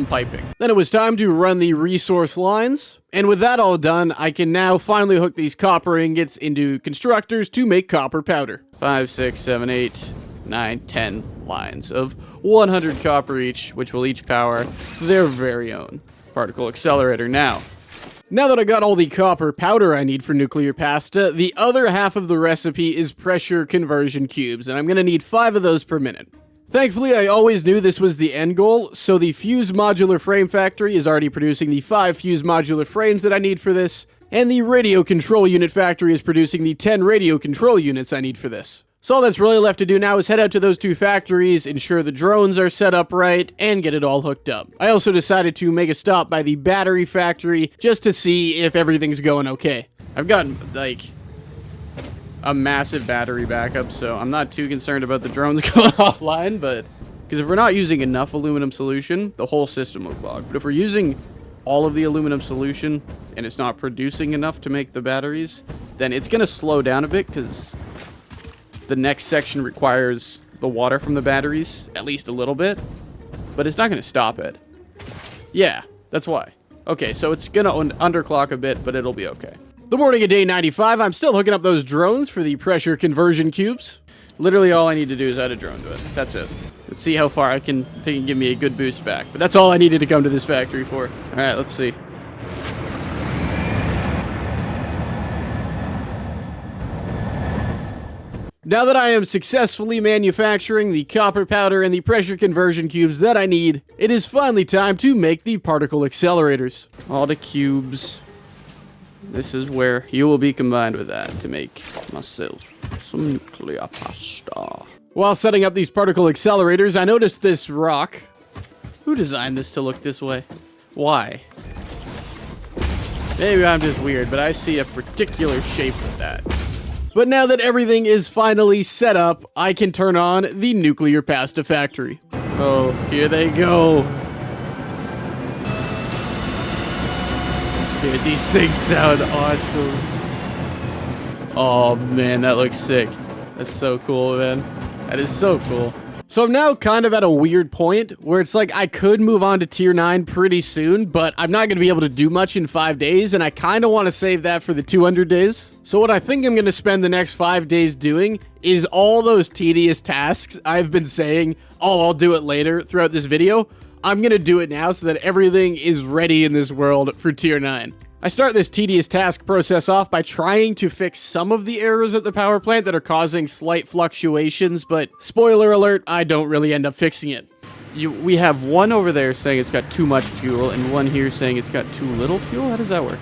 piping. Then it was time to run the resource lines, and with that all done, I can now finally hook these copper ingots into constructors to make copper powder. 5, 6, 7, 8, 9, 10 lines of 100 copper each, which will each power their very own particle accelerator. Now that I got all the copper powder I need for nuclear pasta, the other half of the recipe is pressure conversion cubes, and I'm gonna need 5 of those per minute. Thankfully, I always knew this was the end goal, so the Fuse Modular Frame Factory is already producing the 5 Fuse Modular Frames that I need for this, and the Radio Control Unit Factory is producing the 10 Radio Control Units I need for this. So all that's really left to do now is head out to those 2 factories, ensure the drones are set up right, and get it all hooked up. I also decided to make a stop by the battery factory just to see if everything's going okay. I've gotten, like, a massive battery backup, so I'm not too concerned about the drones going offline, but because if we're not using enough aluminum solution, the whole system will clog. But if we're using all of the aluminum solution and it's not producing enough to make the batteries, then it's going to slow down a bit because the next section requires the water from the batteries, at least a little bit, but it's not going to stop it. Yeah, that's why. Okay, so it's going to underclock a bit, but it'll be okay. The morning of day 95, I'm still hooking up those drones for the pressure conversion cubes. Literally all I need to do is add a drone to it. That's it. Let's see how far if they can give me a good boost back. But that's all I needed to come to this factory for. All right, let's see. Now that I am successfully manufacturing the copper powder and the pressure conversion cubes that I need, it is finally time to make the particle accelerators. All the cubes. This is where you will be combined with that to make myself some nuclear pasta. While setting up these particle accelerators, I noticed this rock. Who designed this to look this way? Why? Maybe I'm just weird, but I see a particular shape with that. But now that everything is finally set up, I can turn on the nuclear pasta factory. Oh, here they go. Dude, these things sound awesome. Oh man, that looks sick. That's so cool, man. That is so cool. So I'm now kind of at a weird point where it's like I could move on to tier 9 pretty soon, but I'm not going to be able to do much in 5 days, and I kind of want to save that for the 200 days. So what I think I'm going to spend the next 5 days doing is all those tedious tasks I've been saying, oh, I'll do it later throughout this video. I'm going to do it now so that everything is ready in this world for tier 9. I start this tedious task process off by trying to fix some of the errors at the power plant that are causing slight fluctuations, but spoiler alert, I don't really end up fixing it. We have one over there saying it's got too much fuel and one here saying it's got too little fuel? How does that work?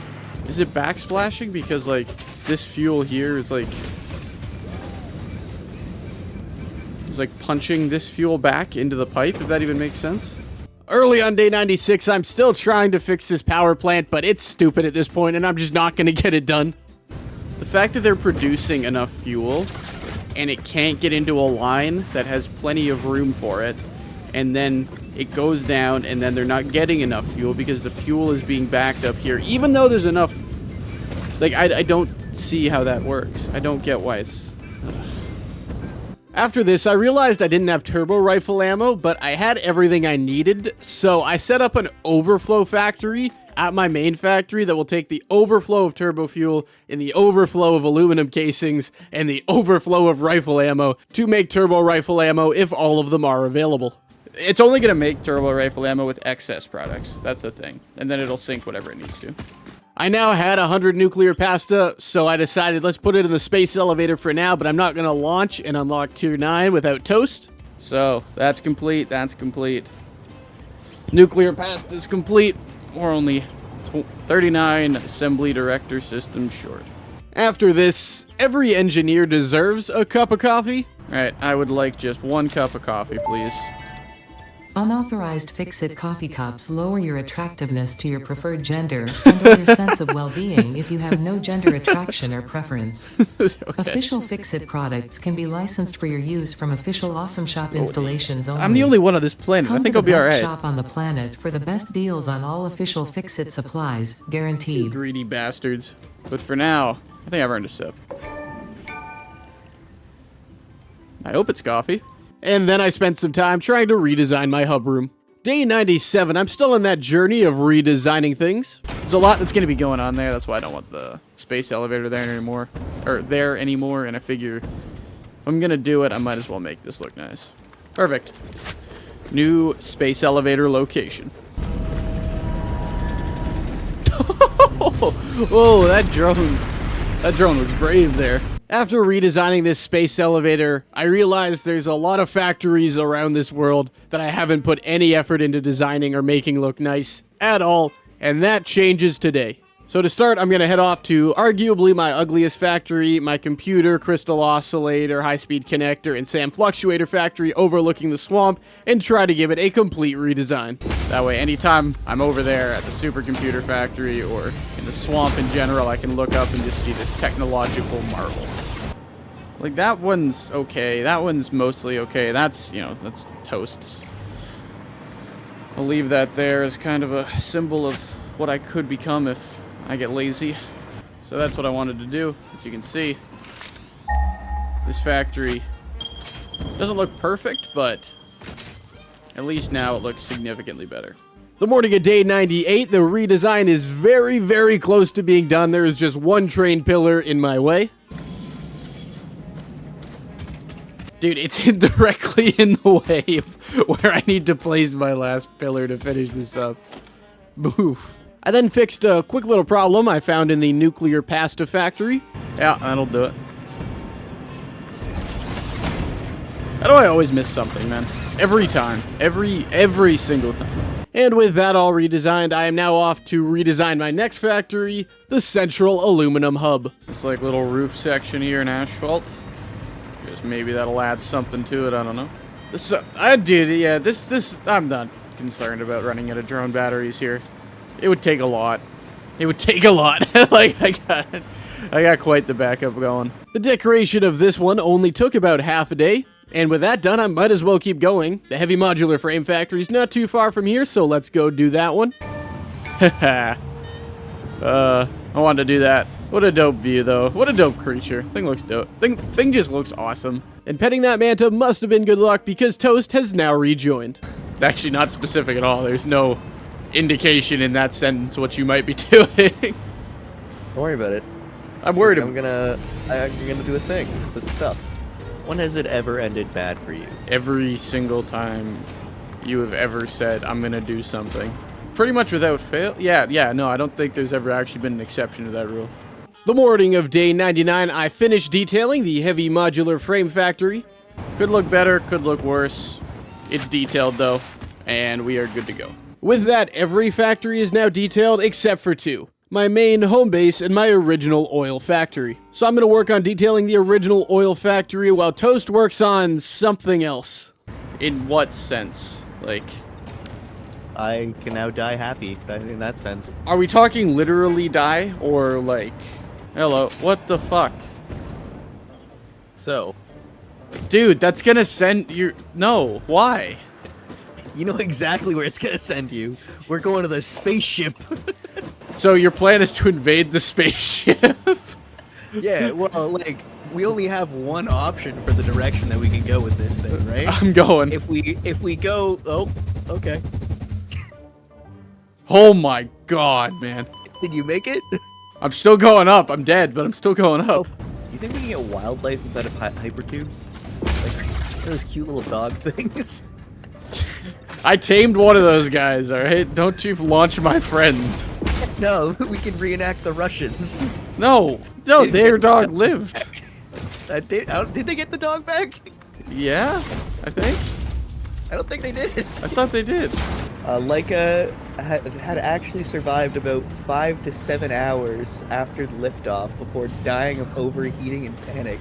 Is it backsplashing? Because like this fuel here is like... It's like punching this fuel back into the pipe, if that even makes sense. Early on day 96, I'm still trying to fix this power plant, but it's stupid at this point, and I'm just not going to get it done. The fact that they're producing enough fuel, and it can't get into a line that has plenty of room for it, and then it goes down, and then they're not getting enough fuel because the fuel is being backed up here, even though there's enough... Like, I don't see how that works. I don't get why it's... After this, I realized I didn't have turbo rifle ammo, but I had everything I needed, so I set up an overflow factory at my main factory that will take the overflow of turbo fuel and the overflow of aluminum casings and the overflow of rifle ammo to make turbo rifle ammo if all of them are available. It's only going to make turbo rifle ammo with excess products. That's the thing. And then it'll sink whatever it needs to. I now had 100 nuclear pasta, so I decided let's put it in the space elevator for now, but I'm not going to launch and unlock tier 9 without toast. So that's complete. That's complete. Nuclear pasta is complete. We're only 39 assembly director systems short. After this, every engineer deserves a cup of coffee. All right, I would like just 1 cup of coffee, please. Unauthorized Fix-It coffee cups lower your attractiveness to your preferred gender and or your sense of well-being if you have no gender attraction or preference. Okay. Official Fix-It products can be licensed for your use from official Awesome Shop installations only. I'm the only one on this planet. Come I think to I'll the be best alright. shop on the planet for the best deals on all official Fix-It supplies, guaranteed. Greedy bastards. But for now, I think I've earned a sip. I hope it's coffee. And then I spent some time trying to redesign my hub room. Day 97, I'm still in that journey of redesigning things. There's a lot that's going to be going on there. That's why I don't want the space elevator there anymore. And I figure if I'm going to do it, I might as well make this look nice. Perfect. New space elevator location. Whoa, that drone was brave there. After redesigning this space elevator, I realized there's a lot of factories around this world that I haven't put any effort into designing or making look nice at all, and that changes today. So to start, I'm going to head off to arguably my ugliest factory, my computer, crystal oscillator, high-speed connector, and SAM fluctuator factory overlooking the swamp, and try to give it a complete redesign. That way, anytime I'm over there at the supercomputer factory or in the swamp in general, I can look up and just see this technological marvel. Like, that one's okay. That one's mostly okay. That's, that's toasts. I'll leave that there as kind of a symbol of what I could become if I get lazy. So that's what I wanted to do. As you can see, this factory doesn't look perfect, but at least now it looks significantly better. The morning of day 98, the redesign is very, very close to being done. There is just one train pillar in my way. Dude, it's directly in the way of where I need to place my last pillar to finish this up. Boof. I then fixed a quick little problem I found in the nuclear pasta factory. Yeah, that'll do it. How do I always miss something, man? Every time. Every single time. And with that all redesigned, I am now off to redesign my next factory, the Central Aluminum Hub. It's like little roof section here in asphalt. Guess maybe that'll add something to it, I don't know. I'm not concerned about running out of drone batteries here. It would take a lot. Like, I got quite the backup going. The decoration of this one only took about half a day. And with that done, I might as well keep going. The heavy modular frame factory is not too far from here, so let's go do that one. I wanted to do that. What a dope view, though. What a dope creature. Thing looks dope. Thing just looks awesome. And petting that manta must have been good luck because Toast has now rejoined. Actually, not specific at all. There's no indication in that sentence what you might be doing. Don't worry about it. I'm worried I'm gonna do a thing with stuff. When has it ever ended bad for you? Every single time you have ever said, I'm gonna do something. Pretty much without fail. Yeah, no, I don't think there's ever actually been an exception to that rule. The morning of day 99, I finished detailing the heavy modular frame factory. Could look better, could look worse. It's detailed though, and we are good to go. With that, every factory is now detailed except for two. My main home base and my original oil factory. So I'm going to work on detailing the original oil factory while Toast works on something else. In what sense? Like, I can now die happy in that sense. are we talking literally die or like, hello, what the fuck? So, Dude, that's gonna send you. No, why? you know exactly where it's gonna send you. We're going to the spaceship. So your plan is to invade the spaceship? Yeah, well, like, we only have one option for the direction that we can go with this thing, right? I'm going. If we go, oh, okay. Oh my god, man. Did you make it? I'm still going up. I'm dead, but I'm still going up. You think we can get wildlife inside of hypertubes? Like those cute little dog things? I tamed one of those guys, alright? Don't you launch my friend. No, we can reenact the Russians. No, their dog lived. Did they get the dog back? Yeah, I think. I don't think they did. I thought they did. Leica had actually survived about 5 to 7 hours after the liftoff before dying of overheating and panic.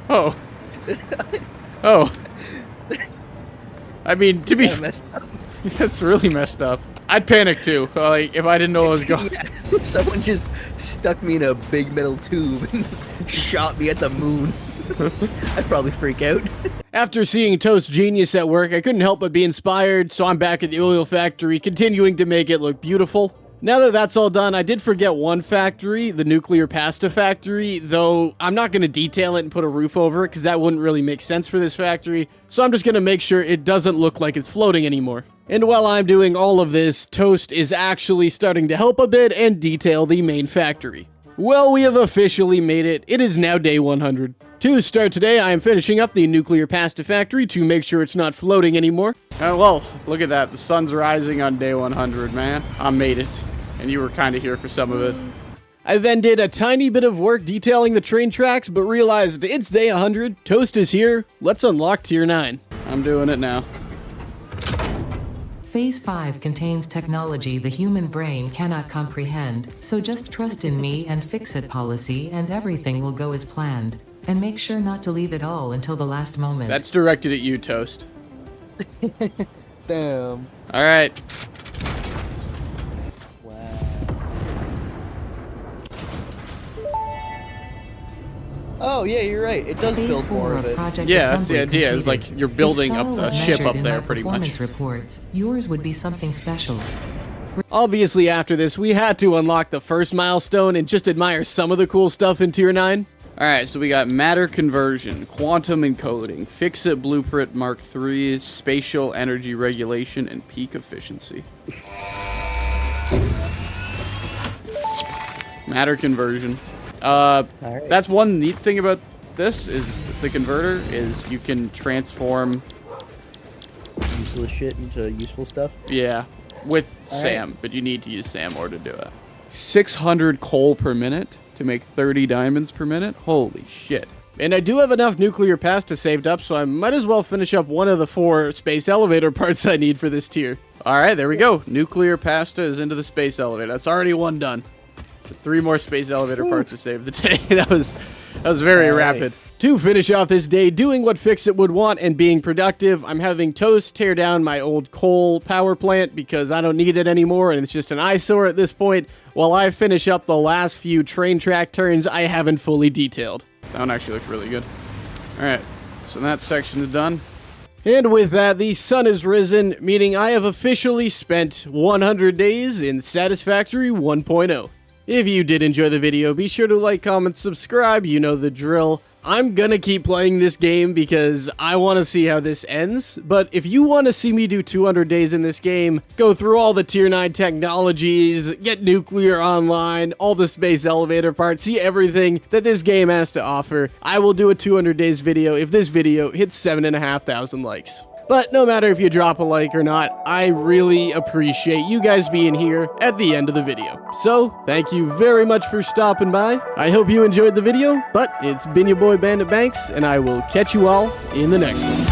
Oh. Oh. I mean, to be Kinda messed up. that's really messed up. I'd panic too, like if I didn't know I was going. Yeah. Someone just stuck me in a big metal tube and shot me at the moon. I'd probably freak out. After seeing Toast Genius at work, I couldn't help but be inspired, so I'm back at the oil factory, continuing to make it look beautiful. Now that that's all done, I did forget one factory, the nuclear pasta factory, though I'm not going to detail it and put a roof over it because that wouldn't really make sense for this factory, so I'm just going to make sure it doesn't look like it's floating anymore. And while I'm doing all of this, Toast is actually starting to help a bit and detail the main factory. Well, we have officially made it. It is now day 100. To start today, I am finishing up the nuclear pasta factory to make sure it's not floating anymore. Well, look at that. The sun's rising on day 100, man. I made it. And you were kind of here for some of it. I then did a tiny bit of work detailing the train tracks, but realized it's day 100. Toast is here. Let's unlock Tier 9. I'm doing it now. Phase 5 contains technology the human brain cannot comprehend, so just trust in me and fix-it policy and everything will go as planned. And make sure not to leave it all until the last moment. That's directed at you, Toast. Damn. All right. Wow. Oh, yeah, you're right. It does Phase build 4 more of of it. project Yeah, that's the assembly idea, is completed. like you're building If up style a was ship measured up in there my pretty much. performance reports, yours would be something special. Obviously, after this, we had to unlock the first milestone and just admire some of the cool stuff in Tier 9. Alright, so we got matter conversion, quantum encoding, fix-it blueprint Mark III, spatial energy regulation, and peak efficiency. Matter conversion. That's one neat thing about this, is the converter, is you can transform, Useless shit into useful stuff. yeah, with All SAM, but you need to use SAM or to do it. 600 coal per minute to make 30 diamonds per minute? Holy shit. And I do have enough nuclear pasta saved up, so I might as well finish up one of the 4 space elevator parts I need for this tier. Alright, there we go. Nuclear pasta is into the space elevator. That's already one done. So 3 more space elevator parts to save the day. that was very All right. rapid. To finish off this day doing what Fix-It would want and being productive, I'm having Toast tear down my old coal power plant because I don't need it anymore and it's just an eyesore at this point, while I finish up the last few train track turns I haven't fully detailed. That one actually looks really good. Alright, so that section is done. And with that, the sun has risen, meaning I have officially spent 100 days in Satisfactory 1.0. If you did enjoy the video, be sure to like, comment, subscribe, you know the drill. I'm gonna keep playing this game because I want to see how this ends, but if you want to see me do 200 days in this game, go through all the Tier 9 technologies, get nuclear online, all the space elevator parts, see everything that this game has to offer, I will do a 200 days video if this video hits 7,500 likes. But no matter if you drop a like or not, I really appreciate you guys being here at the end of the video. So, thank you very much for stopping by. I hope you enjoyed the video, but it's been your boy Bandit Banks, and I will catch you all in the next one.